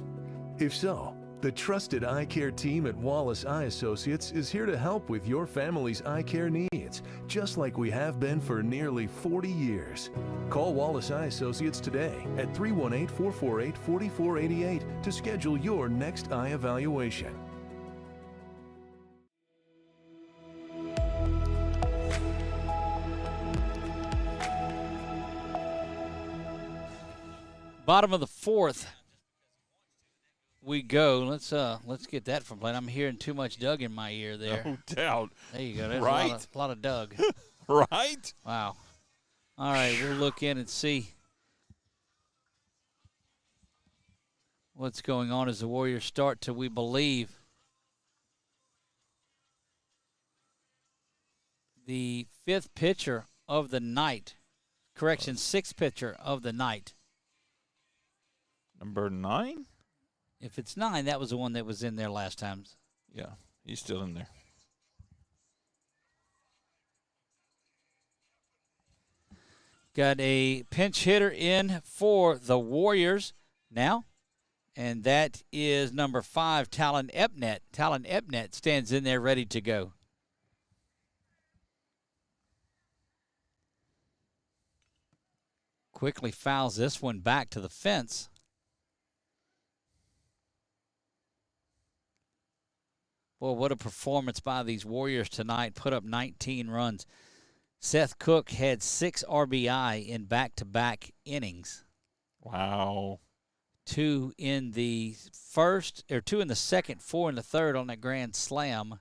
If so, the trusted eye care team at Wallace Eye Associates is here to help with your family's eye care needs, just like we have been for nearly 40 years. Call Wallace Eye Associates today at 318-448-4488 to schedule your next eye evaluation.
Bottom of the fourth we go. Let's get that from playing. I'm hearing too much Doug in my ear there.
No doubt.
There you go. There's
right.
a lot of Doug.
Right?
Wow. All right, we'll look in and see what's going on as the Warriors start to, we believe, the fifth pitcher of the night. Correction, sixth pitcher of the night.
Number 9?
If it's 9, that was the one that was in there last time.
Yeah, he's still in there.
Got a pinch hitter in for the Warriors now, and that is number 5, Talon Epnet. Talon Epnet stands in there ready to go. Quickly fouls this one back to the fence. Boy, what a performance by these Warriors tonight. Put up 19 runs. Seth Cook had 6 RBI in back-to-back innings.
Wow.
2 in the first, or 2 in the second, 4 in the third on that grand slam.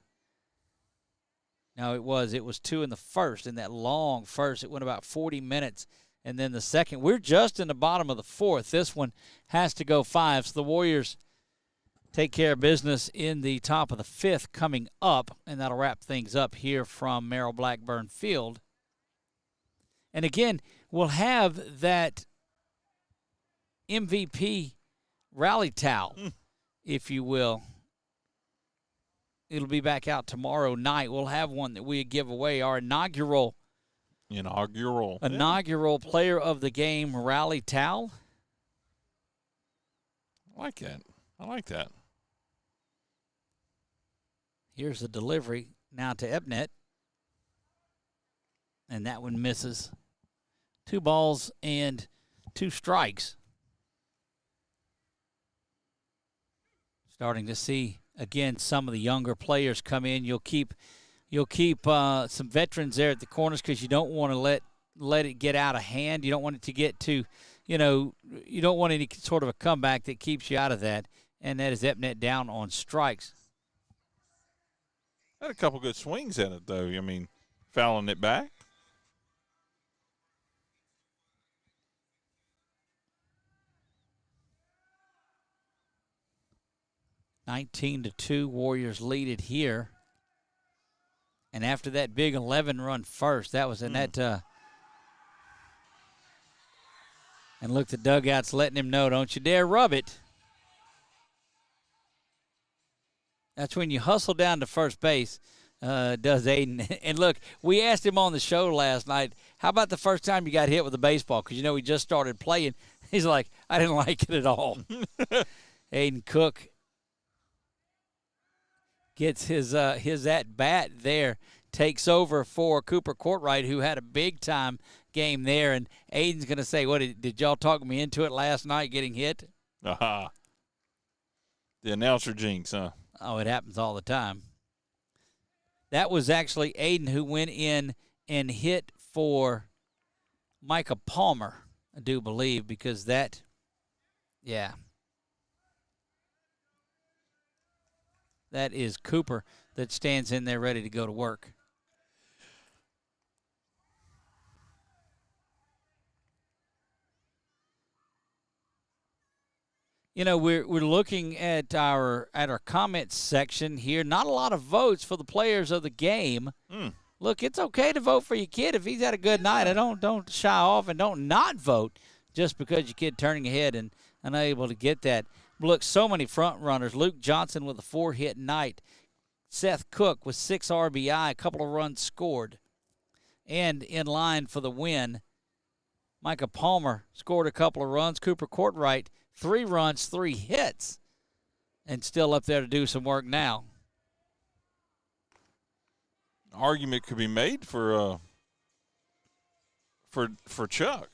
No, it was. It was 2 in the first. In that long first, it went about 40 minutes. And then the second, we're just in the bottom of the fourth. This one has to go 5. So the Warriors take care of business in the top of the 5th coming up, and that'll wrap things up here from Merrill Blackburn Field. And again, we'll have that MVP rally towel, if you will. It'll be back out tomorrow night. We'll have one that we give away, our inaugural player of the game rally towel.
I like that.
Here's the delivery now to Ebnet. And that one misses. 2 balls and 2 strikes. Starting to see, again, some of the younger players come in. You'll keep some veterans there at the corners because you don't want to let it get out of hand. You don't want it to get to, you don't want any sort of a comeback that keeps you out of that. And that is Ebnet down on strikes.
Had a couple good swings at it, though. I mean, fouling it back.
(19-2), Warriors lead it here. And after that big 11-run first, that was in that. And look, the dugout's letting him know, don't you dare rub it. That's when you hustle down to first base, does Aiden. And look, we asked him on the show last night, how about the first time you got hit with a baseball? Because, he just started playing. He's like, I didn't like it at all. Aiden Cook gets his at-bat there, takes over for Cooper Courtwright, who had a big-time game there. And Aiden's going to say, what, did y'all talk me into it last night getting hit?
Aha. The announcer jinx, huh?
Oh, it happens all the time. That was actually Aiden who went in and hit for Micah Palmer, I do believe, because that, yeah. That is Cooper that stands in there ready to go to work. We're looking at our comments section here. Not a lot of votes for the players of the game. Look, it's okay to vote for your kid if he's had a good night. I don't shy off and don't not vote just because your kid turning ahead and unable to get that. Look, so many front runners. Luke Johnson with a 4-hit night. Seth Cook with 6 RBI, a couple of runs scored. And in line for the win, Micah Palmer scored a couple of runs. Cooper Courtwright, 3 runs, 3 hits, and still up there to do some work now.
Argument could be made for Chuck.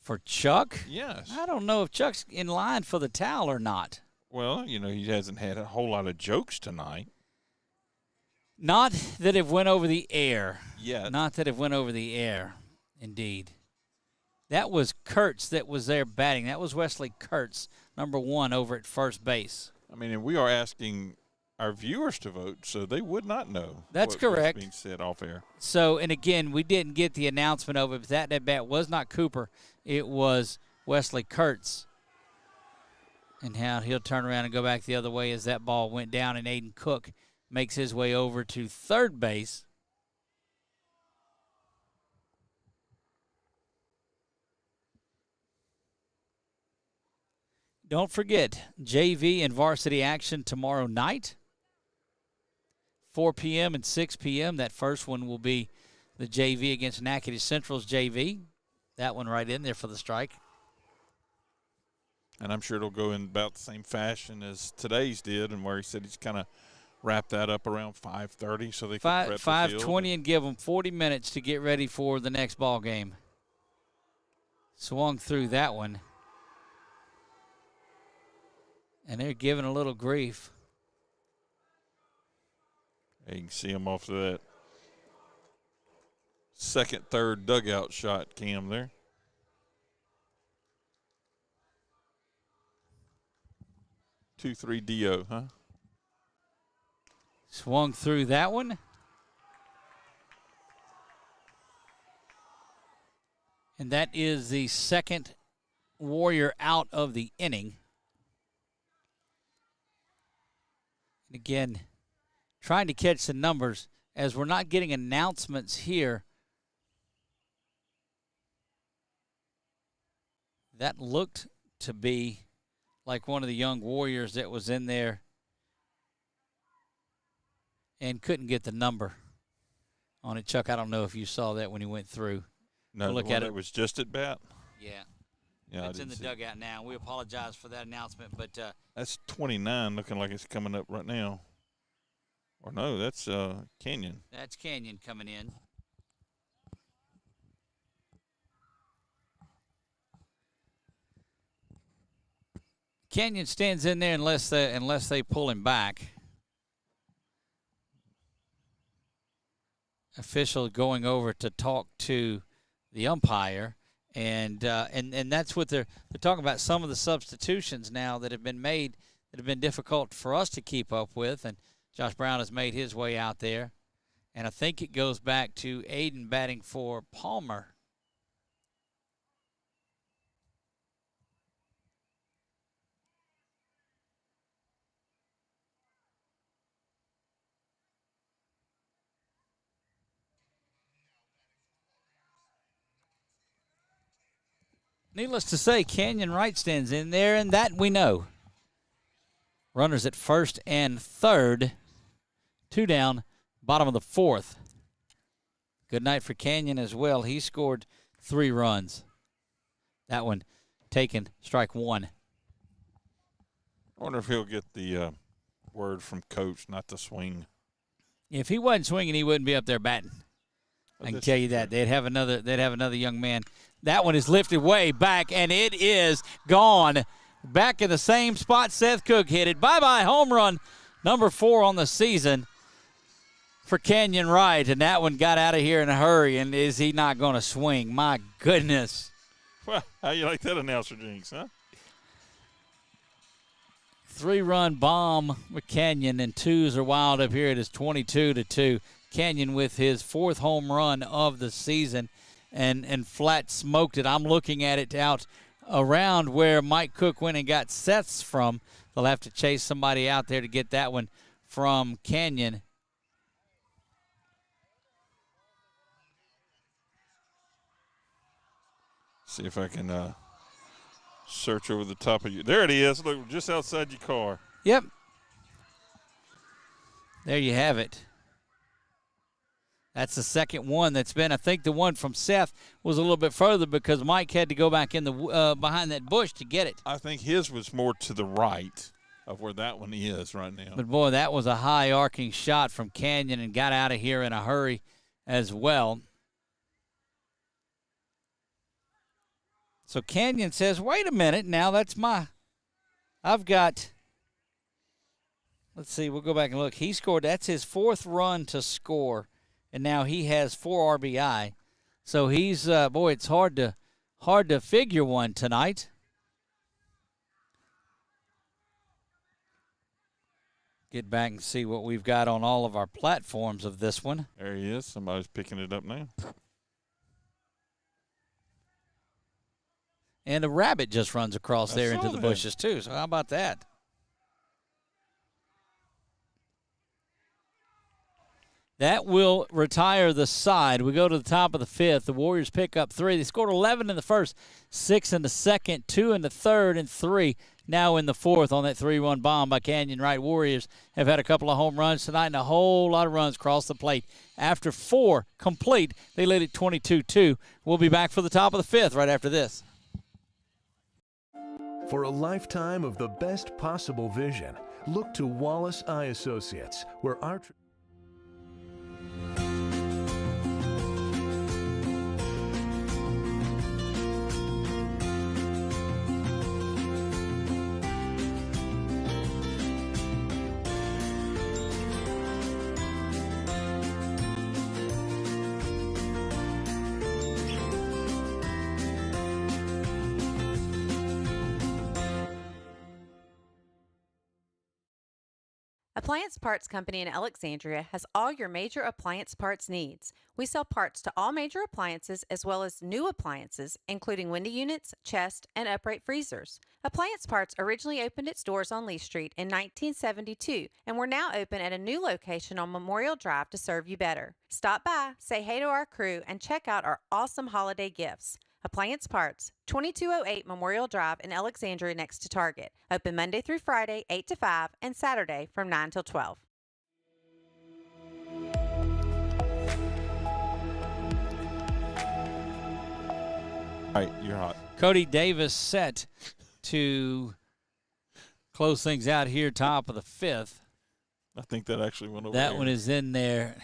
For Chuck?
Yes.
I don't know if Chuck's in line for the towel or not.
Well, he hasn't had a whole lot of jokes tonight.
Not that it went over the air.
Yeah.
Not that it went over the air, indeed. That was Kurtz that was there batting. That was Wesley Kurtz, number 1 over at first base.
I mean, and we are asking our viewers to vote, so they would not know.
That's correct.
Being said off air.
So, and again, we didn't get the announcement of it, but that at bat was not Cooper. It was Wesley Kurtz. And how he'll turn around and go back the other way as that ball went down, and Aiden Cook makes his way over to third base. Don't forget, JV and varsity action tomorrow night, 4 p.m. and 6 p.m. That first one will be the JV against Natchitoches Central's JV. That one right in there for the strike.
And I'm sure it'll go in about the same fashion as today's did, and where he said he's kind of wrapped that up around 5:30 so they can prep the field.
5:20 and give them 40 minutes to get ready for the next ball game. Swung through that one. And they're giving a little grief.
You can see him off to that second, third dugout shot cam there. Two, 3 DO, huh?
Swung through that one. And that is the second Warrior out of the inning. And again, trying to catch the numbers as we're not getting announcements here. That looked to be like one of the young Warriors that was in there and couldn't get the number on it. Chuck, I don't know if you saw that when he went through.
No,
we'll
the
look
one
at
that
it.
was just at bat?
Yeah, it's in the dugout now. We apologize for that announcement, but
that's 29 looking like it's coming up right now. Or no, that's Canyon.
That's Canyon coming in. Canyon stands in there unless they pull him back. Official going over to talk to the umpire, and that's what they're talking about. Some of the substitutions now that have been made that have been difficult for us to keep up with, and Josh Brown has made his way out there, and I think it goes back to Aiden batting for Palmer. Needless to say, Canyon Wright stands in there, and that we know. Runners at first and third. 2 down, bottom of the 4th. Good night for Canyon as well. He scored 3 runs. That one taken, strike 1.
I wonder if he'll get the word from coach not to swing.
If he wasn't swinging, he wouldn't be up there batting. I can tell you that. They'd have another young man. That one is lifted way back, and it is gone. Back in the same spot Seth Cook hit it. Bye-bye home run, number 4 on the season for Canyon Wright, and that one got out of here in a hurry, and is he not going to swing? My goodness.
Well, how you like that announcer jinx, huh?
3-run bomb with Canyon, and 2s are wild up here. It is 22-2. Canyon with his 4th home run of the season, and flat smoked it. I'm looking at it out around where Mike Cook went and got Seth's from. They'll have to chase somebody out there to get that one from Canyon.
See if I can search over the top of you. There it is. Look, just outside your car.
Yep. There you have it. That's the second one that's been. I think the one from Seth was a little bit further because Mike had to go back in the behind that bush to get it.
I think his was more to the right of where that one is right now.
But, boy, that was a high arcing shot from Canyon and got out of here in a hurry as well. So Canyon says, wait a minute, now I've got, let's see, we'll go back and look. He scored, that's his 4th run to score, and now he has 4 RBI. So he's, boy, it's hard to figure one tonight. Get back and see what we've got on all of our platforms of this one.
There he is. Somebody's picking it up now.
And a rabbit just runs across there into the bushes, too. So how about that? That will retire the side. We go to the top of the 5th. The Warriors pick up 3. They scored 11 in the first, 6 in the second, 2 in the third, and 3 now in the 4th on that 3-run bomb by Canyon Wright. Warriors have had a couple of home runs tonight and a whole lot of runs across the plate. After 4 complete, they lead it 22-2. We'll be back for the top of the 5th right after this.
For a lifetime of the best possible vision, look to Wallace Eye Associates, where our
Appliance Parts Company in Alexandria has all your major appliance parts needs. We sell parts to all major appliances as well as new appliances, including window units, chest, and upright freezers. Appliance Parts originally opened its doors on Lee Street in 1972, and we're now open at a new location on Memorial Drive to serve you better. Stop by, say hey to our crew, and check out our awesome holiday gifts. Appliance Parts, 2208 Memorial Drive in Alexandria next to Target. Open Monday through Friday, 8 to 5, and Saturday from 9 till 12.
All right, you're hot.
Cody Davis set to close things out here, top of the fifth.
I think that actually went over
That
there.
one is in there.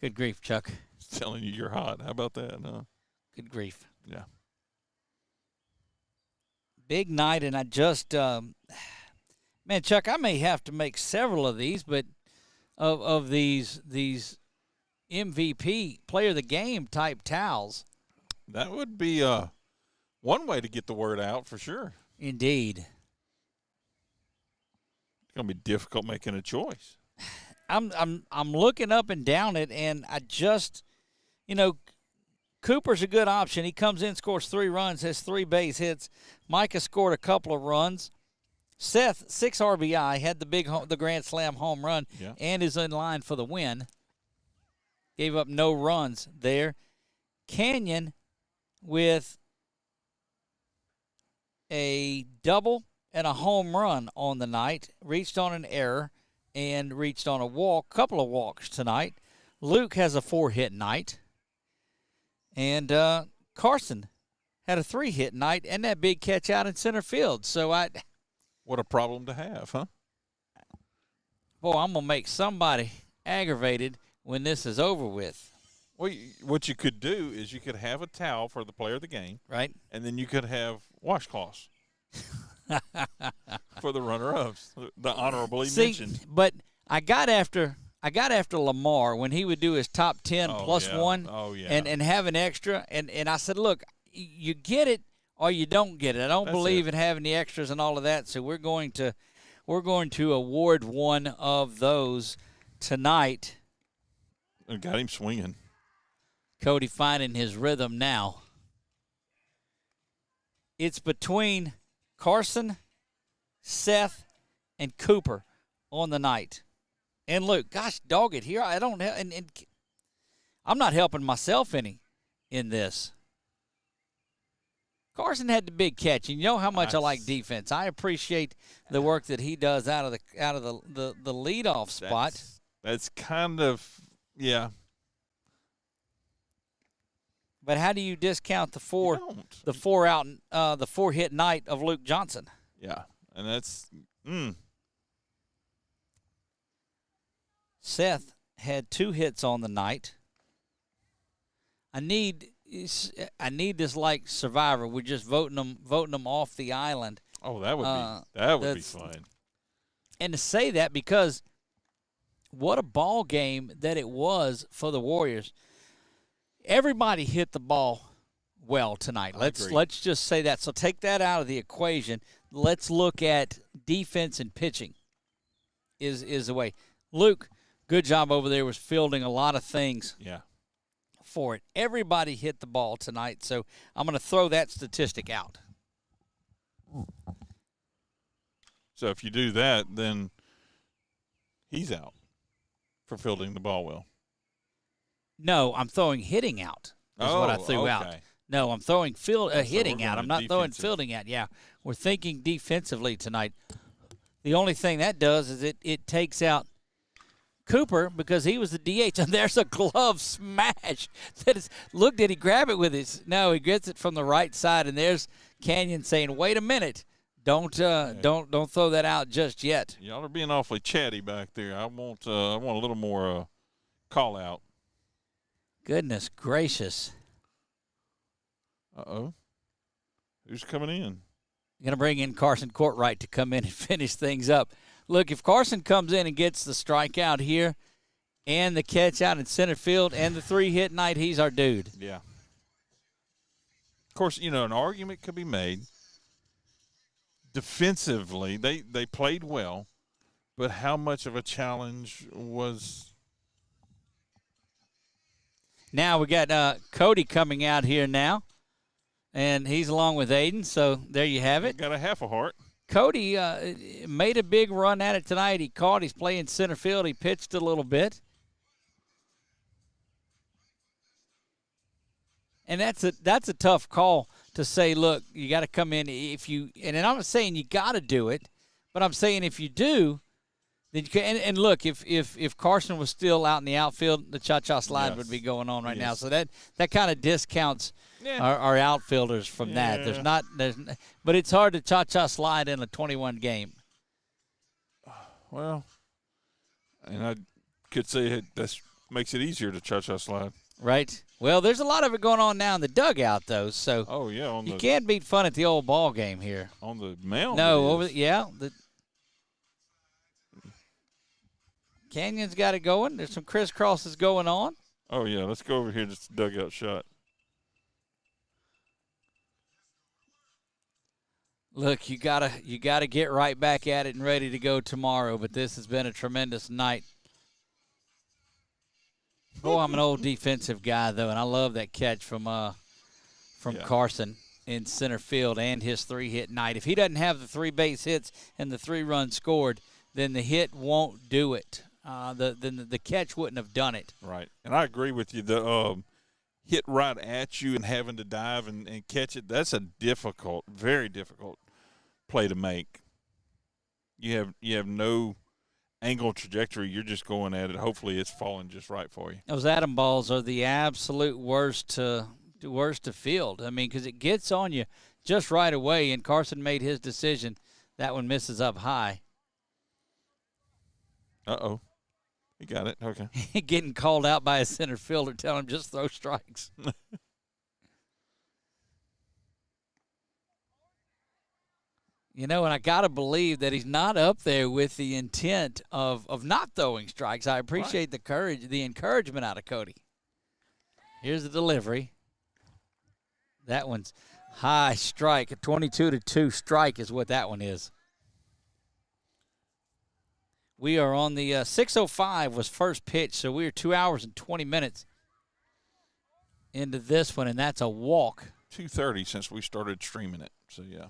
Good grief, Chuck.
It's telling you you're hot. How about that? Huh?
Good grief.
Yeah.
Big night, and I just, man, Chuck, I may have to make several of these, but of these MVP player of the game type towels.
That would be one way to get the word out for sure.
Indeed.
It's gonna be difficult making a choice.
I'm looking up and down it, and I just, Cooper's a good option. He comes in, scores 3 runs, has 3 base hits. Micah scored a couple of runs. Seth, 6 RBI, had the grand slam home run, and is in line for the win. Gave up no runs there. Canyon with a double and a home run on the night. Reached on an error and reached on a walk, couple of walks tonight. Luke has a 4-hit night. And Carson had a 3-hit night and that big catch out in center field. So
what a problem to have, huh?
Boy, I'm going to make somebody aggravated when this is over with.
Well, what you could do is you could have a towel for the player of the game.
Right.
And then you could have washcloths for the runner-ups, the honorably mentioned.
But I got after Lamar when he would do his top 10 plus one and have an extra. And I said, look, you get it or you don't get it. I don't believe in having the extras and all of that. So we're going to award one of those tonight.
I got him swinging.
Cody finding his rhythm now. It's between Carson, Seth, and Cooper on the night. And Luke, gosh, dog it here. I don't and I'm not helping myself any in this. Carson had the big catch, and you know how much I like defense. I appreciate the work that he does out of the leadoff spot.
That's kind of
But how do you discount the 4-hit night of Luke Johnson?
Yeah, and that's
Seth had 2 hits on the night. I need this like Survivor. We're just voting them off the island.
Oh, that would be fun.
And to say that because what a ball game that it was for the Warriors. Everybody hit the ball well tonight. Let's just say that. So take that out of the equation. Let's look at defense and pitching is the way. Luke, good job over there, was fielding a lot of things for it. Everybody hit the ball tonight, so I'm going to throw that statistic out.
So if you do that, then he's out for fielding the ball well.
No, I'm throwing hitting out is what I threw out. No, I'm throwing hitting out. I'm not throwing fielding out. Yeah, we're thinking defensively tonight. The only thing that does is it takes out Cooper because he was the DH, and there's a glove smash. Look, did he grab it with his? No, he gets it from the right side, and there's Canyon saying, "Wait a minute, don't throw that out just yet."
Y'all are being awfully chatty back there. I want a little more call out.
Goodness gracious.
Uh-oh. Who's coming in?
Going to bring in Carson Courtwright to come in and finish things up. Look, if Carson comes in and gets the strikeout here and the catch out in center field and the 3-hit night, he's our dude.
Yeah. Of course, an argument could be made. Defensively, they played well. But how much of a challenge was?
Now we got Cody coming out here now, and he's along with Aiden. So there you have it.
Got a half a heart.
Cody made a big run at it tonight. He caught. He's playing center field. He pitched a little bit. And that's a tough call to say, look, you got to come in if you – and I'm not saying you got to do it, but I'm saying if you do, then you can. And look, if Carson was still out in the outfield, the cha-cha slide would be going on right now. So that kind of discounts our outfielders from that. But it's hard to cha-cha slide in a 21 game.
Well, and I could say that makes it easier to cha-cha slide.
Right. Well, there's a lot of it going on now in the dugout, though. So you can't beat fun at the old ball game here.
On the mound?
No, the Canyon's got it going. There's some crisscrosses going on.
Oh yeah, let's go over here to the dugout shot.
Look, you gotta get right back at it and ready to go tomorrow. But this has been a tremendous night. Oh, I'm an old defensive guy, though, and I love that catch from Carson in center field and his 3-hit night. If he doesn't have the 3 base hits and the 3 runs scored, then the hit won't do it. The catch wouldn't have done it.
Right, and I agree with you. The hit right at you and having to dive and catch it, that's a difficult, very difficult play to make. You have no angle trajectory. You're just going at it. Hopefully it's falling just right for you.
Those atom balls are the absolute worst to field. I mean, because it gets on you just right away, and Carson made his decision. That one misses up high.
Uh-oh. He got it. Okay.
Getting called out by a center fielder telling him just throw strikes. You know, and I got to believe that he's not up there with the intent of not throwing strikes. I appreciate the courage, the encouragement out of Cody. Here's the delivery. That one's high strike. A 22-2 strike is what that one is. We are on the 6:05 was first pitch, so we are 2 hours and 20 minutes into this one, and that's a walk.
2:30 since we started streaming it, so yeah.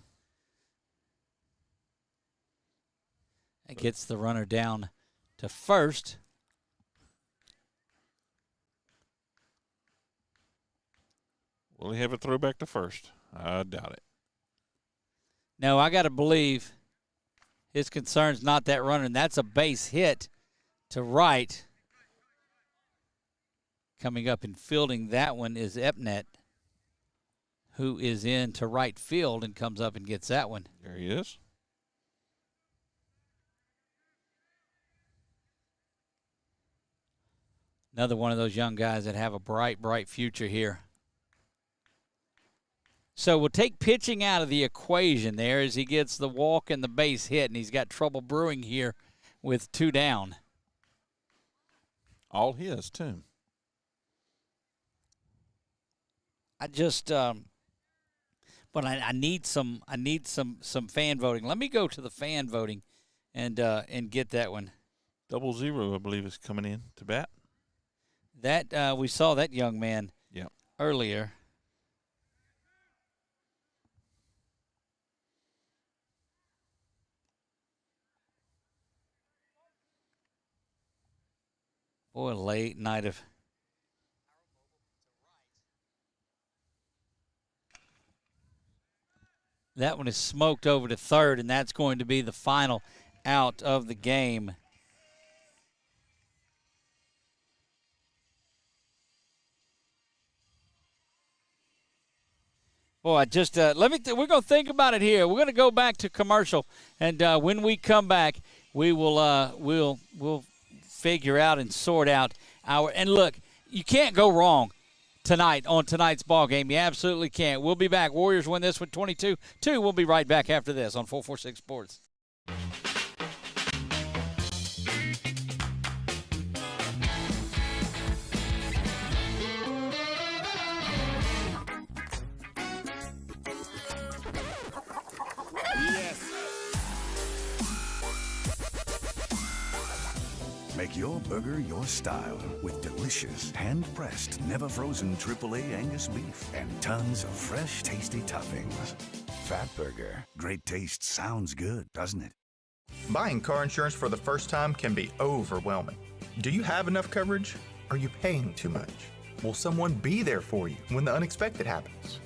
It gets the runner down to first.
Will he have a throwback to first? I doubt it.
No, I got to believe his concern's not that runner, and that's a base hit to right. Coming up and fielding that one is Epnet, who is in to right field and comes up and gets that one.
There he is.
Another one of those young guys that have a bright, bright future here. So we'll take pitching out of the equation there as he gets the walk and the base hit, and he's got trouble brewing here with 2 down.
All his, too.
I just, but I need some fan voting. Let me go to the fan voting, and get that one.
00, I believe, is coming in to bat.
That we saw that young man earlier. Boy, late night of. That one is smoked over to third, and that's going to be the final out of the game. Boy, I just we're going to think about it here. We're going to go back to commercial, and when we come back, we will we'll figure out and sort out our. And look, you can't go wrong tonight on tonight's ball game. You absolutely can't. We'll be back. Warriors win this with 22-2. We'll be right back after this on 446 Sports.
Make your burger your style with delicious, hand-pressed, never-frozen AAA Angus beef and tons of fresh, tasty toppings. Fat Burger. Great taste sounds good, doesn't it?
Buying car insurance for the first time can be overwhelming. Do you have enough coverage? Are you paying too much? Will someone be there for you when the unexpected happens?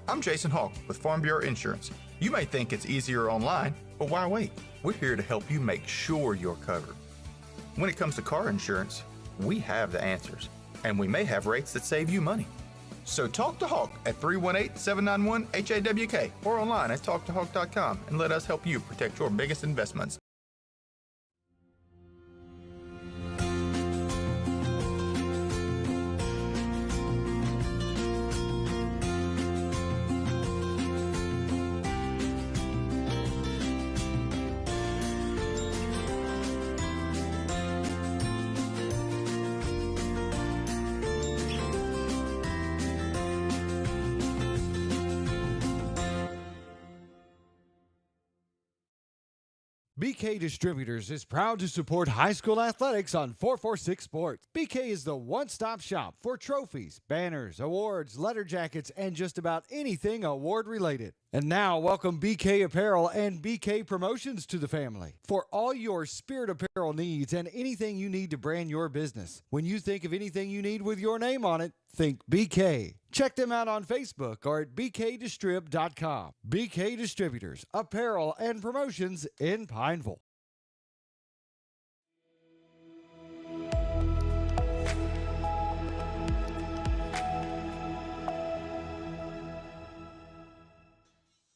I'm Jason Hawk with Farm Bureau Insurance. You may think it's easier online, but why wait? We're here to help you make sure you're covered. When it comes to car insurance, we have the answers, and we may have rates that save you money. So talk to Hawk at 318-791-HAWK or online at talktohawk.com and let us help you protect your biggest investments.
BK Distributors is proud to support high school athletics on 446 Sports. BK is the one-stop shop for trophies, banners, awards, letter jackets, and just about anything award-related. And now, welcome BK Apparel and BK Promotions to the family for all your spirit apparel needs and anything you need to brand your business. When you think of anything you need with your name on it, think BK. Check them out on Facebook or at bkdistrib.com. BK Distributors, apparel and promotions in Pineville.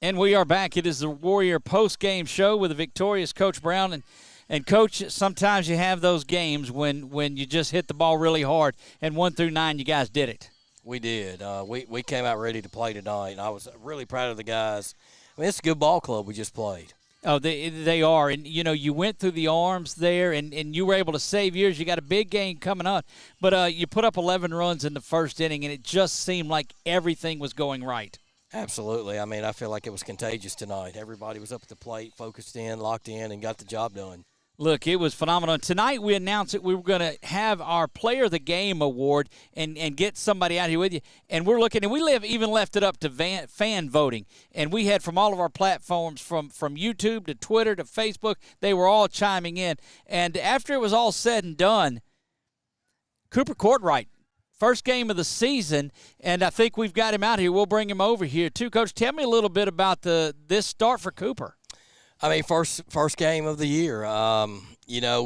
And we are back. It is the Warrior post-game show with the victorious Coach Brown. And Coach, sometimes you have those games when you just hit the ball really hard, and 1 through 9, you guys did it.
We did. We came out ready to play tonight, and I was really proud of the guys. I mean, it's a good ball club we just played.
Oh, they are. And, you know, you went through the arms there, and you were able to save yours. You got a big game coming up. But you put up 11 runs in the first inning, and it just seemed like everything was going right.
Absolutely. I mean, I feel like it was contagious tonight. Everybody was up at the plate, focused in, locked in, and got the job done.
Look, it was phenomenal. Tonight we announced that we were going to have our Player of the Game award and get somebody out here with you. And we're looking, and we even left it up to fan voting. And we had from all of our platforms, from YouTube to Twitter to Facebook, they were all chiming in. And after it was all said and done, Cooper Courtright, first game of the season, and I think we've got him out here. We'll bring him over here too. Coach, tell me a little bit about this start for Cooper.
I mean, first game of the year. You know,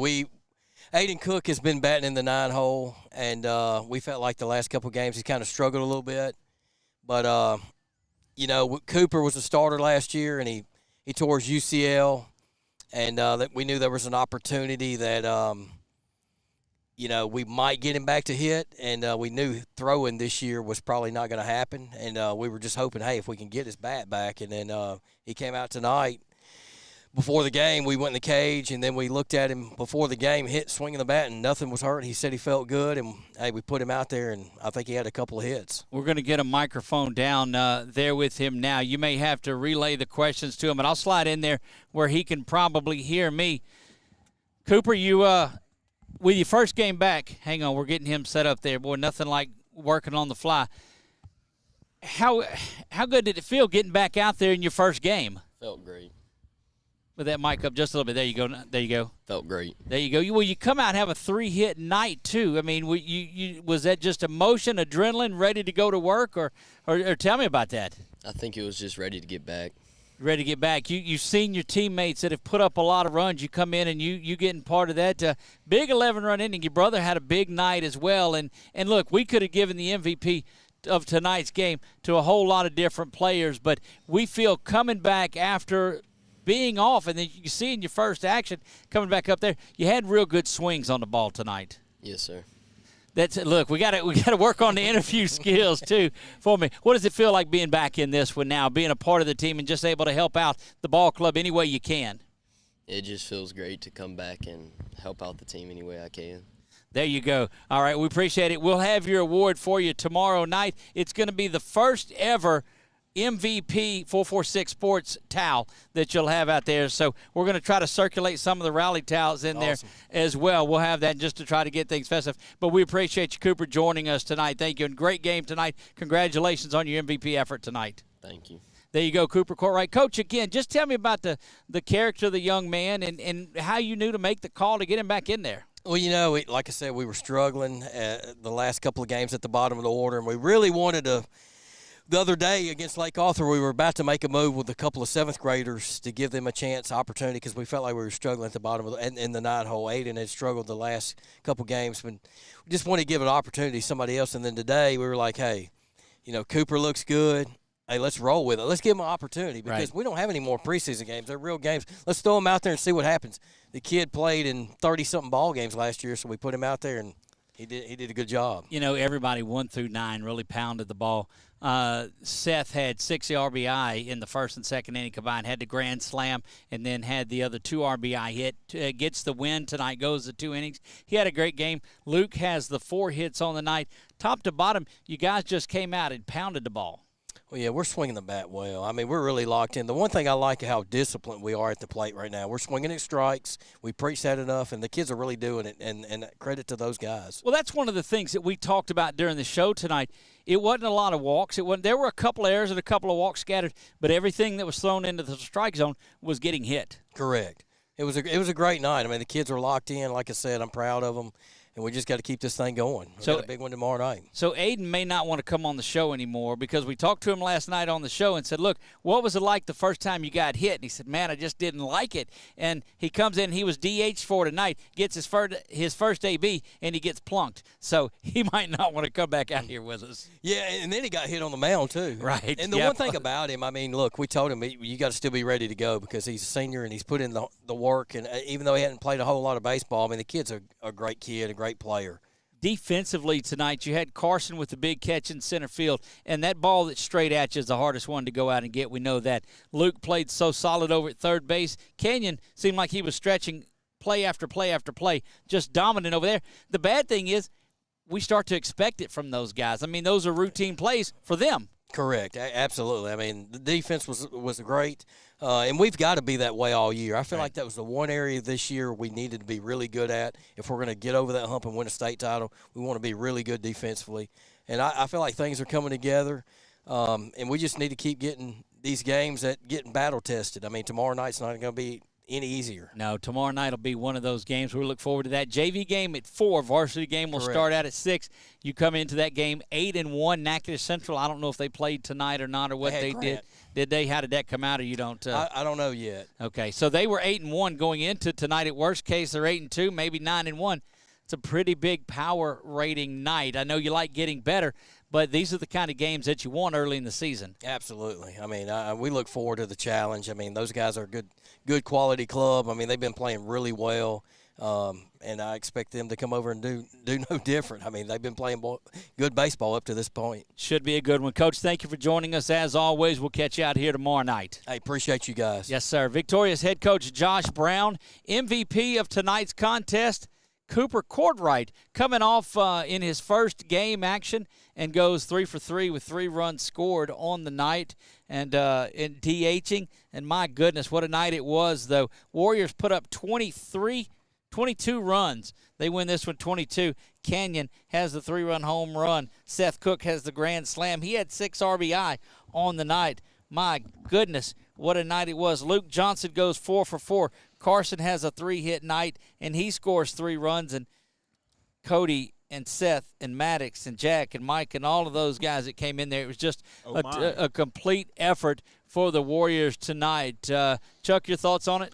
Aiden Cook has been batting in the 9-hole, and we felt like the last couple of games he kind of struggled a little bit. But, you know, Cooper was a starter last year, and he tore his UCL, and that we knew there was an opportunity that, you know, we might get him back to hit, and we knew throwing this year was probably not going to happen. And we were just hoping, hey, if we can get his bat back. And then he came out tonight. Before the game, we went in the cage, and then we looked at him before the game, swinging the bat, and nothing was hurt. He said he felt good, and, hey, we put him out there, and I think he had a couple of hits.
We're going to get a microphone down there with him now. You may have to relay the questions to him, but I'll slide in there where he can probably hear me. Cooper, you with your first game back, hang on, we're getting him set up there. Boy, nothing like working on the fly. How good did it feel getting back out there in your first game?
Felt great.
With that mic up just a little bit. There you go. There you go.
Felt great.
There you go. Well, you come out and have a 3-hit night, too. I mean, was that just emotion, adrenaline, ready to go to work? Or tell me about that.
I think it was just ready to get back.
Ready to get back. You've seen your teammates that have put up a lot of runs. You come in and you getting part of that. Big 11-run inning. Your brother had a big night as well. And look, we could have given the MVP of tonight's game to a whole lot of different players. But we feel coming back after – being off, and then you see in your first action coming back up there, you had real good swings on the ball tonight.
Yes, sir.
That's it. Look, we got to work on the interview skills too for me. What does it feel like being back in this one now, being a part of the team and just able to help out the ball club any way you can?
It just feels great to come back and help out the team any way I can.
There you go. All right, we appreciate it. We'll have your award for you tomorrow night. It's going to be the first ever MVP 446 Sports towel that you'll have out there. So we're going to try to circulate some of the rally towels in there as well. We'll have that just to try to get things festive. But we appreciate you, Cooper, joining us tonight. Thank you. And great game tonight. Congratulations on your MVP effort tonight.
Thank you.
There you go, Cooper Courtright. Coach, again, just tell me about the character of the young man and how you knew to make the call to get him back in there.
Well, like I said, we were struggling the last couple of games at the bottom of the order, and we really wanted to. The other day against Lake Arthur, we were about to make a move with a couple of 7th graders to give them a chance, opportunity, because we felt like we were struggling at the bottom of in the 9-hole. Aiden had struggled the last couple games, but we just wanted to give an opportunity to somebody else. And then today we were like, hey, Cooper looks good. Hey, let's roll with it. Let's give him an opportunity because we don't have any more preseason games. They're real games. Let's throw him out there and see what happens. The kid played in 30-something ball games last year, so we put him out there, and he did a good job.
Everybody 1 through 9 really pounded the ball. Seth had 6 RBI in the first and second inning combined, had the grand slam, and then had the other 2 RBI hit. Gets the win tonight, goes the 2 innings. He had a great game. Luke has the 4 hits on the night. Top to bottom, you guys just came out and pounded the ball.
Well, yeah, we're swinging the bat well. I mean, we're really locked in. The one thing I like is how disciplined we are at the plate right now. We're swinging at strikes. We preach that enough, and the kids are really doing it, and credit to those guys.
Well, that's one of the things that we talked about during the show tonight. It wasn't a lot of walks. There were a couple of errors and a couple of walks scattered, but everything that was thrown into the strike zone was getting hit.
Correct. It was a great night. I mean, the kids were locked in. Like I said, I'm proud of them. And we just got to keep this thing going. We got a big one tomorrow night.
So Aiden may not want to come on the show anymore because we talked to him last night on the show and said, look, what was it like the first time you got hit? And he said, man, I just didn't like it. And he comes in, he was DH for tonight, gets his first AB, and he gets plunked. So he might not want to come back out here with us.
Yeah, and then he got hit on the mound too.
Right.
And the one thing about him, I mean, look, we told him you got to still be ready to go because he's a senior and he's put in the work. And even though he hadn't played a whole lot of baseball, I mean, the kid's a great kid, a great player.
Defensively tonight, you had Carson with the big catch in center field, and that ball that's straight at you is the hardest one to go out and get. We know that. Luke played so solid over at third base. Kenyon seemed like he was stretching play after play after play, just dominant over there. The bad thing is we start to expect it from those guys. I mean, those are routine plays for them.
Correct. Absolutely. I mean, the defense was great, and we've got to be that way all year. I feel like that was the one area this year we needed to be really good at. If we're going to get over that hump and win a state title, we want to be really good defensively. And I feel like things are coming together, and we just need to keep getting these games getting battle-tested. I mean, tomorrow night's not going to be any easier.
No, tomorrow night will be one of those games. We look forward to that. JV game at 4, varsity game will start out at 6. You come into that game 8-1. Natchitoches Central, I don't know if they played tonight or not or what they did. Did they? How did that come out, or you don't?
I don't know yet.
Okay, so they were 8-1 going into tonight. At worst case, they're 8-2, maybe 9-1. It's a pretty big power rating night. I know you like getting better, but these are the kind of games that you want early in the season.
Absolutely. I mean, we look forward to the challenge. I mean, those guys are a good quality club. I mean, they've been playing really well, and I expect them to come over and do no different. I mean, they've been playing good baseball up to this point.
Should be a good one. Coach, thank you for joining us. As always, we'll catch you out here tomorrow night.
I appreciate you guys.
Yes, sir. Victorious head coach Josh Brown, MVP of tonight's contest. Cooper Courtright coming off in his first game action and goes 3 for 3 with 3 runs scored on the night and in DHing. And my goodness, what a night it was, though. Warriors put up 22 runs. They win this one 22. Canyon has the 3-run home run. Seth Cook has the grand slam. He had 6 RBI on the night. My goodness, what a night it was. Luke Johnson goes 4 for 4. Carson has a 3-hit night, and he scores 3 runs. And Cody and Seth and Maddox and Jack and Mike and all of those guys that came in there, it was just a complete effort for the Warriors tonight. Chuck, your thoughts on it?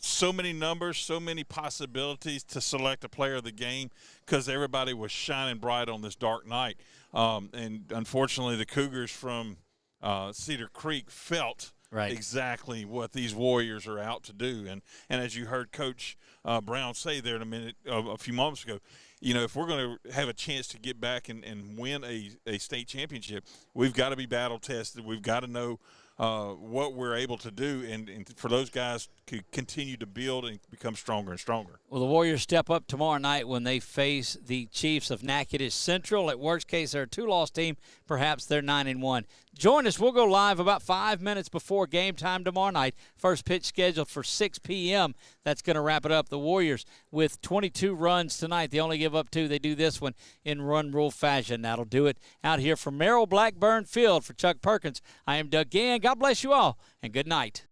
So many numbers, so many possibilities to select a player of the game because everybody was shining bright on this dark night. And unfortunately, the Cougars from Cedar Creek felt exactly what these Warriors are out to do. And as you heard Coach Brown say there in a few moments ago, if we're going to have a chance to get back and win a state championship, we've got to be battle tested. We've got to know what we're able to do, and for those guys to continue to build and become stronger and stronger.
Well, the Warriors step up tomorrow night when they face the Chiefs of Natchitoches Central. At worst case, they're a 2-loss team. Perhaps they're 9-1. Join us. We'll go live about 5 minutes before game time tomorrow night. First pitch scheduled for 6 p.m. That's going to wrap it up. The Warriors with 22 runs tonight. They only give up 2. They do this one in run rule fashion. That'll do it out here from Merrill Blackburn Field. For Chuck Perkins, I am Doug Gann. God bless you all, and good night.